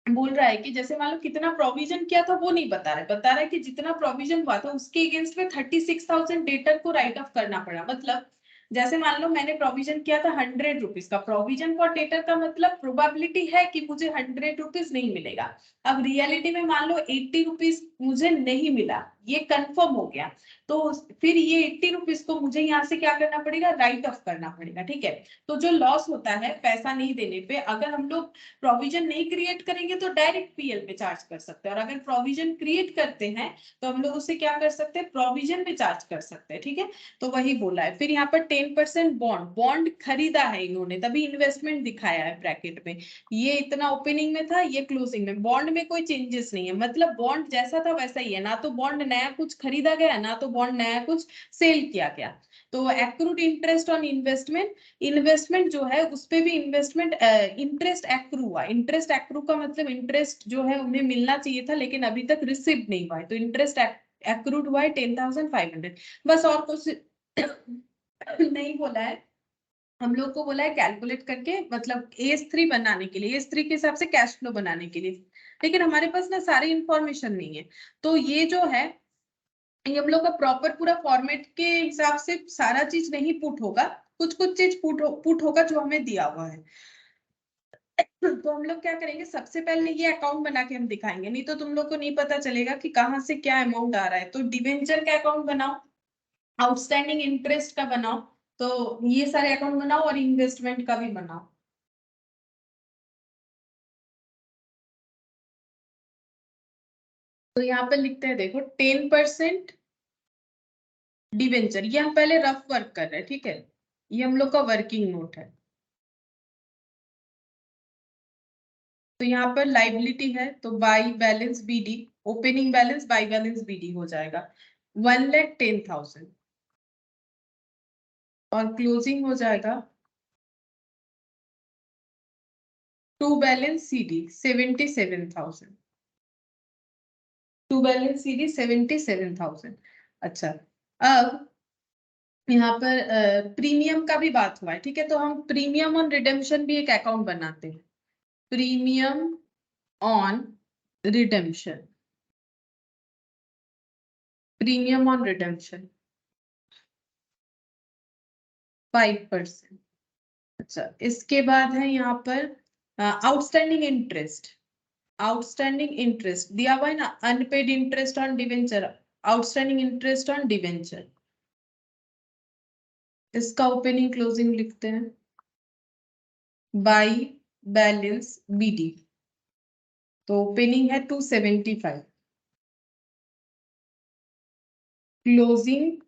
बोल रहा है कि जैसे मान लो कितना प्रोविजन किया था वो नहीं बता रहा है, बता रहा है कि जितना प्रोविजन हुआ था उसके अगेंस्ट में 36,000 डेटर को राइट ऑफ करना पड़ा। मतलब जैसे मान लो मैंने प्रोविजन किया था 100 रुपीज का, प्रोविजन फॉर डेटर का मतलब प्रोबेबिलिटी है कि मुझे 100 रुपीज नहीं मिलेगा। अब रियलिटी में मान लो 80 रुपीज मुझे नहीं मिला, ये कंफर्म हो गया, तो फिर ये 80 रुपीज को मुझे यहाँ से क्या करना पड़ेगा, राइट ऑफ करना पड़ेगा, ठीक है। तो जो लॉस होता है पैसा नहीं देने पे, अगर हम लोग प्रोविजन नहीं क्रिएट करेंगे तो डायरेक्ट पीएल पे चार्ज कर सकते हैं, और अगर प्रोविजन क्रिएट करते हैं तो हम लोग उसे क्या कर सकते हैं, प्रोविजन पे चार्ज कर सकते हैं, ठीक है। तो वही बोला है। फिर यहाँ पर 10% बॉन्ड, बॉन्ड खरीदा है इन्होंने तभी इन्वेस्टमेंट दिखाया है ब्रैकेट में, ये इतना ओपनिंग में था, ये क्लोजिंग में। बॉन्ड में कोई चेंजेस नहीं है, मतलब बॉन्ड जैसा था वैसा ही है, ना तो बॉन्ड नया कुछ खरीदा गया, ना तो बॉन्ड नया कुछ सेल किया गया। तो accrued interest on investment, investment जो है उस पे भी इन्वेस्टमेंट इंटरेस्ट एक्रू हुआ। इंटरेस्ट एक्रू का मतलब इंटरेस्ट जो है उन्हें मिलना चाहिए था लेकिन अभी तक रिसीव नहीं हुआ है, तो इंटरेस्ट एक्रूड हुआ है 10,500। बस और कुछ नहीं बोला है, हम लोग को बोला है कैलकुलेट करके, मतलब AS3 बनाने के लिए, AS3 के हिसाब से कैश फ्लो बनाने के लिए, लेकिन हमारे पास ना सारी इंफॉर्मेशन नहीं है। तो ये जो है ये हम लोग का प्रॉपर पूरा फॉर्मेट के हिसाब से सारा चीज नहीं पुट होगा, कुछ कुछ चीज पुट होगा जो हमें दिया हुआ है। तो हम लोग क्या करेंगे, सबसे पहले ये अकाउंट बना के हम दिखाएंगे, नहीं तो तुम लोग को नहीं पता चलेगा कि कहाँ से क्या अमाउंट आ रहा है। तो डिवेंचर का अकाउंट बनाओ, आउटस्टैंडिंग इंटरेस्ट का बनाओ, तो ये सारे अकाउंट बनाओ, और इन्वेस्टमेंट का भी बनाओ। तो यहाँ पे लिखते हैं देखो 10% डिवेंचर, ये हम पहले रफ वर्क कर रहे हैं, ठीक है, ये हम लोग का वर्किंग नोट है। तो यहाँ पर लाइबिलिटी है तो by balance BD, opening balance by balance BD हो जाएगा 1,10,000, और क्लोजिंग हो जाएगा to balance CD 77,000, to balance CD 77,000। अच्छा, अब यहाँ पर प्रीमियम का भी बात हुआ है, ठीक है, तो हम प्रीमियम ऑन रिडेम्पशन भी एक अकाउंट बनाते हैं, premium on redemption, premium on redemption 5%। अच्छा, इसके बाद है यहाँ पर आउटस्टैंडिंग इंटरेस्ट, आउटस्टैंडिंग इंटरेस्ट दिया हुआ है ना, unpaid interest on debenture, outstanding interest on debenture, इसका ओपनिंग क्लोजिंग लिखते हैं बाई बैलेंस BD। तो ओपनिंग है 275, क्लोजिंग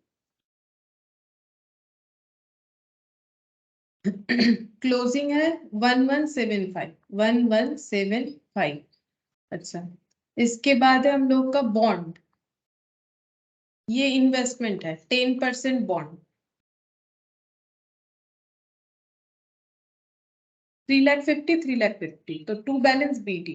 क्लोजिंग है 1175, 1175। अच्छा, इसके बाद है हम लोग का बॉन्ड, ये इन्वेस्टमेंट है 10% बॉन्ड 3,50,000, 3,50,000, तो टू बैलेंस BD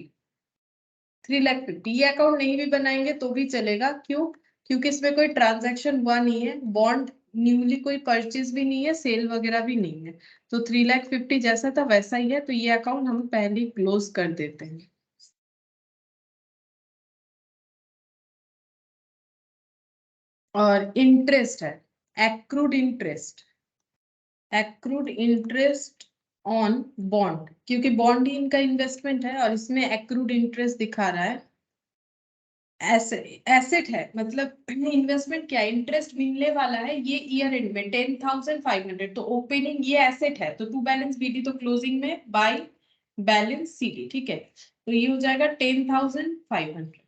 3,50,000। ये अकाउंट नहीं भी बनाएंगे तो भी चलेगा, क्यों, क्योंकि इसमें कोई ट्रांजैक्शन हुआ नहीं है, बॉन्ड न्यूली कोई परचेज भी नहीं है, सेल वगैरह भी नहीं है, तो 3,50,000 जैसा था वैसा ही है, तो ये अकाउंट हम पहले क्लोज कर देते हैं। और इंटरेस्ट है एक्रूड इंटरेस्ट ऑन बॉन्ड, क्योंकि बॉन्ड ही इनका इन्वेस्टमेंट है और इसमें एक्रूड इंटरेस्ट दिखा रहा है। एसेट है, मतलब इन्वेस्टमेंट क्या है, इंटरेस्ट मिलने वाला है ये ईयर एंड में 10,500, तो ओपनिंग ये एसेट है, तो टू बैलेंस बीडी तो क्लोजिंग में बाय बैलेंस सीडी, ठीक है, तो ये हो जाएगा 10,500।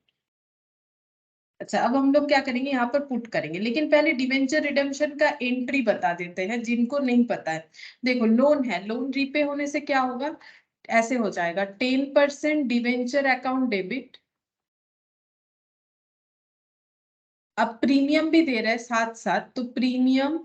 अच्छा, अब हम लोग क्या करेंगे, यहाँ पर पुट करेंगे, लेकिन पहले डिवेंचर रिडेम्पशन का एंट्री बता देते हैं जिनको नहीं पता है। देखो लोन है, लोन रीपे होने से क्या होगा, ऐसे हो जाएगा 10% डिवेंचर अकाउंट डेबिट। अब प्रीमियम भी दे रहा है साथ साथ, तो प्रीमियम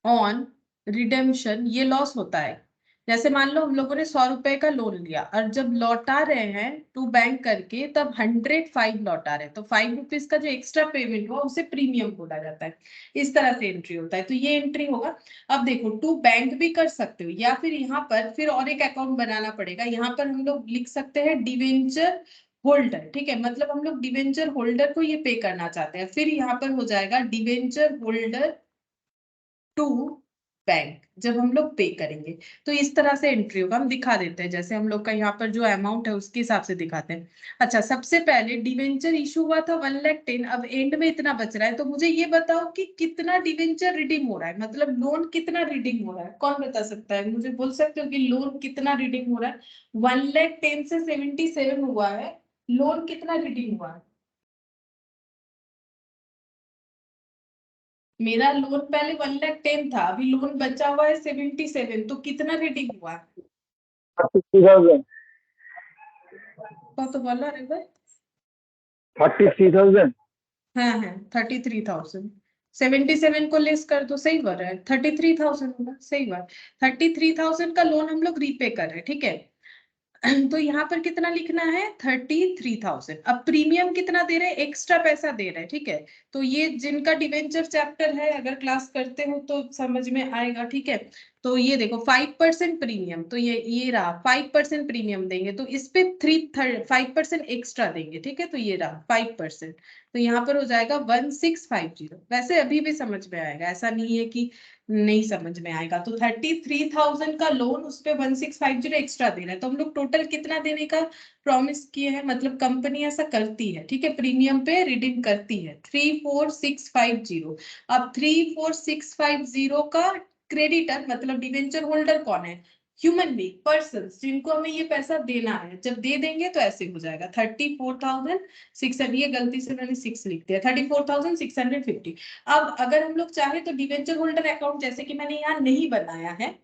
ऑन रिडेम्पशन ये लॉस होता है। जैसे मान लो हम लोगों ने 100 रुपए का लोन लिया और जब लौटा रहे हैं टू बैंक करके तब 105 लौटा रहे हैं, तो 5 रुपीज का जो एक्स्ट्रा पेमेंट हुआ उसे प्रीमियम बोला जाता है। इस तरह से एंट्री होता है, तो ये एंट्री होगा। अब देखो टू बैंक भी कर सकते हो या फिर यहाँ पर फिर और एक अकाउंट बनाना पड़ेगा। यहाँ पर हम लोग लिख सकते हैं डिवेंचर होल्डर, ठीक है, मतलब हम लोग डिवेंचर होल्डर को ये पे करना चाहते हैं, फिर यहाँ पर हो जाएगा डिवेंचर होल्डर टू बैंक जब हम लोग पे करेंगे। तो इस तरह से एंट्री होगा, हम दिखा देते हैं, जैसे हम लोग का यहाँ पर जो अमाउंट है उसके हिसाब से दिखाते हैं। अच्छा, सबसे पहले डिवेंचर इशू हुआ था 1,10,000, अब एंड में इतना बच रहा है, तो मुझे ये बताओ कि कितना डिवेंचर रिडीम हो रहा है, मतलब लोन कितना रिडीम हो रहा है, कौन बता सकता है, मुझे बोल सकते हो कि लोन कितना रिडीम हो रहा है। 1,10,000 से 77 हुआ है, लोन कितना रिडीम हुआ है। मेरा लोन पहले 1,10,000 था, अभी लोन बचा हुआ है 77, तो कितना रिडीम हुआ है। 33,000। तो बोला रे भाई। 33,000। हाँ 33,000, 77 को लेस कर दो, सही बात है, 33,000 होगा, सही बात। 33,000 का लोन हम लोग रीपे कर रहे हैं, ठीक है, तो यहाँ पर कितना लिखना है 33,000। अब प्रीमियम कितना दे रहे हैं, एक्स्ट्रा पैसा दे रहे हैं, ठीक है, तो ये जिनका डिवेंचर चैप्टर है अगर क्लास करते हो तो समझ में आएगा, ठीक है। तो ये देखो 5% प्रीमियम, तो ये रहा 5% प्रीमियम देंगे, तो इस पे 5% एक्स्ट्रा देंगे, ठीक है, तो ये रहा 5%, तो यहाँ पर हो जाएगा 1,650। वैसे अभी भी समझ में आएगा, ऐसा नहीं है कि नहीं समझ में आएगा। तो 33,000 का लोन उस पे 1,650 एक्स्ट्रा दे रहा है, तो हम लोग टोटल कितना देने का प्रॉमिस किए हैं, मतलब कंपनी ऐसा करती है, ठीक है, प्रीमियम पे रिडीम करती है 34,650। अब 34,650 का क्रेडिटर मतलब डिवेंचर होल्डर कौन है, ह्यूमन बीइंग पर्सन, जिनको हमें ये पैसा देना है, जब दे देंगे तो ऐसे हो जाएगा 34,600, ये गलती से मैंने 6 लिख दिया, 34,650। अब अगर हम लोग चाहे तो डिवेंचर होल्डर अकाउंट, जैसे कि मैंने यहाँ नहीं बनाया है,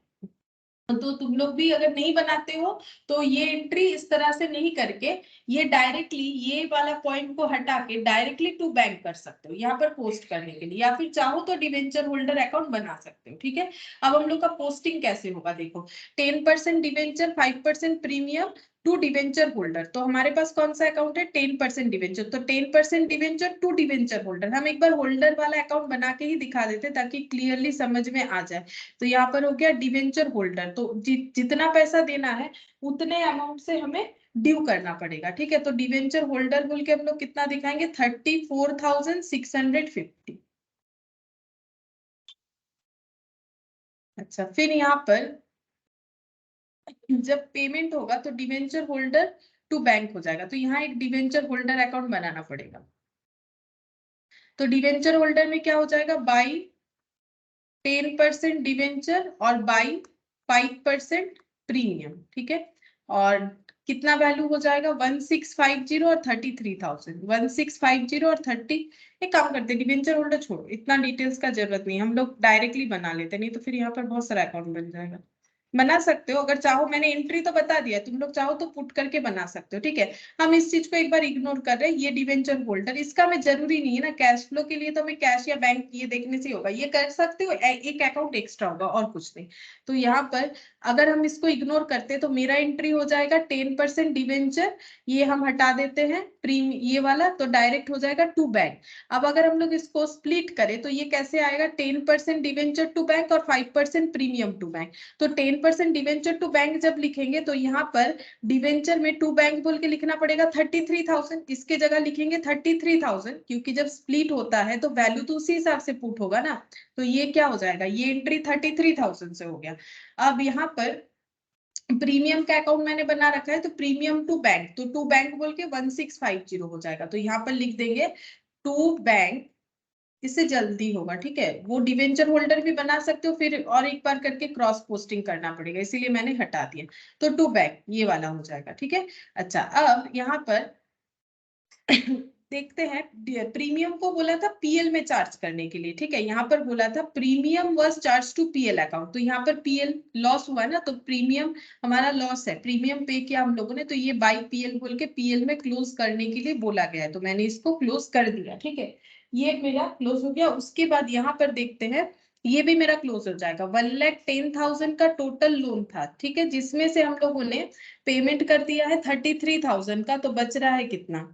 तो तुम लोग भी अगर नहीं बनाते हो तो ये एंट्री इस तरह से नहीं करके ये डायरेक्टली ये वाला पॉइंट को हटा के डायरेक्टली टू बैंक कर सकते हो यहाँ पर पोस्ट करने के लिए, या फिर चाहो तो डिवेंचर होल्डर अकाउंट बना सकते हो, ठीक है। अब हम लोग का पोस्टिंग कैसे होगा, देखो 10% debenture, 5% premium to debenture holder, तो हमारे पास कौन सा अकाउंट है 10% डिवेंचर, तो 10% डिवेंचर टू डिवेंचर होल्डर। हम एक बार होल्डर वाला अकाउंट बना के ही दिखा देते ताकि क्लियरली समझ में आ जाए। तो यहाँ पर हो गया डिवेंचर होल्डर, तो जितना पैसा देना है उतने अमाउंट से हमें ड्यू करना पड़ेगा, ठीक है, तो डिवेंचर होल्डर बोल के हम लोग कितना दिखाएंगे 34,650। अच्छा, फिर यहाँ पर जब पेमेंट होगा तो डिवेंचर होल्डर टू बैंक हो जाएगा, तो यहाँ एक डिवेंचर होल्डर अकाउंट बनाना पड़ेगा। तो डिवेंचर होल्डर में क्या हो जाएगा, बाई 10% डिवेंचर और बाई 5% प्रीमियम, ठीक है, और कितना वैल्यू हो जाएगा 1,650 और 33,000, 1,650 और 30। एक काम करते हैं, डिवेंचर होल्डर छोड़ो, इतना डिटेल्स का जरूरत नहीं, हम लोग डायरेक्टली बना लेते, नहीं तो फिर यहाँ पर बहुत सारा अकाउंट बन जाएगा। बना सकते हो अगर चाहो, मैंने एंट्री तो बता दिया, तुम लोग चाहो तो पुट करके बना सकते हो, ठीक है। हम इस चीज को एक बार इग्नोर कर रहे हैं, ये डिवेंचर होल्डर इसका हमें जरूरी नहीं है ना, कैश फ्लो के लिए तो हमें कैश या बैंक ये देखने से होगा, ये कर सकते हो, एक अकाउंट एक्स्ट्रा होगा और कुछ नहीं। तो यहाँ पर अगर हम इसको इग्नोर करते तो मेरा एंट्री हो जाएगा 10% डिवेंचर, ये हम हटा देते हैं प्रीम ये वाला, तो डायरेक्ट हो जाएगा टू बैंक। अब अगर हम लोग इसको स्प्लिट करें तो ये कैसे आएगा, 10% डिवेंचर टू बैंक और 5% प्रीमियम टू बैंक। तो 10% डिवेंचर टू बैंक जब लिखेंगे तो यहाँ पर डिवेंचर में टू बैंक बोल के लिखना पड़ेगा 33,000, इसके जगह लिखेंगे 33,000, क्योंकि जब स्प्लिट होता है तो वैल्यू तो उसी हिसाब से पुट होगा ना। तो ये क्या हो जाएगा, ये एंट्री 33,000 से हो गया। अब यहाँ पर प्रीमियम का अकाउंट मैंने बना रखा है, तो प्रीमियम टू बैंक, तो टू बैंक बोल के 1650 हो जाएगा। तो यहाँ पर लिख देंगे टू बैंक, इससे जल्दी होगा, ठीक है। वो डिवेंचर होल्डर भी बना सकते हो, फिर और एक बार करके क्रॉस पोस्टिंग करना पड़ेगा, इसीलिए मैंने हटा दिया। तो टू बैंक ये वाला हो जाएगा, ठीक है। अच्छा, अब यहाँ पर देखते हैं, प्रीमियम को बोला था पीएल में चार्ज करने के लिए, ठीक है। यहाँ पर बोला था premium was charge to PL account, तो यहाँ पर पीएल लॉस हुआ ना, तो प्रीमियम हमारा लॉस है, प्रीमियम पे किया हम लोगों ने, तो ये बाई पीएल बोल के पीएल में क्लोज करने के लिए बोला गया है, तो मैंने इसको क्लोज कर दिया, ठीक है। ये मेरा क्लोज हो गया। उसके बाद यहाँ पर देखते हैं, ये भी मेरा क्लोज हो जाएगा। 1,10,000 का टोटल लोन था, ठीक है, जिसमें से हम लोगों ने पेमेंट कर दिया है 33,000 का, तो बच रहा है कितना,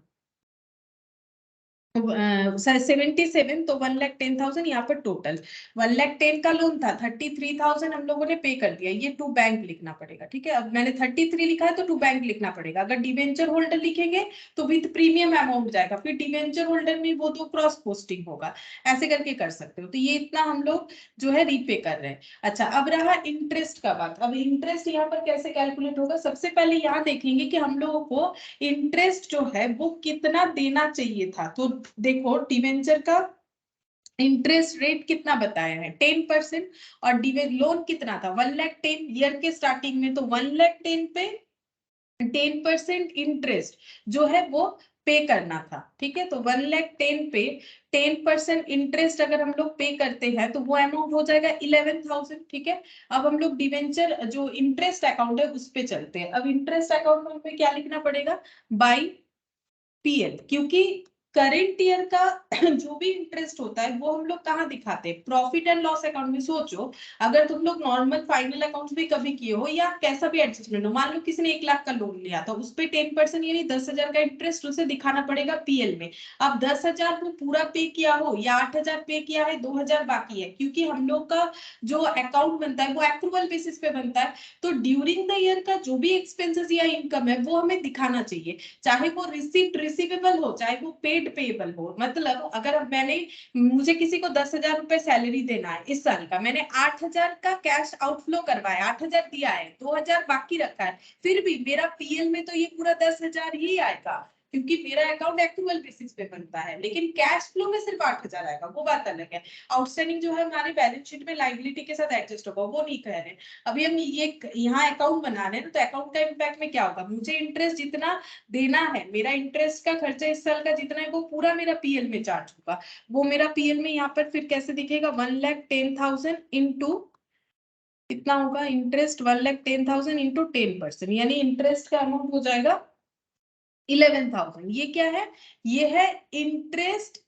77, तो 1,10,000 यहाँ पर टोटल 1,10,000 का लोन था, 33,000 हम लोगों ने पे कर दिया, ये टू बैंक लिखना पड़ेगा, ठीक है। अब मैंने 33 लिखा है तो टू बैंक लिखना पड़ेगा। अगर डिवेंचर होल्डर लिखेंगे तो विद प्रीमियम अमाउंट जाएगा, फिर डिवेंचर होल्डर में वो तो क्रॉस पोस्टिंग होगा, ऐसे करके कर सकते हो। तो ये इतना हम लोग जो है रीपे कर रहे हैं। अच्छा, अब रहा इंटरेस्ट का बात। अब इंटरेस्ट यहाँ पर कैसे कैलकुलेट होगा, सबसे पहले यहाँ देखेंगे कि हम लोगों को इंटरेस्ट जो है वो कितना देना चाहिए था। तो देखो, डिवेंचर का इंटरेस्ट रेट कितना बताया है, 10%, और लोन कितना था 1,10,000 ईयर के स्टार्टिंग में, तो 1,10,000 पे 10% इंटरेस्ट जो है वो पे करना था, ठीक है। तो 1,10,000 पे 10% इंटरेस्ट अगर हम लोग पे करते हैं तो वो अमाउंट हो जाएगा 11,000, ठीक है। अब हम लोग डिवेंचर जो इंटरेस्ट अकाउंट है उस पे चलते हैं। अब इंटरेस्ट अकाउंट में हमें क्या लिखना पड़ेगा, बाई पीएल, क्योंकि करेंट ईयर का जो भी इंटरेस्ट होता है वो हम लोग कहाँ दिखाते हैं, प्रॉफिट एंड लॉस अकाउंट में। सोचो, अगर तुम लोग नॉर्मल फाइनल अकाउंट भी कभी किए हो या कैसा भी एडजस्टमेंट हो, मान लो किसी ने 1 लाख का लोन लिया तो उस पे 10% यानी 10,000 का इंटरेस्ट उसे दिखाना पड़ेगा पीएल में। अब 10,000 को पूरा पे किया हो या 8,000 पे किया है, 2,000 बाकी है, क्योंकि हम लोग का जो अकाउंट बनता है वो एक्रूवल बेसिस पे बनता है। तो ड्यूरिंग द ईयर का जो भी एक्सपेंसेस या इनकम है वो हमें दिखाना चाहिए, चाहे वो रिसीप्ट रिसीवेबल हो चाहे वो पेड पेएबल हो। मतलब अगर मुझे किसी को 10,000 रुपए सैलरी देना है इस साल का, मैंने 8,000 का कैश आउटफ्लो करवाया, 8,000 दिया है, 2,000 बाकी रखा है, फिर भी मेरा पीएल में तो ये पूरा 10,000 ही आएगा, क्योंकि मेरा अकाउंट एक्चुअल बेसिस पे बनता है। लेकिन कैश फ्लो में सिर्फ 8,000 आएगा, वो बात अलग है। आउटस्टैंडिंग जो है हमारे बैलेंस शीट में लायबिलिटी के साथ एडजस्ट होगा, वो नहीं कह रहे। अभी हम ये यहाँ अकाउंट बना रहे हैं, तो अकाउंट का इम्पैक्ट में क्या होगा, मुझे इंटरेस्ट जितना देना है, मेरा इंटरेस्ट का खर्चा इस साल का जितना है वो पूरा मेरा पीएल में चार्ज होगा। वो मेरा पीएल में यहाँ पर फिर कैसे दिखेगा, 1,10,000 इंटू कितना होगा इंटरेस्ट, 1,10,000 इंटू 10%, यानी इंटरेस्ट का अमाउंट हो जाएगा 11,000। ये क्या है, ये है इंटरेस्ट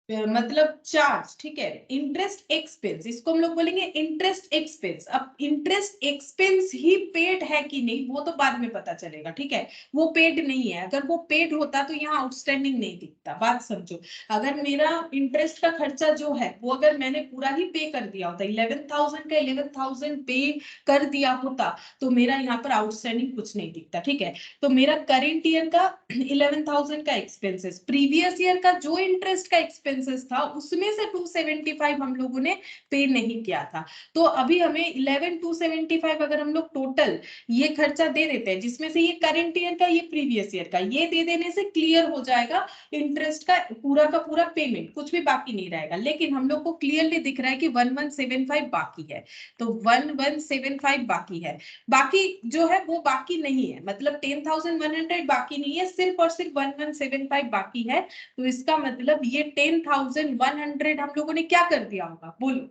मतलब चार्ज, ठीक है। इंटरेस्ट एक्सपेंस, इसको हम लोग बोलेंगे इंटरेस्ट एक्सपेंस। अब इंटरेस्ट एक्सपेंस ही पेड है कि नहीं वो तो बाद में पता चलेगा, ठीक है। वो पेड नहीं है, अगर वो पेड होता तो यहाँ आउटस्टैंडिंग नहीं दिखता। बात समझो, अगर मेरा इंटरेस्ट का खर्चा जो है वो अगर मैंने पूरा ही पे कर दिया होता, 11,000 का 11,000 पे कर दिया होता, तो मेरा यहाँ पर आउटस्टैंडिंग कुछ नहीं दिखता, ठीक है। तो मेरा करेंट ईयर का 11,000 का एक्सपेंसेस, प्रीवियस ईयर का जो इंटरेस्ट का एक्सपेंसेस था उसमें से 275 हम लोगों ने पे नहीं किया था। तो अभी हमें 11,275 अगर हम लोग टोटल ये खर्चा दे देते हैं, जिसमें से ये करेंट ईयर का, ये प्रीवियस ईयर का, ये दे देने से क्लियर हो जाएगा इंटरेस्ट का पूरा पेमेंट, कुछ भी बाकी नहीं रहेगा। लेकिन हम लोग को क्लियरली दिख रहा है कि 1,175 बाकी है, तो 1,175 बाकी है। बाकी जो है वो बाकी नहीं है, मतलब 10,100 बाकी नहीं है, सिर्फ और सिर्फ 1,175 बाकी है। तो इसका मतलब ये 10,100 हम लोगों ने क्या कर दिया होगा, बोलो।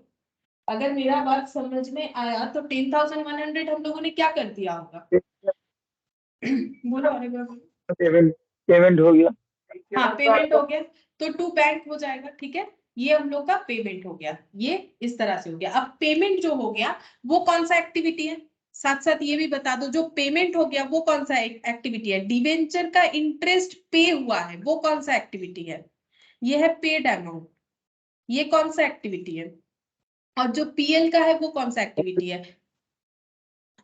अगर मेरा बात समझ में आया तो 10,100 हम लोगों ने क्या कर दिया होगा, बोलो। अरे पेमेंट पेमेंट हो गया। हाँ, पेमेंट हो गया, तो टू बैंक हो जाएगा, ठीक है। ये हम लोग का पेमेंट हो गया, ये इस तरह से हो गया। अब पेमेंट जो हो गया वो कौन सा एक्टिविटी है, साथ साथ ये भी बता दो, जो पेमेंट हो गया वो कौन सा एक्टिविटी है, डिवेंचर का इंटरेस्ट पे हुआ है वो कौन सा एक्टिविटी है, ये है पेड अमाउंट, ये कौन सा एक्टिविटी है, और जो पीएल का है वो कौन सा एक्टिविटी है।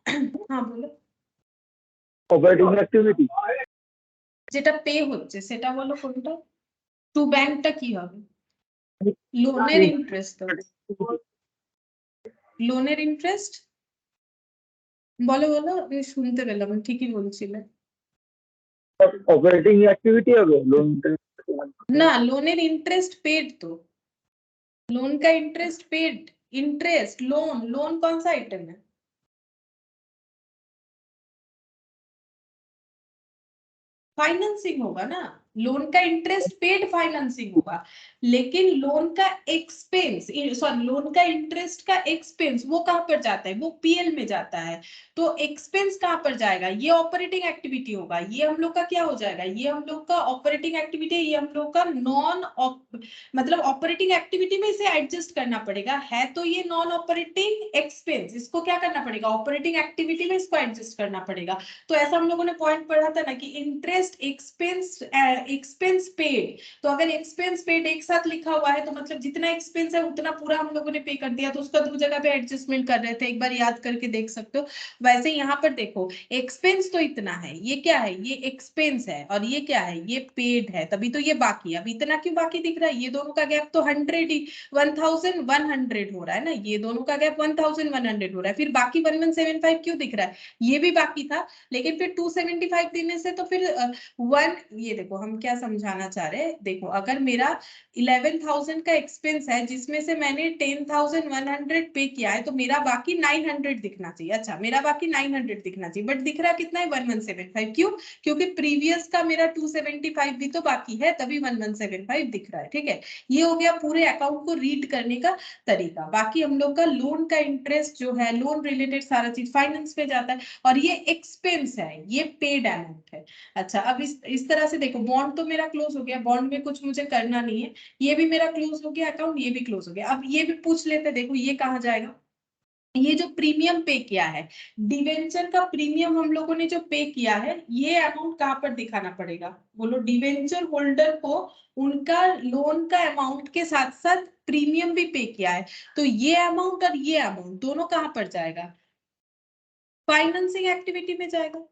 हाँ बोलो। অপারেটিং অ্যাক্টিভিটি যেটা পে হচ্ছে সেটা বলো কোনটা, টু ব্যাংকটা কি হবে, লোনের ইন্টারেস্ট, তো লোনের ইন্টারেস্ট বলো বলো, আমি শুনতে পেলাম ঠিকই বলছিলে। অপারেটিং অ্যাক্টিভিটি হবে লোন না, লোনের इंटरेस्ट पेड, तो लोन का interest paid, interest loan, loan कौन सा आइटम है, फाइनेंसिंग होगा ना, लोन का इंटरेस्ट पेड फाइनेंसिंग होगा, लेकिन लोन का एक्सपेंस, सॉरी लोन का इंटरेस्ट का एक्सपेंस वो कहां पर जाता है, वो पीएल में जाता है। तो एक्सपेंस कहां पर जाएगा, ये ऑपरेटिंग एक्टिविटी होगा, ये हम लोग का क्या हो जाएगा, ये हम लोग का ऑपरेटिंग एक्टिविटी, ये हम लोग का नॉन मतलब ऑपरेटिंग एक्टिविटी में इसे एडजस्ट करना पड़ेगा, है तो ये नॉन ऑपरेटिंग एक्सपेंस, इसको क्या करना पड़ेगा, ऑपरेटिंग एक्टिविटी में इसको एडजस्ट करना पड़ेगा। तो ऐसा हम लोगों ने पॉइंट पढ़ा था ना कि इंटरेस्ट एक्सपेंस एक्सपेंस पेड, तो अगर एक्सपेंस पेड एक साथ लिखा हुआ है तो मतलब जितना एक्सपेंस है उतना पूरा हम लोगों ने पे कर दिया, तो उसका दो जगह पे एडजस्टमेंट कर रहे थे, एक बार याद करके देख सकते हो। वैसे यहाँ पर देखो एक्सपेंस तो इतना है, ये क्या है, ये एक्सपेंस है, और ये क्या है, ये पेड है, तभी तो ये बाकी है। अब इतना क्यों बाकी दिख रहा है, ये दोनों का गैप तो 100 ही 1100 हो रहा है ना, ये दोनों का गैप 1100 हो रहा है, फिर बाकी 1175 क्यों दिख रहा है, ये भी बाकी था, लेकिन फिर 275 देने से तो फिर वन, ये देखो हम क्या समझाना चाह रहे हैं, देखो अगर मेरा 11,000 का एक्सपेंस है जिसमें से मैंने 10,100 पे किया है, तो मेरा बाकी 900 दिखना चाहिए, अच्छा मेरा बाकी 900 दिखना चाहिए, बट दिख रहा कितना है 1175, क्यों, क्योंकि प्रीवियस का मेरा 275 भी तो बाकी है, तभी 1175 दिख रहा है, ठीक है। ये हो गया पूरे अकाउंट को रीड करने का तरीका। बाकी हम लोग का लोन का इंटरेस्ट जो है, लोन रिलेटेड सारा चीज फाइनेंस पे जाता है, और ये एक्सपेंस है, ये पेड अमाउंट है। अच्छा अब इस तरह से देखो, बॉन्ड तो मेरा क्लोज हो गया, बॉन्ड में कुछ मुझे करना नहीं है, ये भी मेरा क्लोज हो गया अकाउंट, ये भी क्लोज हो गया। अब ये भी पूछ लेते, देखो ये कहाँ जाएगा, ये जो प्रीमियम पे किया है, डिवेंचर का प्रीमियम हम लोगों ने जो पे किया है, ये अमाउंट कहाँ पर दिखाना पड़ेगा, बोलो, डिवेंचर होल्डर को उनका लोन का अमाउंट के साथ साथ प्रीमियम भी पे किया है, तो ये अमाउंट और ये अमाउंट दोनों कहां पर जाएगा, फाइनेंसिंग एक्टिविटी में जाएगा।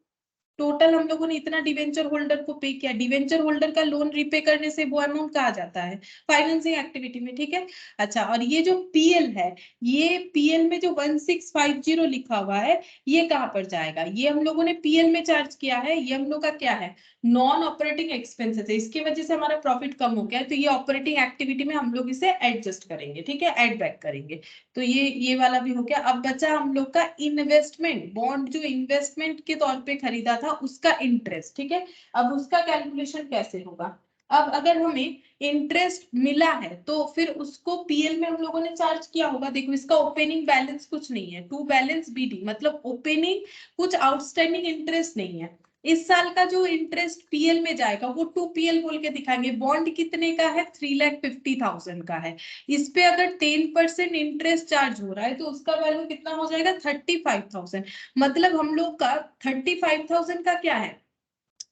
टोटल हम लोगों ने इतना डिवेंचर होल्डर को पे किया, डिवेंचर होल्डर का लोन रिपे करने से वो अमाउंट कहा जाता है, फाइनेंसिंग एक्टिविटी में, ठीक है। अच्छा और ये जो पीएल है, ये पीएल में जो 1650 लिखा हुआ है, ये कहां पर जाएगा, ये हम लोगों ने पीएल में चार्ज किया है, ये हम लोग का क्या है, नॉन ऑपरेटिंग एक्सपेंसेस है, इसकी वजह से हमारा प्रॉफिट कम हो गया है, तो ये ऑपरेटिंग एक्टिविटी में हम लोग इसे एडजस्ट करेंगे, ठीक है, एड बैक करेंगे। तो ये वाला भी हो गया। अब बचा हम लोग का इन्वेस्टमेंट, बॉन्ड जो इन्वेस्टमेंट के तौर पे खरीदा था उसका इंटरेस्ट, ठीक है। अब उसका कैलकुलेशन कैसे होगा, अब अगर हमें इंटरेस्ट मिला है तो फिर उसको पीएल में हम लोगों ने चार्ज किया होगा, देखो इसका ओपनिंग बैलेंस कुछ नहीं है, टू बैलेंस बीडी मतलब ओपनिंग कुछ आउटस्टैंडिंग इंटरेस्ट नहीं है, इस साल का जो इंटरेस्ट पीएल में जाएगा वो 2PL बोल के दिखाएंगे। बॉन्ड कितने का है, 3,50,000 का है, इस पे अगर 10% इंटरेस्ट चार्ज हो रहा है तो उसका वैल्यू कितना हो जाएगा, 35,000। मतलब हम लोग का 35,000 का क्या है,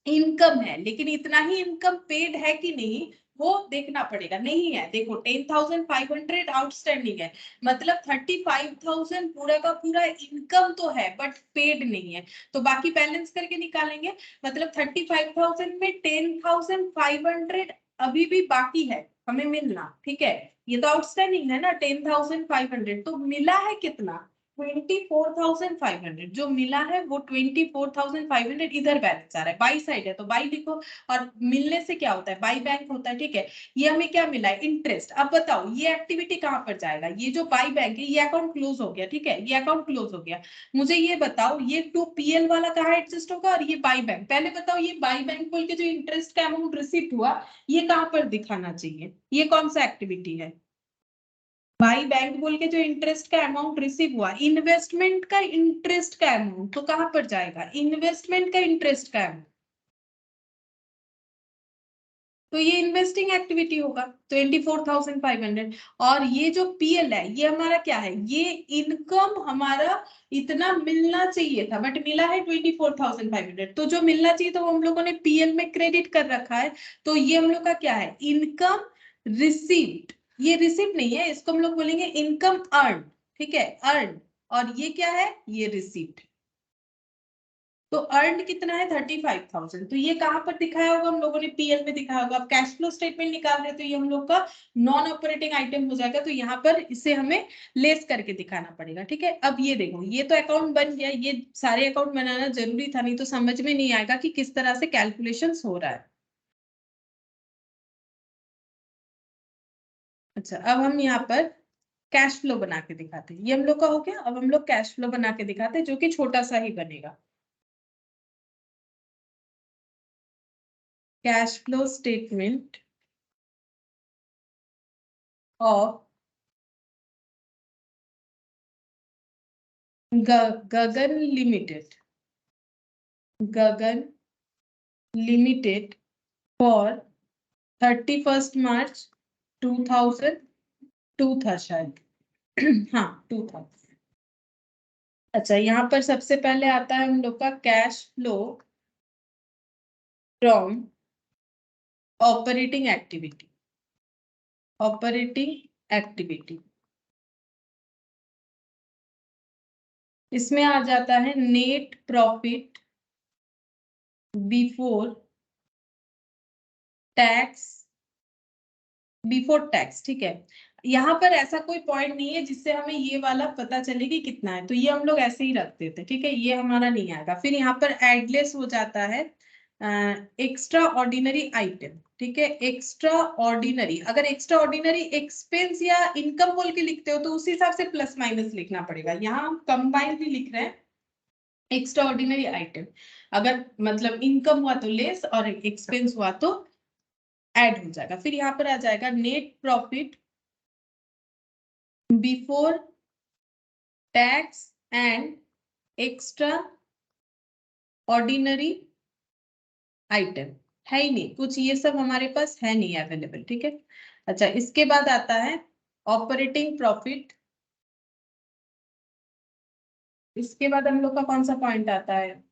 इनकम है, लेकिन इतना ही इनकम पेड है कि नहीं वो देखना पड़ेगा, नहीं है, देखो 10,500 आउटस्टैंडिंग है, मतलब 35,000 पूरा का पूरा इनकम तो है बट पेड नहीं है, तो बाकी बैलेंस करके निकालेंगे, मतलब 35,000 में 10,500 अभी भी बाकी है हमें मिलना, ठीक है, ये तो आउटस्टैंडिंग है ना 10,500, तो मिला है कितना, 24,500, जो मिला है वो 24,500 इधर बैलेंस आ रहा है, बाई साइड है तो बाई लिखो, और मिलने से क्या होता है, बाई बैंक होता है, ठीक है। ये हमें क्या मिला है, इंटरेस्ट। अब बताओ ये एक्टिविटी कहां पर जाएगा, ये जो बाई बैंक है ये अकाउंट क्लोज हो गया, ठीक है, ये अकाउंट क्लोज हो गया, मुझे ये बताओ ये 2PL वाला कहाँ एडजस्ट होगा, और ये बाई बैंक, पहले बताओ ये बाई बैंक बोल के जो इंटरेस्ट का अमाउंट रिसीव हुआ ये कहां पर दिखाना चाहिए, ये कौन सा एक्टिविटी है, बाई बैंक बोल के जो इंटरेस्ट का अमाउंट रिसीव हुआ, इन्वेस्टमेंट का इंटरेस्ट का अमाउंट तो कहां पर जाएगा, इन्वेस्टमेंट का इंटरेस्ट का अमाउंट तो ये इन्वेस्टिंग एक्टिविटी होगा 24,500। और ये जो पीएल है ये हमारा क्या है, ये इनकम हमारा इतना मिलना चाहिए था बट मिला है 24,500। तो जो मिलना चाहिए तो वो हम लोगों ने पीएल में क्रेडिट कर रखा है। तो ये हम लोग का क्या है, इनकम रिसीव्ड। ये रिसीव्ड नहीं है, इसको हम लोग बोलेंगे इनकम अर्न। ठीक है, अर्न। और ये क्या है, ये रिसीव्ड। तो अर्न कितना है 35,000। तो ये कहां पर दिखाया होगा, हम लोगों ने पीएल में दिखाया होगा। अब कैश फ्लो स्टेटमेंट निकाल रहे हैं तो ये हम लोग का नॉन ऑपरेटिंग आइटम हो जाएगा। तो यहाँ पर इसे हमें लेस करके दिखाना पड़ेगा। ठीक है, अब ये देखो, ये तो अकाउंट बन गया, ये सारे अकाउंट बनाना जरूरी था, नहीं तो समझ में नहीं आएगा कि किस तरह से कैलकुलेशन हो रहा है। अच्छा, अब हम यहाँ पर कैश फ्लो बना के दिखाते हैं। ये हम लोग का हो गया। अब हम लोग कैश फ्लो बना के दिखाते हैं जो कि छोटा सा ही बनेगा। Cash flow statement of Gagan limited, Gagan limited for 31 मार्च 2002 था शायद। हाँ 2000। अच्छा, यहाँ पर सबसे पहले आता है हम लोग का cash flow from operating activity. Operating activity, इसमें आ जाता है net profit before tax, before tax. ठीक है, यहाँ पर ऐसा कोई पॉइंट नहीं है जिससे हमें ये वाला पता चले कि कितना है, तो ये हम लोग ऐसे ही रख देते। ठीक है, ये हमारा नहीं आएगा। फिर यहाँ पर एडलेस हो जाता है एक्स्ट्रा ऑर्डिनरी आइटम। ठीक है, एक्स्ट्रा ऑर्डिनरी, अगर एक्स्ट्रा ऑर्डिनरी एक्सपेंस या इनकम बोल के लिखते हो तो उस हिसाब से प्लस माइनस लिखना पड़ेगा। यहाँ हम कंबाइन भी लिख रहे हैं, एक्स्ट्रा ऑर्डिनरी आइटम। अगर मतलब इनकम हुआ तो लेस और एक्सपेंस हुआ तो ऐड हो जाएगा। फिर यहाँ पर आ जाएगा net profit before tax and extraordinary item. है ही नहीं कुछ, ये सब हमारे पास है नहीं अवेलेबल। ठीक है, अच्छा, इसके बाद आता है ऑपरेटिंग प्रॉफिट। इसके बाद हम लोग का कौन सा पॉइंट आता है,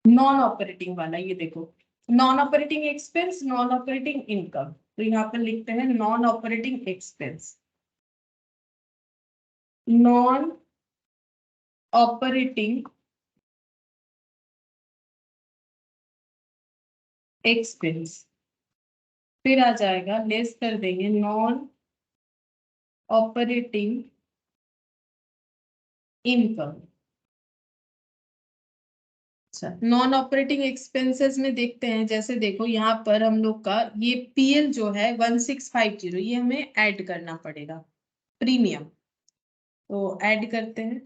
नॉन ऑपरेटिंग वाला। ये देखो, non operating expense, non operating income. तो यहाँ पर लिखते हैं non operating expense, non operating expense. फिर आ जाएगा, लेस कर देंगे नॉन ऑपरेटिंग इनकम। अच्छा, नॉन ऑपरेटिंग एक्सपेंसेस में देखते हैं, जैसे देखो यहाँ पर हम लोग का ये पीएल जो है 1650, ये हमें ऐड करना पड़ेगा, प्रीमियम। तो ऐड करते हैं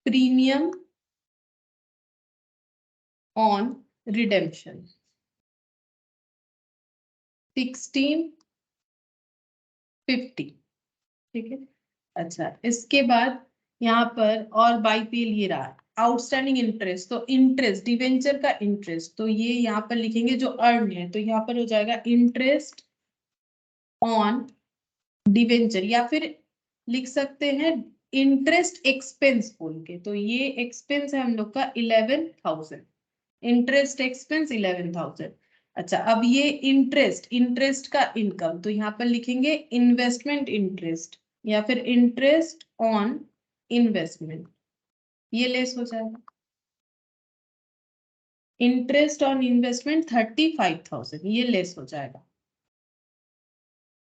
प्रीमियम ऑन रिडेम्पशन 1650। ठीक है, अच्छा, इसके बाद यहाँ पर और बाई पीएल ये रहा आउटस्टैंडिंग इंटरेस्ट। तो इंटरेस्ट, डिवेंचर का इंटरेस्ट, तो ये यहाँ पर लिखेंगे जो अर्न है, तो यहाँ पर हो जाएगा इंटरेस्ट ऑन डिवेंचर, या फिर लिख सकते हैं इंटरेस्ट एक्सपेंस बोल के। तो ये एक्सपेंस है हम लोग का 11,000, इंटरेस्ट एक्सपेंस 11,000। अच्छा, अब ये इंटरेस्ट, इंटरेस्ट का इनकम, तो यहाँ पर लिखेंगे इन्वेस्टमेंट इंटरेस्ट या फिर इंटरेस्ट ऑन इन्वेस्टमेंट, ये लेस हो जाएगा। इंटरेस्ट ऑन इन्वेस्टमेंट 35,000, ये लेस हो जाएगा।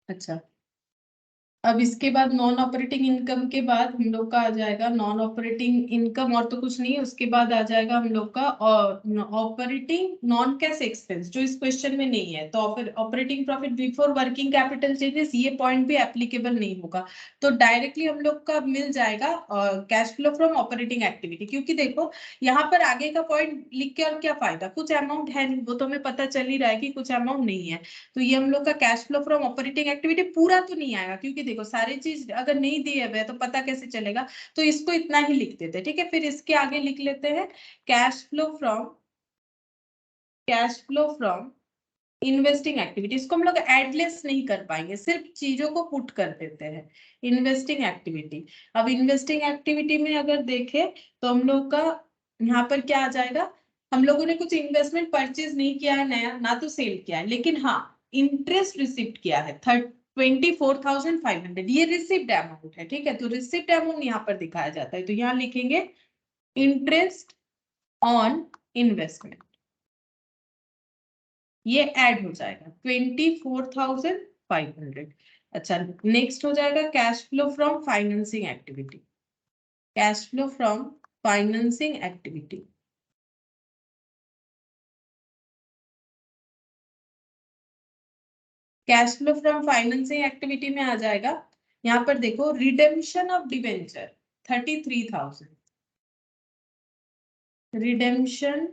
अच्छा, अब इसके बाद नॉन ऑपरेटिंग इनकम के बाद हम लोग का आ जाएगा नॉन ऑपरेटिंग इनकम, और तो कुछ नहीं। उसके बाद आ जाएगा हम लोग का ऑपरेटिंग नॉन कैश एक्सपेंस, जो इस क्वेश्चन में नहीं है। तो operating profit before working capital changes, ये पॉइंट भी एप्लीकेबल नहीं होगा। तो डायरेक्टली हम लोग का मिल जाएगा cash flow from operating activity. क्योंकि देखो यहाँ पर आगे का पॉइंट लिख के और क्या फायदा, कुछ अमाउंट है नहीं, वो तो हमें पता चल ही रहा है कि कुछ अमाउंट नहीं है। तो ये हम लोग का cash flow from operating activity पूरा तो नहीं आएगा, क्योंकि देखो सारी चीज अगर नहीं दिए हुए तो पता कैसे चलेगा। तो इसको इतना ही लिख देते हैं। ठीक है, फिर इसके आगे लिख लेते हैं cash flow from investing activity, इसको हम लोग एडलेस नहीं कर पाएंगे, सिर्फ चीजों को पुट कर देते हैं। इन्वेस्टिंग एक्टिविटी, अब इन्वेस्टिंग एक्टिविटी में अगर देखें तो हम लोग का यहाँ पर क्या आ जाएगा, हम लोगों ने कुछ इन्वेस्टमेंट परचेज नहीं किया है नया, ना तो सेल किया है, लेकिन हाँ इंटरेस्ट रिसिप्ट किया है 24,500, ये रिसिप्ट अमाउंट है, ठीक है। तो रिसिप्ट अमाउंट यहाँ पर दिखाया जाता है, तो यहाँ लिखेंगे इंटरेस्ट ऑन इन्वेस्टमेंट, ये ऐड हो जाएगा 24,500। अच्छा, नेक्स्ट हो जाएगा cash flow from financing activity, cash flow from financing activity, cash flow from financing activity में आ जाएगा, यहाँ पर देखो redemption of debenture 33,000, redemption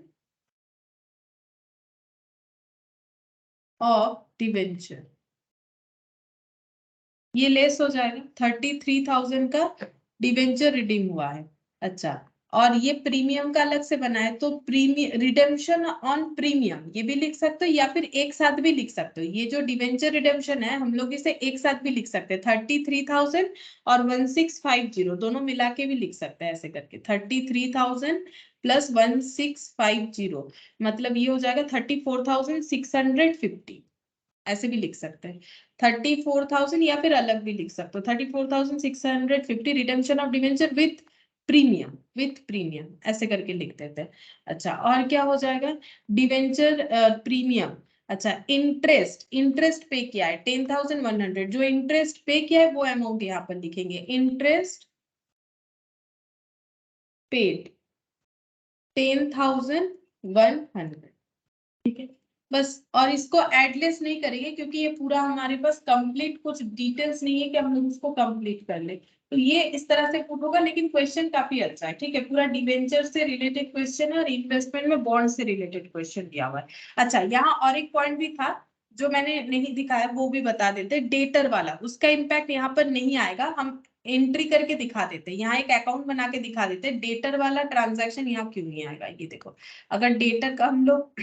of debenture, ये लेस हो जाएगा 33,000 का डिवेंचर रिडीम हुआ है। अच्छा, और ये प्रीमियम का अलग से बना है, तो प्रीमियम रिडेम्पशन ऑन प्रीमियम ये भी लिख सकते हो या फिर एक साथ भी लिख सकते हो। ये जो डिवेंचर रिडेम्पशन है हम लोग इसे एक साथ भी लिख सकते हैं, 33,000 और 1650 दोनों मिला के भी लिख सकते हैं, ऐसे करके 33,000 प्लस 1650, मतलब ये हो जाएगा 34,650, ऐसे भी लिख सकते हैं 34,000, या फिर अलग भी लिख सकते हो 34,650 redemption of debenture with premium, ऐसे करके लिख देते हैं। अच्छा, और क्या हो जाएगा, डिवेंचर प्रीमियम, अच्छा इंटरेस्ट पे किया है 10,100, जो इंटरेस्ट पे किया है वो अमाउंट यहाँ पर लिखेंगे, इंटरेस्ट पेड 10,100, ठीक है बस। और इसको एडलेस नहीं करेंगे क्योंकि ये पूरा हमारे पास कंप्लीट कुछ डिटेल्स नहीं है कि हम उसको कंप्लीट कर ले, तो ये इस तरह से पुट होगा, लेकिन क्वेश्चन काफी अच्छा है, ठीक है। पूरा डिवेंचर से रिलेटेड क्वेश्चन है और इन्वेस्टमेंट में बॉन्ड से रिलेटेड क्वेश्चन दिया हुआ है। अच्छा, यहाँ और एक पॉइंट भी था जो मैंने नहीं दिखाया, वो भी बता देते, डेटर वाला, उसका इम्पैक्ट यहाँ पर नहीं आएगा, हम एंट्री करके दिखा देते हैं, यहाँ एक अकाउंट बना के दिखा देते हैं, डेटर वाला ट्रांजैक्शन यहाँ क्यों नहीं आएगा, ये देखो। अगर डेटर का हम लोग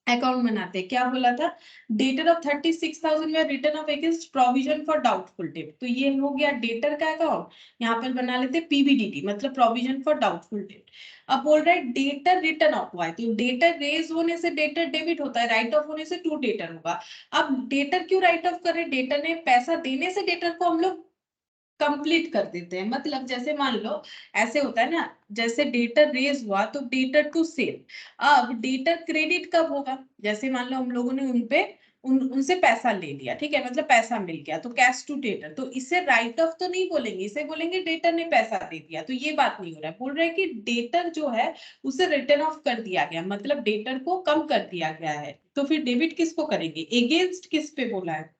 अकाउंट बनाते हैं, क्या बोला था, डेटर ऑफ 36,000 में return off against provision for doubtful debt, तो ये हो गया डेटर का अकाउंट, यहाँ पर बना लेते पीवीडीटी, मतलब प्रोविजन फॉर डाउटफुल डेट। अब बोल रहे हैं डेटर रिटर्न ऑफ हुआ है, तो डेटर रेज होने से डेटर डेबिट होता है, राइट ऑफ होने से टू डेटर होगा। अब डेटर क्यों राइट ऑफ करे, डेटर ने पैसा देने से डेटर को हम लोग कंप्लीट कर देते हैं, मतलब जैसे मान लो ऐसे होता है ना, जैसे डेटर रेज हुआ तो डेटर टू सेल, अब डेटर क्रेडिट कब होगा, जैसे मान लो हम लोगों ने उनसे पैसा ले लिया, ठीक है, मतलब पैसा मिल गया, तो कैश टू डेटर, तो इसे राइट ऑफ तो नहीं बोलेंगे, इसे बोलेंगे डेटर ने पैसा दे दिया, तो ये बात नहीं हो रहा है। बोल रहे हैं कि डेटर जो है उसे रिटर्न ऑफ कर दिया गया, मतलब डेटर को कम कर दिया गया है, तो फिर डेबिट किसको करेंगे, एगेंस्ट किस पे बोला है,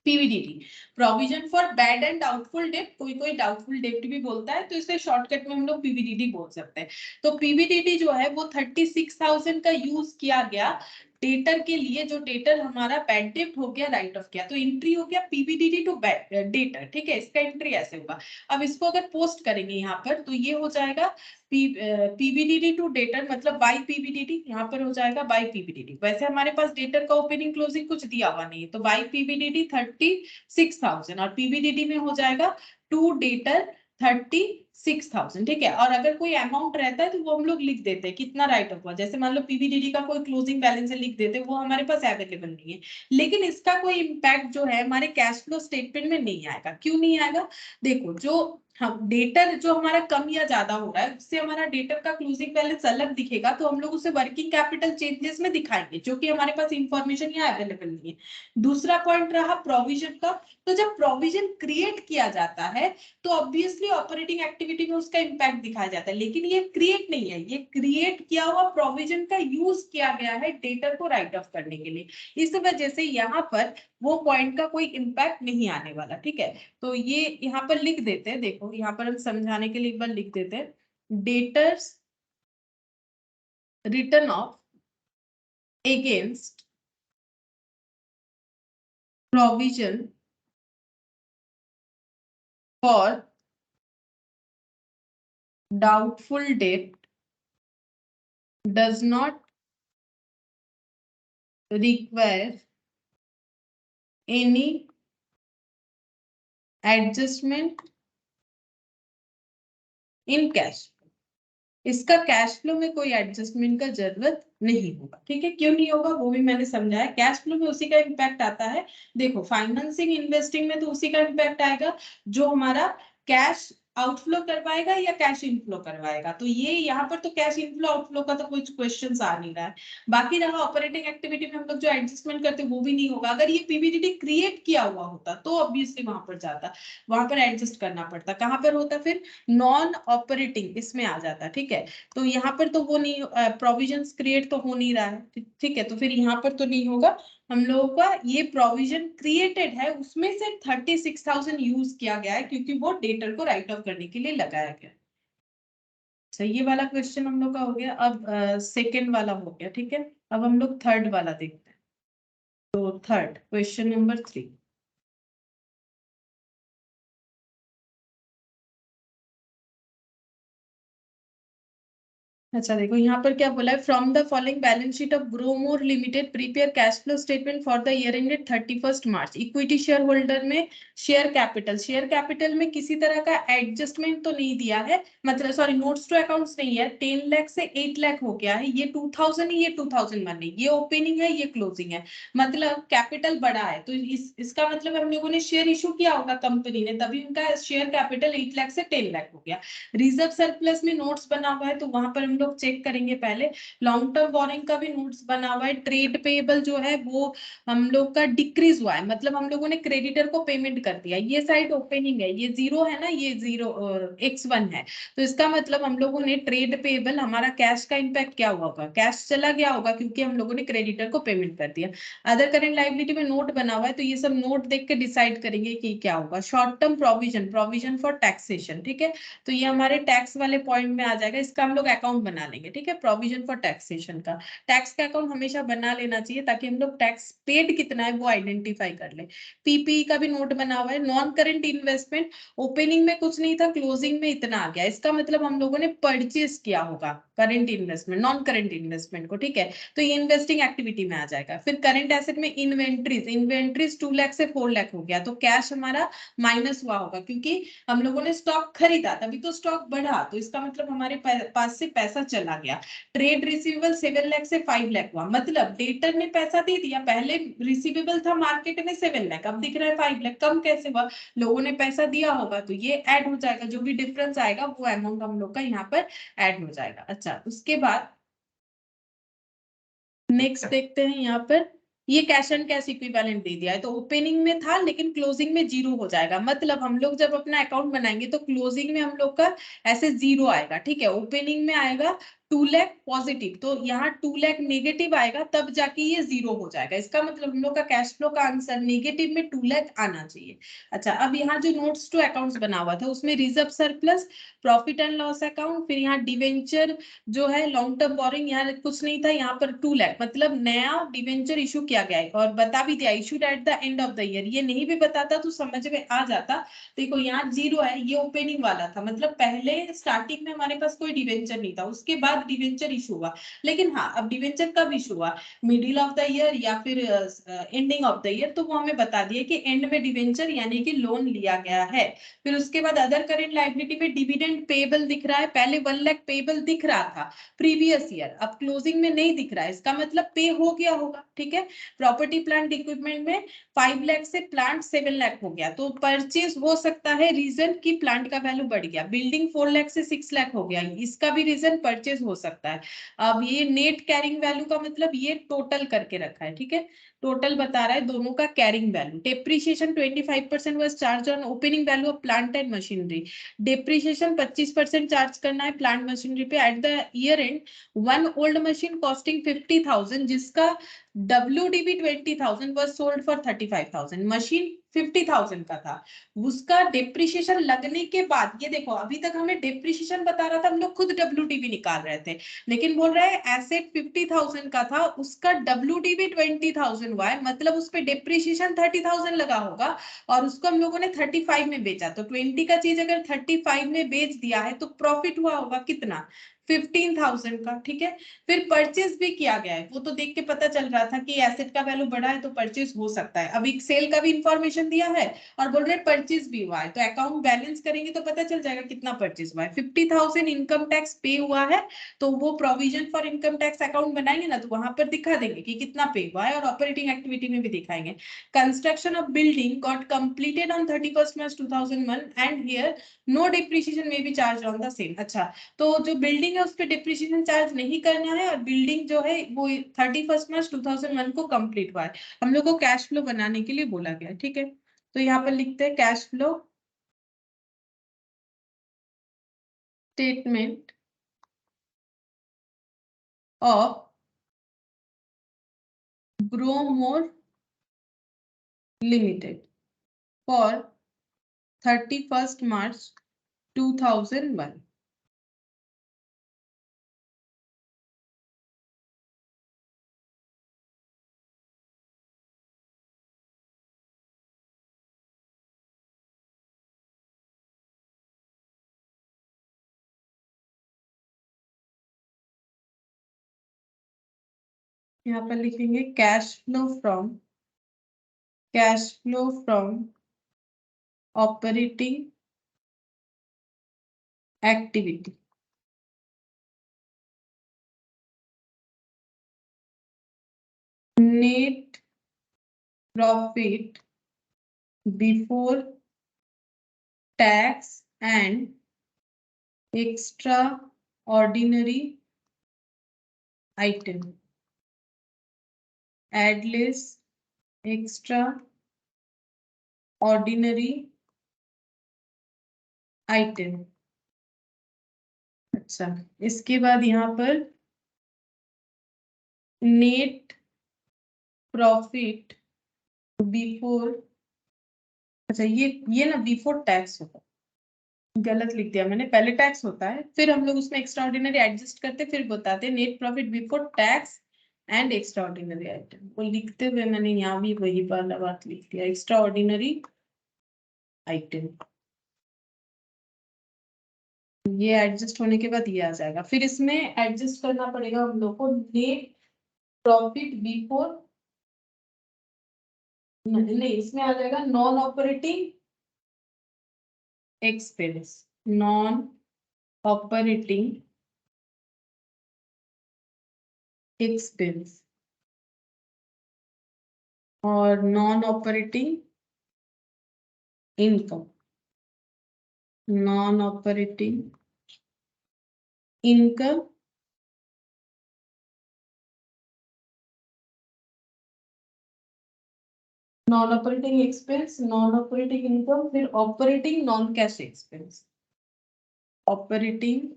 PVDT, provision for bad and doubtful debt, कोई कोई डाउटफुल डेट भी बोलता है, तो इसे शॉर्टकट में हम लोग पीवीडीटी बोल सकते हैं। तो पीवीडीटी जो है वो 36,000 का यूज किया गया डेटर के लिए, जो डेटर हमारा बैड डेट हो गया, राइट ऑफ किया, तो एंट्री हो गया पीवीडीटी टू डेटर, ठीक है, इसका एंट्री ऐसे होगा। अब इसको अगर पोस्ट करेंगे यहाँ पर तो ये हो जाएगा पीवीडीटी टू डेटर, मतलब बाय पीवीडीटी, यहाँ पर हो जाएगा बाय पीवीडीटी। वैसे हमारे पास डेटर का ओपनिंग क्लोजिंग कुछ दिया हुआ नहीं है, तो बाय पीवीडीटी 36,000 और पीवीडीटी में हो जाएगा टू डेटर 36,000, ठीक है। और अगर कोई अमाउंट रहता है तो वो हम लोग लिख देते हैं कितना राइट ऑफ हुआ, जैसे मान लो पीवीडीटी का कोई क्लोजिंग बैलेंस है लिख देते हैं, वो हमारे पास अवेलेबल नहीं है, लेकिन इसका कोई इम्पैक्ट जो है हमारे कैश फ्लो स्टेटमेंट में नहीं आएगा। क्यों नहीं आएगा, देखो जो हम डेटर जो हमारा कम या ज्यादा हो रहा है उससे हमारा डेटर का क्लोजिंग बैलेंस अलग दिखेगा, तो हम लोग उसे वर्किंग कैपिटल चेंजेस में दिखाएंगे, जो कि हमारे पास इंफॉर्मेशन यहाँ अवेलेबल नहीं है। दूसरा पॉइंट रहा प्रोविजन का, तो जब प्रोविजन क्रिएट किया जाता है तो ऑब्वियसली ऑपरेटिंग एक्टिविटी में उसका इंपैक्ट दिखाया जाता है, लेकिन ये क्रिएट नहीं है, ये क्रिएट किया हुआ प्रोविजन का यूज किया गया है डेटर को राइट ऑफ करने के लिए, इस वजह से यहाँ पर वो पॉइंट का कोई इंपैक्ट नहीं आने वाला, ठीक है। तो ये यहाँ पर लिख देते हैं, देखो यहाँ पर हम समझाने के लिए एक बार लिख देते हैं, debtors return off against provision for doubtful debt does not require any adjustment in cash। इसका कैश फ्लो में कोई एडजस्टमेंट का जरूरत नहीं होगा। ठीक है, क्यों नहीं होगा वो भी मैंने समझाया। कैश फ्लो में उसी का इम्पैक्ट आता है। देखो फाइनेंसिंग इन्वेस्टिंग में तो उसी का इम्पैक्ट आएगा जो हमारा कैश आउटफ्लो करवाएगा या कैश इनफ्लो करवाएगा। तो ये यहाँ पर तो कैश इनफ्लो आउटफ्लो का तो कोई क्वेश्चन आ नहीं रहा है। बाकी रहा ऑपरेटिंग एक्टिविटी में हम लोग जो एडजस्टमेंट करते हैं वो भी नहीं होगा। अगर ये पीवीडीटी क्रिएट किया हुआ होता तो ऑब्वियसली वहां पर जाता, वहां पर एडजस्ट करना पड़ता। कहाँ पर होता फिर? नॉन ऑपरेटिंग इसमें आ जाता। ठीक है, तो यहाँ पर तो वो नहीं, प्रोविजंस क्रिएट तो हो नहीं रहा है। ठीक है, तो फिर यहाँ पर तो नहीं होगा। हम लोगों का ये प्रोविजन क्रिएटेड है उसमें से 36,000 यूज किया गया है क्योंकि वो डेटर को राइट ऑफ करने के लिए लगाया गया। अच्छा, ये वाला क्वेश्चन हम लोग का हो गया। अब सेकेंड वाला हो गया। ठीक है, अब हम लोग थर्ड वाला देखते हैं। तो थर्ड क्वेश्चन नंबर 3। अच्छा देखो यहाँ पर क्या बोला है, from the following balance sheet of Gromor limited prepare cash flow statement for the year ended 31 March. Equity share holder में शेयर कैपिटल में किसी तरह का एडजस्टमेंट तो नहीं दिया है, मतलब सॉरी नोट्स टू अकाउंट्स नहीं है। 10 लाख से 8 लाख हो गया है। ये 2000 है, ये 2001 है, ये ओपनिंग है, ये क्लोजिंग है। मतलब कैपिटल बड़ा है तो इसका मतलब हम लोगों ने शेयर इशू किया होगा कंपनी ने, तभी उनका शेयर कैपिटल 8 लाख से 10 लाख हो गया। रिजर्व सरप्लस में नोट्स बना हुआ है तो वहां पर हम लोग चेक करेंगे पहले। लॉन्ग टर्म बोरिंग का भी नोट्स बना हुआ है। ट्रेड पेएबल जो है वो हम लोग का डिक्रीज हुआ है, मतलब हम लोगों ने क्रेडिटर को पेमेंट कर दिया। ये साइड ओपनिंग है, ये 0 है ना, ये 0 x1 है। तो इसका मतलब हम लोगों ने ट्रेड पेएबल, हमारा कैश का इंपैक्ट क्या हुआ होगा? कैश चला गया होगा क्योंकि हम लोगों ने क्रेडिटर को पेमेंट कर दिया। अदर करेंट लायबिलिटी में नोट बना हुआ है तो ये सब नोट देख के डिसाइड करेंगे कि क्या होगा। Short term provision for taxation. ठीक है, तो ये हमारे टैक्स वाले पॉइंट में आ जाएगा। इसका हम लोग अकाउंट बना लेंगे। ठीक है, प्रोविजन फॉर टैक्सेशन का टैक्स का अकाउंट हमेशा बना लेना चाहिए ताकि हम लोग टैक्स पेड कितना है वो आइडेंटिफाई कर ले। पीपीई का भी नोट बना हुआ है। नॉन करंट इन्वेस्टमेंट, ओपनिंग में कुछ नहीं था, क्लोजिंग में इतना आ गया। इसका मतलब हम लोगों ने परचेस किया होगा current investment, non current investment को। ठीक है, तो ये इन्वेस्टिंग एक्टिविटी में आ जाएगा। फिर करंट एसेट में इन्वेंट्रीज 2 लाख से 4 लाख हो गया तो कैश हमारा माइनस हुआ होगा क्योंकि हम लोगों ने स्टॉक खरीदा तभी तो स्टॉक बढ़ा, तो इसका मतलब हमारे पास से पैसा चला गया। ट्रेड रिसीवेबल 7 लाख से 5 लाख हुआ, मतलब डेटर ने पैसा दे दिया। पहले रिसीवेबल था मार्केट में 7 लाख, अब दिख रहा है 5 लाख। कम कैसे हुआ? लोगों ने पैसा दिया होगा तो ये ऐड हो जाएगा। जो भी डिफरेंस आएगा वो अमाउंट हम लोग का यहाँ पर ऐड हो जाएगा। अच्छा, उसके बाद नेक्स्ट देखते हैं। यहाँ पर ये कैश एंड कैश इक्विवेलेंट दे दिया है तो ओपनिंग में था लेकिन क्लोजिंग में 0 हो जाएगा। मतलब हम लोग जब अपना अकाउंट बनाएंगे तो क्लोजिंग में हम लोग का ऐसे 0 आएगा। ठीक है, ओपनिंग में आएगा 2 लाख पॉजिटिव, तो यहाँ 2 लाख नेगेटिव आएगा तब जाके ये 0 हो जाएगा। इसका मतलब हम लोग का कैश फ्लो का आंसर नेगेटिव में 2 लाख आना चाहिए। अच्छा, अब यहाँ जो नोट्स टू अकाउंट्स बना हुआ था उसमें reserve surplus, profit and loss account, फिर यहाँ डिवेंचर जो है, लॉन्ग टर्म बोरिंग, यहाँ कुछ नहीं था। यहाँ पर 2 लाख, मतलब नया डिवेंचर इशू किया गया है और बता भी दिया issued at the end of the year. ये नहीं भी बताता तो समझ में आ जाता। देखो यहाँ 0 है, ये ओपनिंग वाला था, मतलब पहले स्टार्टिंग में हमारे पास कोई डिवेंचर नहीं था, उसके बाद डिवेंचर इशू हुआ। लेकिन हाँ, अब डिवेंचर कब इशू हुआ? मिडिल ऑफ द ईयर या फिर एंडिंग ऑफ द ईयर, तो वो हमें बता दिया कि एंड में डिवेंचर यानी कि लोन लिया गया है। फिर उसके बाद अदर करेंट लायबिलिटी में डिविडेंड पेएबल दिख रहा है। पहले 1 लाख पेएबल दिख रहा था प्रीवियस ईयर, अब क्लोजिंग में नहीं दिख रहा है, इसका मतलब पे हो गया होगा। ठीक है, प्रॉपर्टी प्लांट इक्विपमेंट में 5 लाख से प्लांट 7 लाख हो गया तो परचेज हो सकता है, रीजन की प्लांट का वैल्यू बढ़ गया। बिल्डिंग 4 लाख से 6 लाख हो गया, इसका भी रीजन परचेज हो सकता है। अब ये नेट कैरिंग वैल्यू का मतलब ये टोटल करके रखा है। ठीक है, टोटल बता रहा है दोनों का carrying value. Depreciation 25% was charge on opening value of plant and machinery. Depreciation 25% charge करना है प्लांट मशीनरी पे। At the year and one old machine costing 50,000 जिसका WDV 20,000 was sold for 35,000। Machine 50,000 का था, उसका डेप्रिसिएशन लगने के बाद, ये देखो अभी तक हमें डेप्रिसिएशन बता रहा था, हम लोग खुद WDV निकाल रहे थे, लेकिन बोल रहे हैं एसेट 50,000 का था, उसका WDV 20,000 हुआ है, मतलब उस पर डेप्रिसिएशन 30,000 लगा होगा और उसको हम लोगों ने 35 में बेचा। तो 20 का चीज अगर 35 में बेच दिया है तो प्रॉफिट हुआ होगा कितना? 15,000 का, ठीक है। फिर परचेज भी किया गया है, वो तो देख के पता चल रहा था कि एसेट का वैल्यू बढ़ा है तो परचेज हो सकता है। अभी सेल का भी इंफॉर्मेशन दिया है और बोल रहे परचेज भी हुआ है, तो अकाउंट बैलेंस करेंगे तो पता चल जाएगा कितना परचेज हुआ है। 50,000 इनकम टैक्स पे हुआ है, तो वो provision for income tax account बनाएंगे ना, तो वहां पर दिखा देंगे कि कितना पे हुआ है, और ऑपरेटिंग एक्टिविटी में भी दिखाएंगे। Construction of building got completed on 31st March 2001 and here no depreciation may be charge on the same. अच्छा, तो जो बिल्डिंग है उस पर डिप्रिसिएशन चार्ज नहीं करना है, और बिल्डिंग जो है वो 31st March 2001 को कंप्लीट हुआ है। हम लोग को कैश फ्लो बनाने के लिए बोला गया, ठीक है। तो यहाँ पर लिखते हैं cash flow statement of Gromor limited for 31st March 2001। यहाँ पर लिखेंगे cash flow from operating activity. Net profit before tax and extraordinary item add less extraordinary item. अच्छा, इसके बाद यहाँ पर नेट प्रॉफिट बिफोर, अच्छा ये ना बिफोर टैक्स होगा, गलत लिख दिया मैंने, पहले टैक्स होता है फिर हम लोग उसमें एक्स्ट्रा ऑर्डिनरी एडजस्ट करते फिर बताते net profit before tax and extraordinary item. वो लिखते हुए मैंने यहाँ भी वही वाला बात लिख दिया, एक्स्ट्रा ऑर्डिनरी आइटम। ये एडजस्ट होने के बाद ये आ जाएगा, फिर इसमें एडजस्ट करना पड़ेगा हम लोग को नेट प्रॉफिट बिफोर, नहीं इसमें आ जाएगा non operating expense, non operating expense और non operating income, non operating income, non operating expense, non operating income, फिर operating non cash expense, operating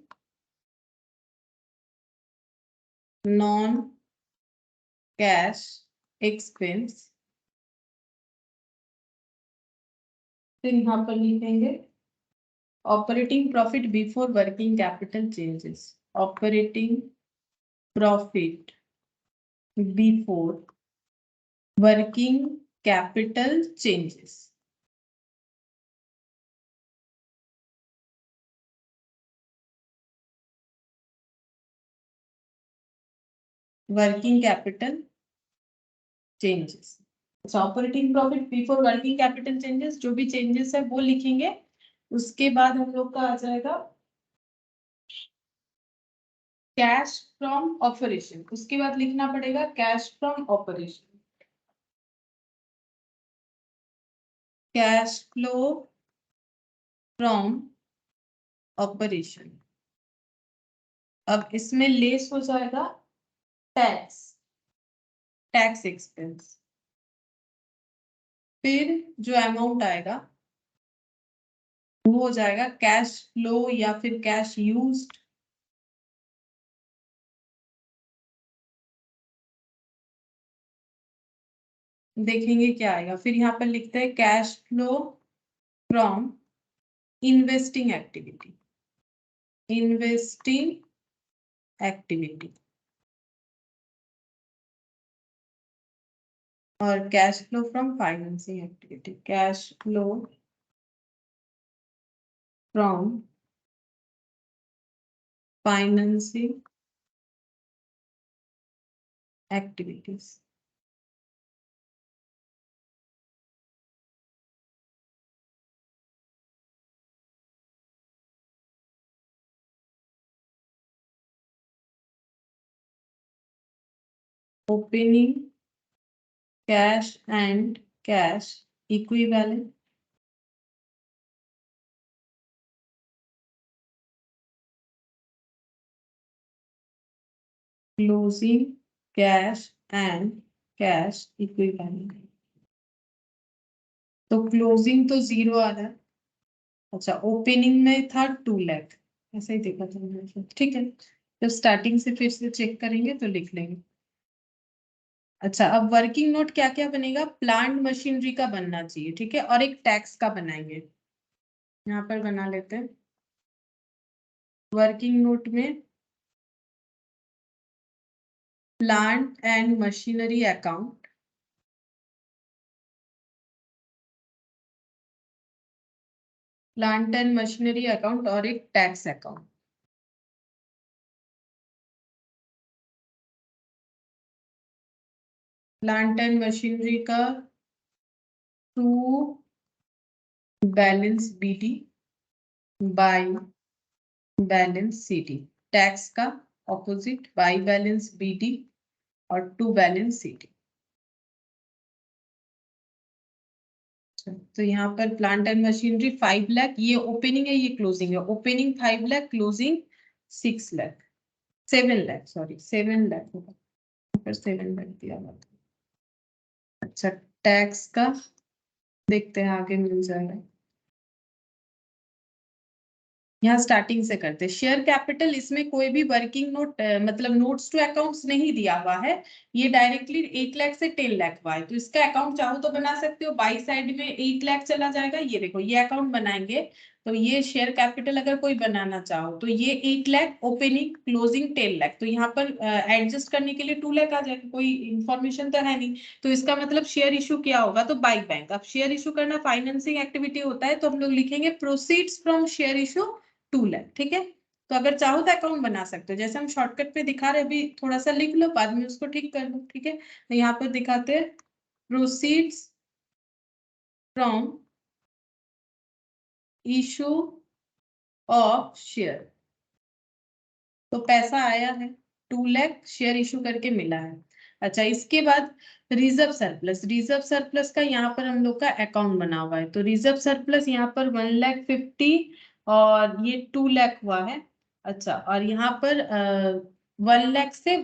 non cash expense. फिर यहाँ पर लिखेंगे operating profit before working capital changes, operating profit before working capital changes. Working capital changes, अच्छा operating profit before working capital changes, जो भी चेंजेस है वो लिखेंगे। उसके बाद हम लोग का आ जाएगा कैश फ्रॉम ऑपरेशन, उसके बाद लिखना पड़ेगा cash from operation, cash flow from operation. अब इसमें लेस हो जाएगा टैक्स, टैक्स एक्सपेंस, फिर जो अमाउंट आएगा वो हो जाएगा कैश फ्लो या फिर कैश यूज्ड, देखेंगे क्या आएगा। फिर यहाँ पर लिखते हैं cash flow from investing activity, investing activity, और cash flow from financing activity, cash flow from financing activities. Opening cash and cash equivalent, closing cash and cash equivalent. तो क्लोजिंग तो 0 आ रहा है। अच्छा, ओपनिंग में था 2 लाख, ऐसा ही देखा था मैंने। ठीक है, जब स्टार्टिंग से फिर से चेक करेंगे तो लिख लेंगे। अच्छा, अब वर्किंग नोट क्या क्या बनेगा? प्लांट मशीनरी का बनना चाहिए, ठीक है, और एक टैक्स का बनाएंगे। यहाँ पर बना लेते हैं वर्किंग नोट में plant and machinery account, plant and machinery account और एक tax account. Plant and machinery का to balance BD by balance CD, tax का ऑपोजिट बाय बैलेंस बीडी और टू बैलेंस सीडी। तो यहाँ पर प्लांट एंड मशीनरी 5 लाख, ये ओपनिंग है ये क्लोजिंग है। Opening 5 lakh, closing 6 lakh, 7 lakh, sorry 7 lakh होगा, यहाँ पर 7 लाख दिया हुआ था। अच्छा, टैक्स का देखते हैं, आगे मिल जाएगा। यहाँ स्टार्टिंग से करते हैं। शेयर कैपिटल, इसमें कोई भी वर्किंग नोट मतलब नोट्स टू अकाउंट्स नहीं दिया हुआ है, ये डायरेक्टली 1 लाख से 10 लाख हुआ है। तो इसका अकाउंट चाहो तो बना सकते हो, बाई साइड में 8 लाख चला जाएगा। ये देखो, ये अकाउंट बनाएंगे तो ये शेयर कैपिटल अगर कोई बनाना चाहो तो ये 8 लाख, ओपनिंग क्लोजिंग 10 लाख। तो यहाँ पर एडजस्ट करने के लिए 2 लाख आ जाएगा, कोई इंफॉर्मेशन तो है नहीं। तो इसका मतलब शेयर इशू क्या होगा? तो बाई बैंक। अब शेयर इशू करना फाइनेंसिंग एक्टिविटी होता है, तो हम लोग लिखेंगे proceeds from share issue 2 lakh, ठीक है। तो अगर चाहो तो अकाउंट बना सकते हो, जैसे हम शॉर्टकट पे दिखा रहे, अभी थोड़ा सा लिख लो, बाद में उसको ठीक कर लो, ठीक है। तो यहाँ पर दिखाते हैं proceeds from issue of share. तो पैसा आया है 2 लाख, शेयर इशू करके मिला है। अच्छा, इसके बाद रिजर्व सरप्लस। रिजर्व सरप्लस का यहाँ पर हम लोग का अकाउंट बना हुआ है। तो रिजर्व सरप्लस यहाँ पर 1,50,000 और ये 2 लाख हुआ है। अच्छा, और यहाँ पर 1 लाख से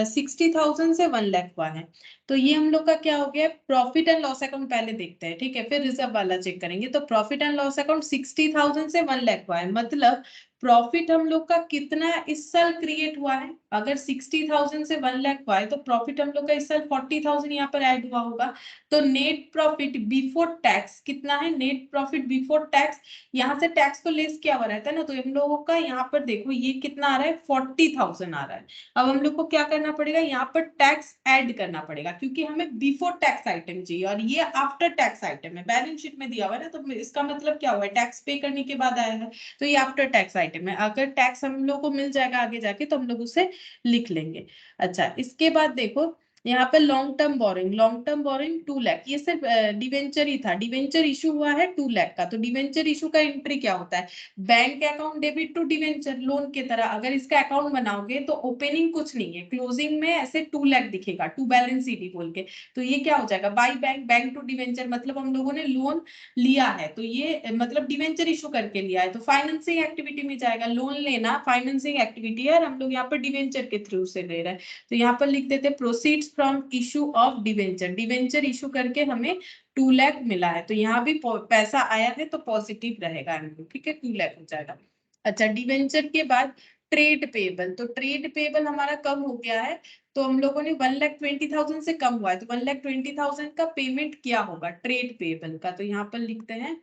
60,000 से 1 लाख हुआ है। तो ये हम लोग का क्या हो गया? प्रॉफिट एंड लॉस अकाउंट पहले देखते हैं, ठीक है, फिर रिजर्व वाला चेक करेंगे। तो प्रॉफिट एंड लॉस अकाउंट 60,000 से 1 लाख हुआ है, मतलब प्रॉफिट हम लोग का कितना इस साल क्रिएट हुआ है? अगर 60,000 से 1 लाख हुआ है तो प्रॉफिट हम लोग का इस साल 40,000 यहाँ पर ऐड हुआ होगा। तो नेट प्रॉफिट बिफोर टैक्स कितना है? नेट प्रॉफिट बिफोर टैक्स, यहाँ से टैक्स को लेस किया हुआ रहता है ना, तो हम लोगों का यहाँ पर देखो ये कितना आ रहा है? 40,000 आ रहा है। अब हम लोग को क्या करना पड़ेगा? यहाँ पर टैक्स ऐड करना पड़ेगा, क्योंकि हमें बिफोर टैक्स आइटम चाहिए और ये आफ्टर टैक्स आइटम है, बैलेंस शीट में दिया हुआ है ना। तो इसका मतलब क्या हुआ है? टैक्स पे करने के बाद आया है, तो ये आफ्टर टैक्स आइटम है। अगर टैक्स हम लोग को मिल जाएगा आगे जाके तो हम लोग उसे लिख लेंगे। अच्छा, इसके बाद देखो यहाँ पे long term borrowing, long term borrowing 2 lakh, ये सिर्फ डिवेंचर ही था। डिवेंचर इशू हुआ है 2 लाख का। तो डिवेंचर इशू का एंट्री क्या होता है? Bank account debit to debenture, loan की तरह। अगर इसका अकाउंट बनाओगे तो ओपनिंग कुछ नहीं है, क्लोजिंग में ऐसे 2 लाख दिखेगा, टू बैलेंस सीडी बोल के। तो ये क्या हो जाएगा? By bank, bank to debenture, मतलब हम लोगों ने लोन लिया है, तो ये मतलब डिवेंचर इशू करके लिया है, तो फाइनेंसिंग एक्टिविटी में जाएगा। लोन लेना फाइनेंसिंग एक्टिविटी है और हम लोग यहाँ पर डिवेंचर के थ्रू से ले रहे हैं। तो यहाँ पर लिख देते proceeds from issue of debenture. Debenture issue करके हमें 2 लाख मिला है, तो यहाँ भी पैसा आया है तो पॉजिटिव रहेगा, ठीक है, 2 लाख हो जाएगा। अच्छा, डिवेंचर के बाद ट्रेड पेबल। तो ट्रेड पेबल हमारा कम हो गया है, तो हम लोगों ने 1,20,000 से कम हुआ है, तो 1,20,000 का पेमेंट किया होगा ट्रेड पेबल का। तो यहाँ पर लिखते हैं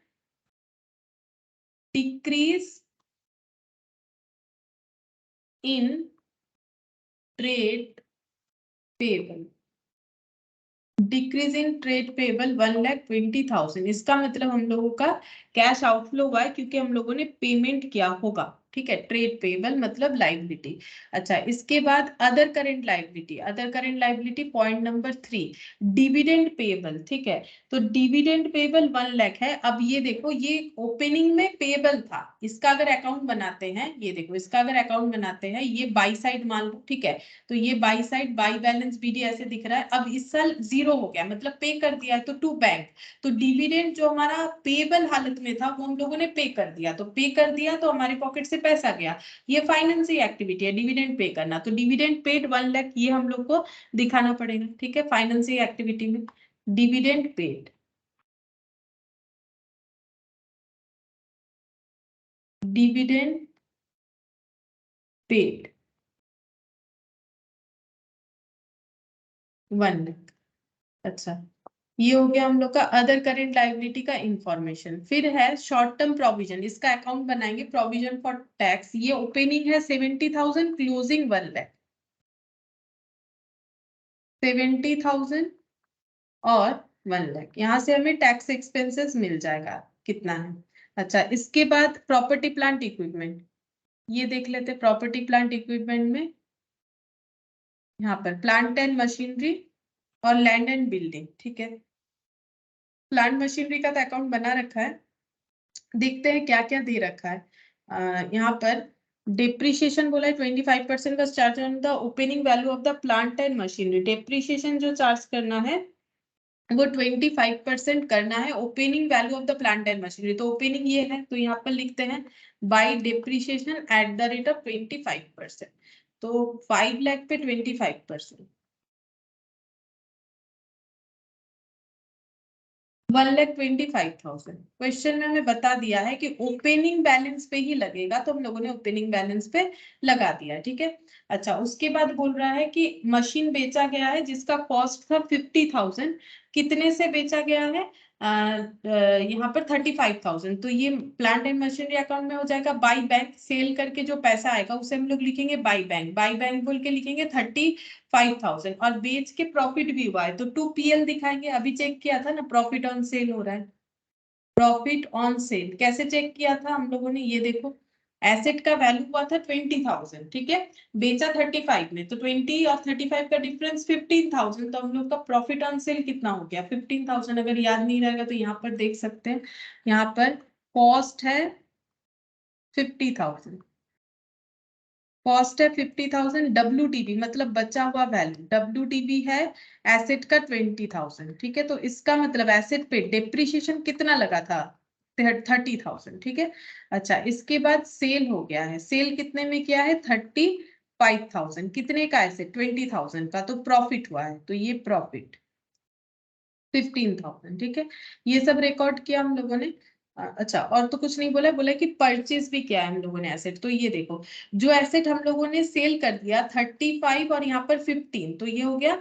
decrease in trade payable. Decrease in trade payable 1,20,000, इसका मतलब हम लोगों का कैश आउटफ्लो हुआ है क्योंकि हम लोगों ने पेमेंट किया होगा, ठीक है, ट्रेड पेबल मतलब लाइबिलिटी। अच्छा, इसके बाद other current liability, other current liability point number 3, dividend payable. ठीक है, तो डिविडेंड पेबल 1 लाख है। अब ये देखो, ये ओपनिंग में पेबल था, इसका अगर अकाउंट बनाते हैं, ये देखो इसका अगर अकाउंट बनाते हैं, ये बाई साइड मान लो, ठीक है, तो ये by side by balance BD ऐसे दिख रहा है। अब इस साल जीरो हो गया, मतलब पे कर दिया है, तो टू बैंक, तो डिविडेंड जो हमारा पेबल हालत में था वो हम लोगों ने पे कर दिया, तो पे कर दिया तो हमारे पॉकेट से पैसा गया। ये फाइनेंसिंग एक्टिविटी है, डिविडेंड पे करना, तो डिविडेंड पेड 1 लाख ये हम लोग को दिखाना पड़ेगा। ठीक है, फाइनेंसिंग एक्टिविटी में dividend paid, dividend paid 1 lakh. अच्छा, ये हो गया हम लोग का अदर करेंट लायबिलिटी का इंफॉर्मेशन। फिर है शॉर्ट टर्म प्रोविजन, इसका अकाउंट बनाएंगे, प्रोविजन फॉर टैक्स, ये ओपनिंग है 70,000, क्लोजिंग 1 लाख, 70,000 और 1 लाख, यहाँ से हमें टैक्स एक्सपेंसेस मिल जाएगा कितना है। अच्छा, इसके बाद प्रॉपर्टी प्लांट इक्विपमेंट, ये देख लेते हैं। प्रॉपर्टी प्लांट इक्विपमेंट में यहाँ पर प्लांट एंड मशीनरी और लैंड एंड बिल्डिंग। ठीक है, प्लांट मशीनरी का तो अकाउंट बना रखा है, देखते हैं क्या क्या दे रखा है। यहाँ पर डिप्रिशिएशन बोला है 25% का charge on the opening value of the plant and machinery. Depreciation जो चार्ज करना है वो 25% करना है opening value of the plant and machinery. तो ओपनिंग ये है, तो यहाँ पर लिखते हैं by depreciation at the rate of 25%, तो 5 लाख पे 25%, 1,25,000। क्वेश्चन में हमें बता दिया है कि ओपनिंग बैलेंस पे ही लगेगा, तो हम लोगों ने ओपनिंग बैलेंस पे लगा दिया। ठीक है, अच्छा, उसके बाद बोल रहा है कि मशीन बेचा गया है जिसका कॉस्ट था 50,000, कितने से बेचा गया है, यहाँ पर 35,000, तो ये प्लांट एंड मशीनरी अकाउंट में हो जाएगा। बाई बैंक, सेल करके जो पैसा आएगा उसे हम लोग लिखेंगे बाई बैंक, बाई बैंक बोल के लिखेंगे 35,000, और बेच के प्रॉफिट भी हुआ है तो 2PL दिखाएंगे। अभी चेक किया था ना, प्रॉफिट ऑन सेल हो रहा है, प्रॉफिट ऑन सेल कैसे चेक किया था हम लोगों ने, ये देखो, एसेट का वैल्यू हुआ था 20,000, ठीक है, बेचा 35 में, तो 20 और 35 का डिफरेंस 15,000, तो हम लोग का प्रॉफिट ऑन सेल कितना हो गया 15,000। अगर याद नहीं रहेगा तो यहाँ पर देख सकते हैं, यहाँ पर कॉस्ट है 50,000, कॉस्ट है 50,000, WTB मतलब बचा हुआ वैल्यू, WTB है एसेट का 20,000। ठीक है, तो इसका मतलब एसेट पे डेप्रिशिएशन कितना लगा था 30,000। ठीक है, अच्छा, इसके बाद सेल हो गया है, सेल कितने में किया है 35,000, कितने का एसेट 20,000 का, तो प्रॉफिट हुआ है, तो ये प्रॉफिट 15,000। ठीक है, ये सब रिकॉर्ड किया हम लोगों ने। अच्छा, और तो कुछ नहीं बोला, बोला कि परचेज भी किया है हम लोगों ने एसेट, तो ये देखो, जो एसेट हम लोगों ने सेल कर दिया 35 और यहाँ पर 15, तो ये हो गया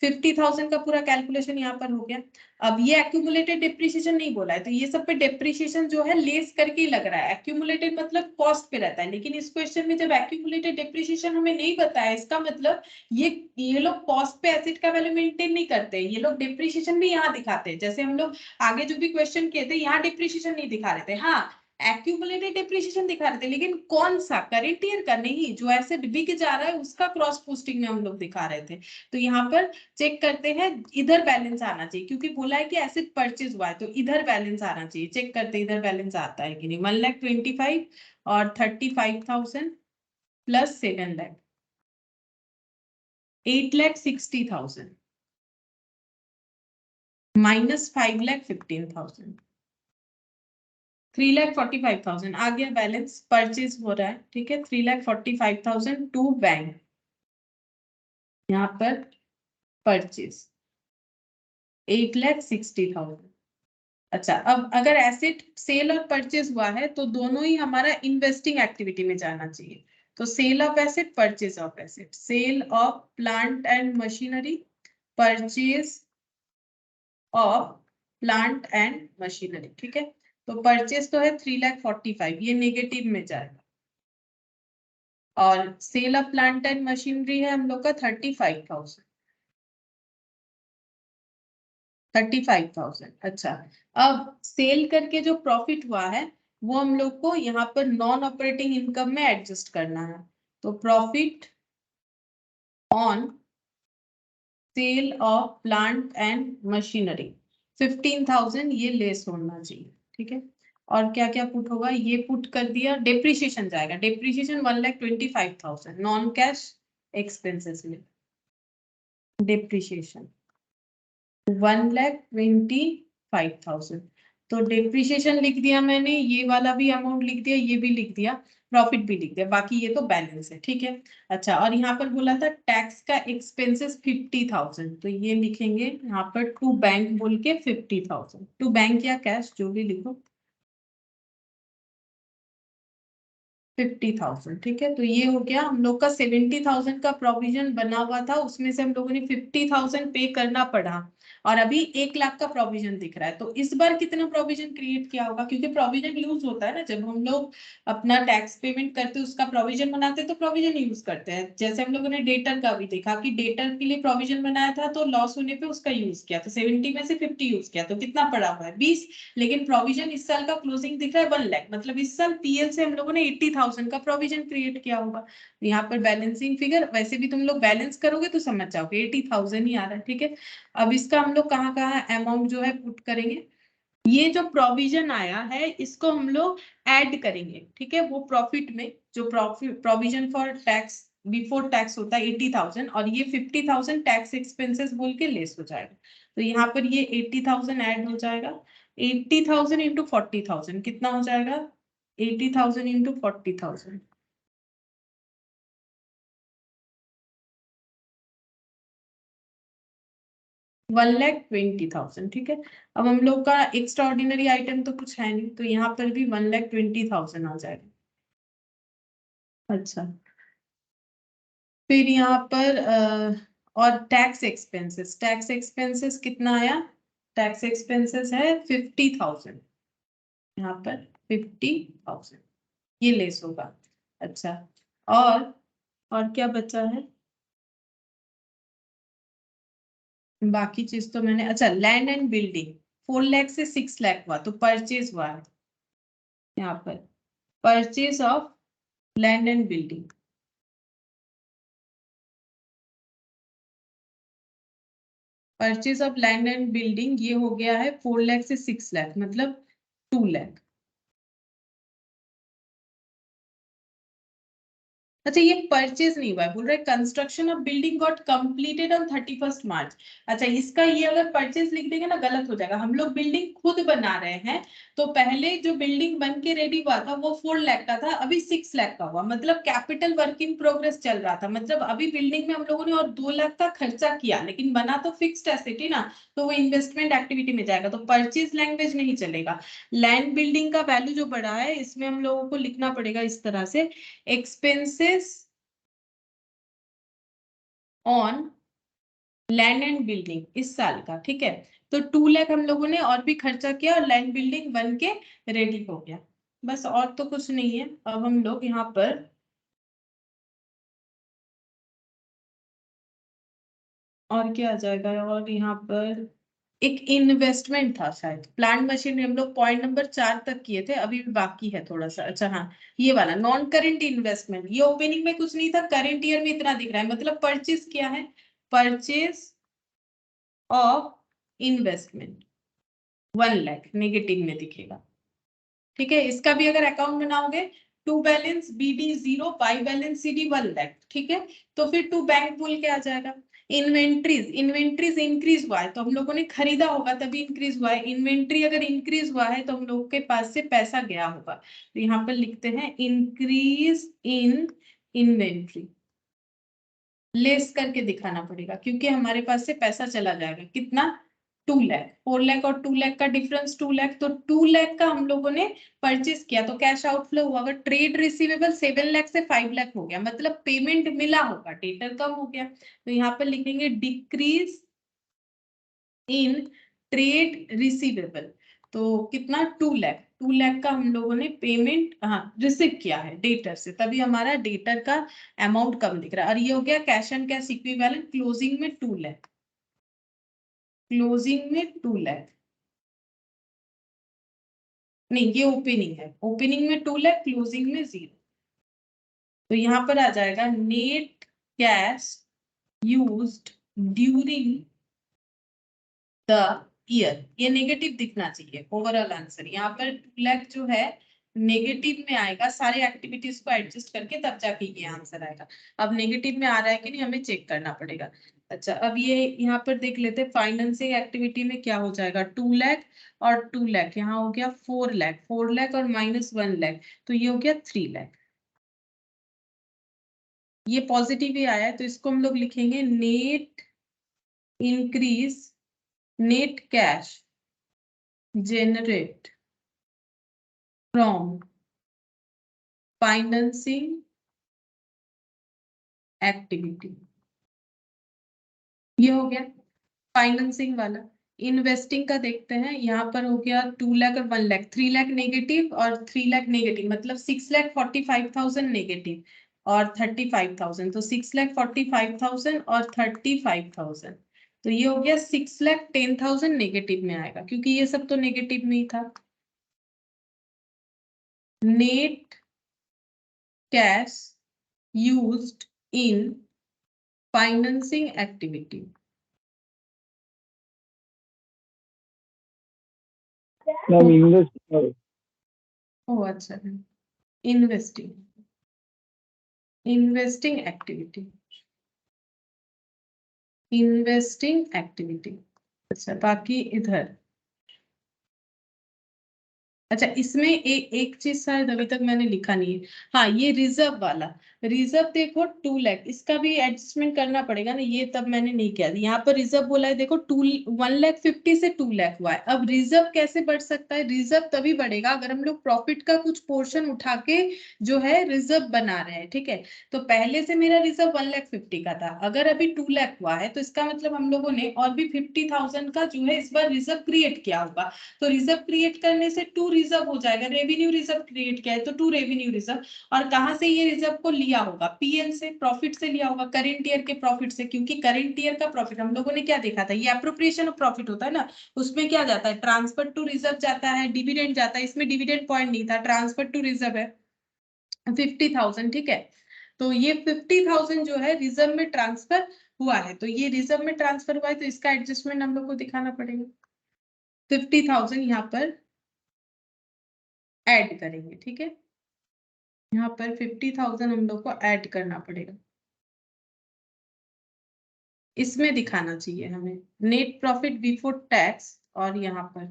50,000 का पूरा कैलकुलेशन यहाँ पर हो गया। अब ये एक्यूमुलेटेड डिप्रिसिएशन नहीं बोला है, तो ये सब पे डिप्रिसिएशन जो है लेस करके ही लग रहा है, एक्यूमुलेटेड मतलब कॉस्ट पे रहता है, लेकिन इस क्वेश्चन में जब एक्यूमुलेटेड डिप्रिसिएशन हमें नहीं बताया, इसका मतलब ये लोग कॉस्ट पे एसेट का वैल्यू मेंटेन नहीं करते, ये लोग डिप्रिसिएशन भी यहाँ दिखाते हैं, जैसे हम लोग आगे जो भी क्वेश्चन किए थे यहाँ डिप्रिसिएशन नहीं दिखा रहे थे, हाँ एक्यूमुलेटेड डिप्रिसिएशन दिखा रहे थे, लेकिन कौन सा, करंट ईयर का नहीं, जो एसेट बिक जा रहा है उसका क्रॉस पोस्टिंग में हम लोग दिखा रहे थे। तो यहाँ पर चेक करते हैं, इधर बैलेंस आना चाहिए, क्योंकि बोला है कि एसेट परचेज हुआ है, तो इधर बैलेंस आना चाहिए, चेक करते हैं इधर बैलेंस आता है कि नहीं। 1,25,000 और 35,000 प्लस 7 लाख, 8,60,000 माइनस 5,15,000, 3,45,000 आ गया बैलेंस, परचेज हो रहा है। ठीक है, 3,45,000 टू बैंक, यहाँ पर परचेज 8,60,000। अच्छा, अब अगर एसेट सेल और परचेज हुआ है तो दोनों ही हमारा इन्वेस्टिंग एक्टिविटी में जाना चाहिए, तो sale of asset, purchase of asset, sale of plant and machinery, purchase of plant and machinery. ठीक है, तो परचेज तो है 3,45,000, ये नेगेटिव में जाएगा, और sale of plant and machinery है हम लोग का 35,000, 35,000। अच्छा, अब सेल करके जो प्रॉफिट हुआ है वो हम लोग को यहाँ पर नॉन ऑपरेटिंग इनकम में एडजस्ट करना है। तो profit on sale of plant and machinery 15,000 ये लेस होना चाहिए, ठीक है। और क्या क्या पुट होगा, ये पुट कर दिया। डेप्रिसिएशन जाएगा, डेप्रिसिएशन 1,25,000 नॉन कैश एक्सपेंसेस में। डेप्रिसिएशन 1,25,000, तो डेप्रिसिएशन लिख दिया मैंने, ये वाला भी अमाउंट लिख दिया, ये भी लिख दिया, प्रॉफिट भी लिख दिया, बाकी ये तो बैलेंस है, ठीक है। अच्छा, और यहाँ पर बोला था टैक्स का एक्सपेंसेस 50,000, तो ये लिखेंगे यहाँ पर टू बैंक बोल के 50,000, टू बैंक या कैश जो भी लिखो 50,000, ठीक है। तो ये हो गया हम लोग का 70,000 का प्रोविजन बना हुआ था, उसमें से हम लोगों ने 50,000 पे करना पड़ा, और अभी 1 लाख का प्रोविजन दिख रहा है। तो इस बार कितना प्रोविजन क्रिएट किया होगा, क्योंकि प्रोविजन यूज होता है ना, जब हम लोग अपना टैक्स पेमेंट करते हैं उसका प्रोविजन बनाते हैं तो प्रोविजन यूज करते हैं। जैसे हम लोगों ने डेटर का भी देखा कि डेटर के लिए प्रोविजन बनाया था तो लॉस होने पे उसका यूज किया, तो 70 में से 50 यूज किया, तो कितना पड़ा हुआ है 20। लेकिन प्रोविजन इस साल का क्लोजिंग दिख रहा है 1 लाख, मतलब इस साल पीएल से हम लोगों ने 80,000 का प्रोविजन क्रिएट किया होगा। यहाँ पर बैलेंसिंग फिगर वैसे भी तुम लोग बैलेंस करोगे तो समझ जाओगे 80,000 ही आ रहा है, ठीक है। अब इसका हम लोग कहाँ कहाँ अमाउंट जो है पुट करेंगे, ये जो प्रोविजन आया है इसको हम लोग ऐड करेंगे, ठीक है। वो प्रॉफिट में जो profit provision for tax before tax होता है 80,000, और ये 50,000 टैक्स एक्सपेंसेस बोल के लेस हो जाएगा। तो यहाँ पर ये 80,000 ऐड हो जाएगा। 80,000 इंटू 40,000 कितना हो जाएगा, 80,000 इंटू 40,000 1,20,000, ठीक है। अब हम लोग का एक्स्ट्रा ऑर्डिनरी आइटम तो कुछ है नहीं, तो यहाँ पर भी 1,20,000 आ जाएगा। अच्छा, फिर यहाँ पर और टैक्स एक्सपेंसेस कितना आया, टैक्स एक्सपेंसेस है 50,000, यहाँ पर 50,000 ये लेस होगा। अच्छा, और क्या बचा है, बाकी चीज तो मैंने, अच्छा लैंड एंड बिल्डिंग 4 लाख से 6 लाख हुआ, तो परचेज हुआ है यहाँ पर, purchase of land and building, purchase of land and building ये हो गया है 4 लाख से 6 लाख, मतलब 2 लाख। अच्छा, ये परचेज नहीं हुआ है, बोल रहे construction of building got completed on 31 मार्च। अच्छा, इसका ये अगर परचेज लिख देंगे ना गलत हो जाएगा, हम लोग बिल्डिंग खुद बना रहे हैं, तो पहले जो बिल्डिंग बन के रेडी हुआ था वो 4 लाख का था, अभी 6 लाख का हुआ, मतलब कैपिटल वर्क इन प्रोग्रेस चल रहा था, मतलब अभी बिल्डिंग में हम लोगों ने और 2 लाख का खर्चा किया, लेकिन बना तो फिक्स्ड एसेट ही ना, तो वो इन्वेस्टमेंट एक्टिविटी में जाएगा, तो परचेज लैंग्वेज नहीं चलेगा। लैंड बिल्डिंग का वैल्यू जो बढ़ा है इसमें हम लोगों को लिखना पड़ेगा इस तरह से, expenses on land and building इस साल का, ठीक है। तो 2 लाख हम लोगों ने और भी खर्चा किया और लैंड बिल्डिंग बन के रेडी हो गया, बस और तो कुछ नहीं है। अब हम लोग यहाँ पर और क्या आ जाएगा, और यहाँ पर एक इन्वेस्टमेंट था शायद, प्लांट मशीन हम लोग पॉइंट नंबर 4 तक किए थे, अभी भी बाकी है थोड़ा सा। अच्छा हाँ, ये वाला नॉन करेंट इन्वेस्टमेंट, ये ओपनिंग में कुछ नहीं था, करेंट ईयर में इतना दिख रहा है, मतलब परचेज किया है, purchase of investment 1 lakh negative में दिखेगा, ठीक है। इसका भी अगर अकाउंट बनाओगे, to balance BD 0, by balance CD 1 lakh, ठीक है। तो फिर टू बैंक बोल के आ जाएगा। इन्वेंट्रीज इंक्रीज हुआ है तो हम लोगों ने खरीदा होगा तभी इंक्रीज हुआ है, इन्वेंट्री अगर इंक्रीज हुआ है तो हम लोग के पास से पैसा गया होगा, तो यहाँ पर लिखते हैं इंक्रीज इन इन्वेंट्री, लेस करके दिखाना पड़ेगा क्योंकि हमारे पास से पैसा चला जाएगा, कितना 2 लाख, 4 लाख और 2 लाख का डिफरेंस 2 लाख, तो 2 लाख का हम लोगों ने परचेज किया तो कैश आउटफ्लो हुआ। अगर ट्रेड रिसीवेबल 7 लाख से 5 लाख हो गया, मतलब पेमेंट मिला होगा, डेटर कम हो गया, तो यहाँ पर लिखेंगे डिक्रीज इन ट्रेड रिसीवेबल, तो कितना 2 लाख, 2 लाख का हम लोगों ने पेमेंट हाँ रिसीव किया है डेटर से, तभी हमारा डेटर का अमाउंट कम दिख रहा है। और ये हो गया cash and cash equivalent, closing में 2 लाख, क्लोजिंग में 2 लाख, नहीं, ये ओपनिंग है, ओपनिंग में 2 लाख, क्लोजिंग में 0। तो यहाँ पर आ जाएगा net cash used during the year. ये नेगेटिव दिखना चाहिए ओवरऑल आंसर। यहाँ पर 2 लाख जो है नेगेटिव में आएगा, सारे एक्टिविटीज को एडजस्ट करके तब जाके ये आंसर आएगा। अब नेगेटिव में आ रहा है कि नहीं हमें चेक करना पड़ेगा। अच्छा, अब ये यहाँ पर देख लेते हैं फाइनेंसिंग एक्टिविटी में क्या हो जाएगा। 2 लाख और 2 लाख, यहाँ हो गया 4 लाख, 4 लाख और माइनस 1 लाख, तो ये हो गया 3 लाख। ये पॉजिटिव ही आया है तो इसको हम लोग लिखेंगे net increase, net cash generate from financing activity। ये हो गया फाइनेंसिंग वाला। इन्वेस्टिंग का देखते हैं, यहाँ पर हो गया 2 लाख और 1 लाख, 3 लाख नेगेटिव और 3 लाख नेगेटिव, मतलब 6,45,000 नेगेटिव और 35,000, तो 6,45,000 और 35,000, तो ये हो गया 6,10,000 नेगेटिव में आएगा, क्योंकि ये सब तो नेगेटिव में ही था। Net cash used in financing activity। Ma'am invest ओ अच्छा, investing, investing activity, investing activity. अच्छा, बाकी इधर अच्छा, इसमें एक चीज शायद अभी तक मैंने लिखा नहीं है। हाँ, ये रिजर्व वाला, रिजर्व देखो 2 लाख, इसका भी एडजस्टमेंट करना पड़ेगा ना, ये तब मैंने नहीं किया। यहाँ पर रिजर्व बोला है, देखो 1,50,000 से 2 लाख हुआ है। अब रिजर्व कैसे बढ़ सकता है? रिजर्व तभी बढ़ेगा अगर हम लोग प्रॉफिट का कुछ पोर्शन उठा के जो है रिजर्व बना रहे हैं, ठीक है। तो पहले से मेरा रिजर्व 1,50,000 का था, अगर अभी 2 लाख हुआ है तो इसका मतलब हम लोगों ने और भी 50,000 का जो है इस बार रिजर्व क्रिएट किया होगा। तो रिजर्व क्रिएट करने से 2 रिजर्व हो जाएगा, रेवेन्यू रिजर्व क्रिएट किया है तो 2 रेवेन्यू रिजर्व। और कहां से ये रिजर्व को लिया होगा? पीएल से, प्रॉफिट से लिया होगा, करंट ईयर के प्रॉफिट से, क्योंकि करंट ईयर का प्रॉफिट हम लोगों ने क्या देखा था, ये एप्रोप्रिएशन ऑफ प्रॉफिट होता है ना, उसमें क्या जाता है, ट्रांसफर टू रिजर्व जाता है, डिविडेंड जाता है। इसमें डिविडेंड पॉइंट नहीं था, ट्रांसफर टू रिजर्व है 50,000, ठीक है। तो ये 50,000 जो है रिजर्व में ट्रांसफर हुआ है, तो ये रिजर्व में ट्रांसफर हुआ है तो इसका एडजस्टमेंट हम लोग को दिखाना पड़ेगा। 50,000 यहाँ पर ऐड करेंगे, ठीक है। यहाँ पर 50,000 हम लोग को ऐड करना पड़ेगा, इसमें दिखाना चाहिए हमें नेट प्रॉफिट बिफोर टैक्स। और यहाँ पर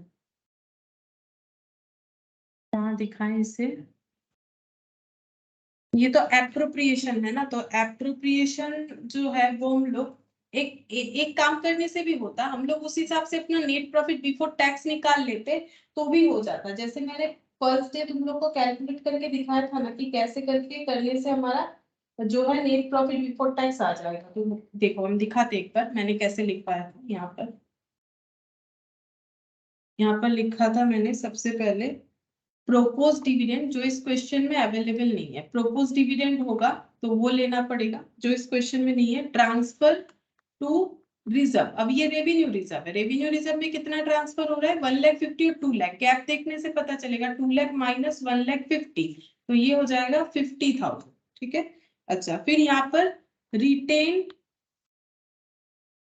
कहाँ दिखाएं इसे, ये तो एप्रोप्रिएशन है ना, तो एप्रोप्रिएशन जो है वो हम लोग एक काम करने से भी होता, हम लोग उस हिसाब से अपना नेट प्रॉफिट बिफोर टैक्स निकाल लेते तो भी हो जाता। जैसे मैंने फर्स्ट डे तुम लोग को कैलकुलेट करके दिखाया था ना कि कैसे करके करने से हमारा जो है नेट प्रॉफिट बिफोर टैक्स आ जाएगा। तो देखो हम दिखाते एक बार, मैंने कैसे लिख पाया था। यहाँ पर लिखा था मैंने सबसे पहले प्रोपोज डिविडेंड, जो इस क्वेश्चन में अवेलेबल नहीं है। प्रोपोज डिविडेंड होगा तो वो लेना पड़ेगा, जो इस क्वेश्चन में नहीं है। ट्रांसफर टू रिजर्व, अब ये रेवेन्यू रिजर्व है, रेवेन्यू रिजर्व में कितना ट्रांसफर हो रहा है, 1,50,000 और 2 लाख। गैप देखने से पता चलेगा 2 लाख माइनस 1,50,000, तो ये हो जाएगा 50,000, ठीक है। अच्छा, फिर यहाँ पर retained,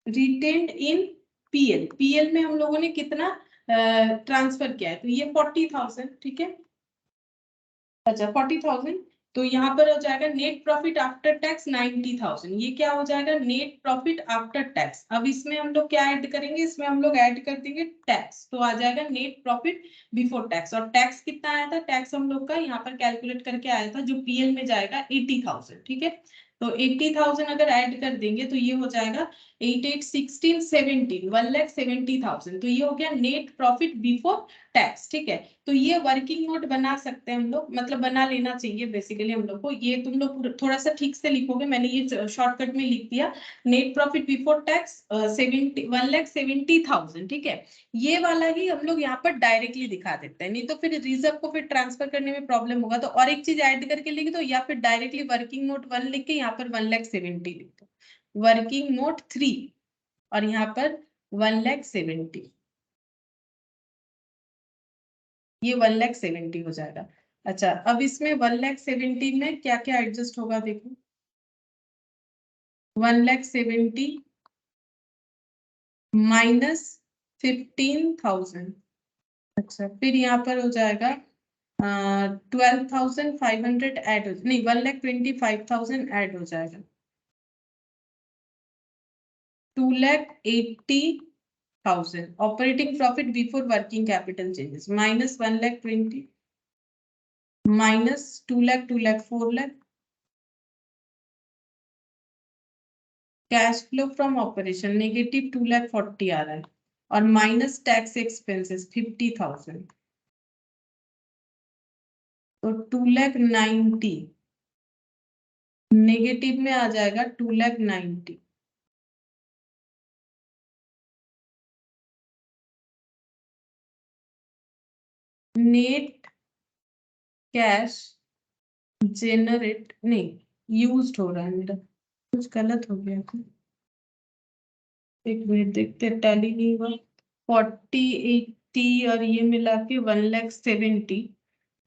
retained in PL, PL में हम लोगों ने कितना ट्रांसफर किया है, तो ये 40,000, ठीक है। अच्छा 40,000, तो यहाँ पर हो जाएगा नेट प्रॉफिट आफ्टर टैक्स 90,000। ये क्या हो जाएगा, नेट प्रॉफिट आफ्टर टैक्स। अब इसमें हम लोग क्या ऐड करेंगे, इसमें हम लोग ऐड कर देंगे टैक्स, तो आ जाएगा नेट प्रॉफिट बिफोर टैक्स। और टैक्स कितना आया था, टैक्स हम लोग का यहाँ पर कैलकुलेट करके आया था, जो पीएल में जाएगा 80,000, ठीक है। तो 80,000 अगर ऐड कर देंगे तो ये हो जाएगा 8, 8, 16, 17, 1,70,000, तो ये हो गया नेट प्रॉफिट बिफोर टैक्स, ठीक है। तो ये वर्किंग नोट बना सकते हैं हम लोग, मतलब बना लेना चाहिए बेसिकली हम लोग को। ये तुम लोग थोड़ा सा ठीक से लिखोगे, मैंने ये शॉर्टकट में लिख दिया। नेट प्रॉफिट बिफोर टैक्स 1,70,000, ठीक है। ये वाला ही हम लोग यहाँ पर डायरेक्टली दिखा देते हैं, नहीं तो फिर रिजर्व को फिर ट्रांसफर करने में प्रॉब्लम होगा। तो और एक चीज ऐड करके लिख दो, या फिर डायरेक्टली वर्किंग नोट 1 लिख के यहाँ पर 1,70,000 लिख दो, वर्किंग नोट 3 और यहाँ पर 1,70,000। ये 1,70,000 हो जाएगा। अच्छा, अब इसमें 1,70,000 में क्या क्या एडजस्ट होगा देखो। 1,70,000 माइनस 15,000। अच्छा, फिर यहाँ पर हो जाएगा 12,500 ऐड हो, नहीं 1,25,000 ऐड हो जाएगा। 2,80,000 operating profit before working capital changes minus 1,20,000 minus 2,00,000 2,00,000 4,00,000 cash flow from operation negative 2,40,000 आ रहा है और माइनस टैक्स एक्सपेंसेस 50,000 तो 2,90,000 नेगेटिव में आ जाएगा 2,90,000। नेट कैश जेनरेट नहीं यूज्ड हो रहा है मेरा, कुछ गलत हो गया था। एक मिनट देखते, टैली नहीं हुआ। 40 80 और ये मिला के 1,70,000।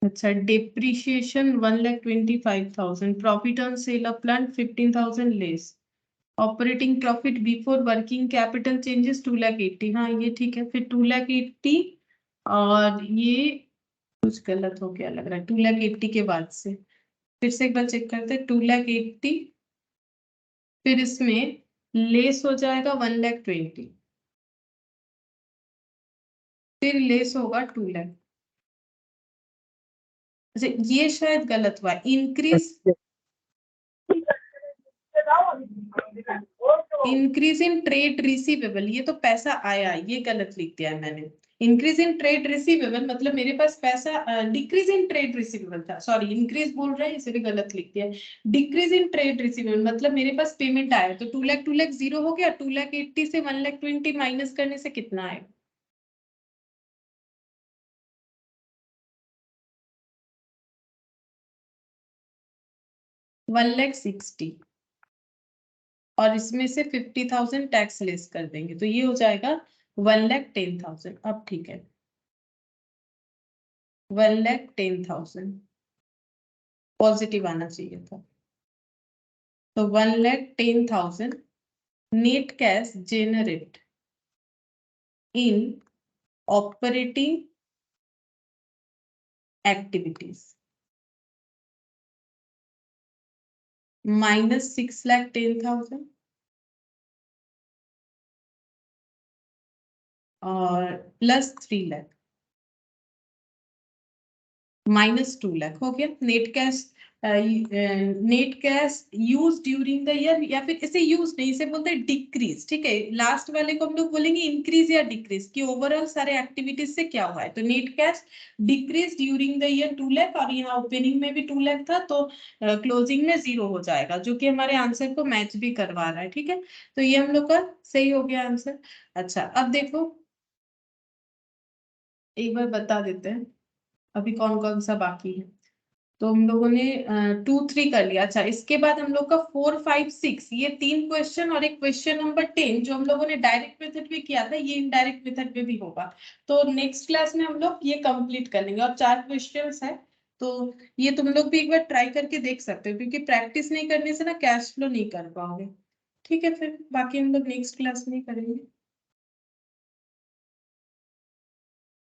अच्छा, depreciation 1,25,000, profit on sale of plant 15,000 less, operating profit before working capital changes 2,80,000। हाँ ये ठीक है, फिर 2,80,000 और ये कुछ गलत हो गया लग रहा है 2,80,000 के बाद से। फिर से एक बार चेक करते हैं, 2,80,000 फिर इसमें लेस हो जाएगा 1,20,000 फिर लेस होगा 2,00,000। अच्छा, ये शायद गलत हुआ, इंक्रीज इन ट्रेड रिसीवेबल, ये तो पैसा आया, ये गलत लिख दिया है मैंने। इंक्रीज इन ट्रेड रिसीवेबल मतलब मेरे पास पैसा, डिक्रीज इन ट्रेड रिसीवेबल था, सॉरी इंक्रीज बोल रहे हैं, इसे भी गलत लिख दिया है। डिक्रीज इन ट्रेड रिसीवेबल मतलब मेरे पास पेमेंट आया, तो 2,00,000 2,00,000 जीरो हो गया, 2,80,000 से 1,20,000 माइनस करने से कितना आएगा? 1,60,000 और इसमें से 50,000 टैक्स लेस कर देंगे तो ये हो जाएगा 1,10,000। अब ठीक है, 1,10,000 पॉजिटिव आना चाहिए था। तो 1,10,000 नेट कैश जेनरेट इन ऑपरेटिंग एक्टिविटीज माइनस 6,10,000 और प्लस 3,00,000 माइनस 2,00,000 हो गया। Net cash use during the year, या फिर इसे यूज नहीं, इसे बोलते हैं डिक्रीज। ठीक है, लास्ट वाले को हम लोग बोलेंगे इंक्रीज या डिक्रीज कि ओवरऑल सारे एक्टिविटीज से क्या हुआ है। तो net cash decrease during the year 2,00,000 और यहाँ ओपनिंग में भी 2,00,000 था तो क्लोजिंग में 0 हो जाएगा, जो कि हमारे आंसर को मैच भी करवा रहा है। ठीक है, तो ये हम लोग का सही हो गया आंसर। अच्छा, अब देखो एक बार बता देते हैं अभी कौन कौन सा बाकी है। तो हम लोगों ने 2 3 कर लिया। अच्छा, इसके बाद हम लोग का 4 5 6 ये 3 क्वेश्चन और एक क्वेश्चन नंबर 10 जो हम लोगों ने डायरेक्ट मेथड में किया था, ये इनडायरेक्ट मेथड में भी होगा। तो नेक्स्ट क्लास में हम लोग ये कंप्लीट कर लेंगे और 4 क्वेश्चंस है, तो ये तुम लोग भी एक बार ट्राई करके देख सकते हो, क्योंकि प्रैक्टिस नहीं करने से ना कैश फ्लो नहीं कर पाओगे। ठीक है, फिर बाकी हम लोग नेक्स्ट क्लास में ही करेंगे।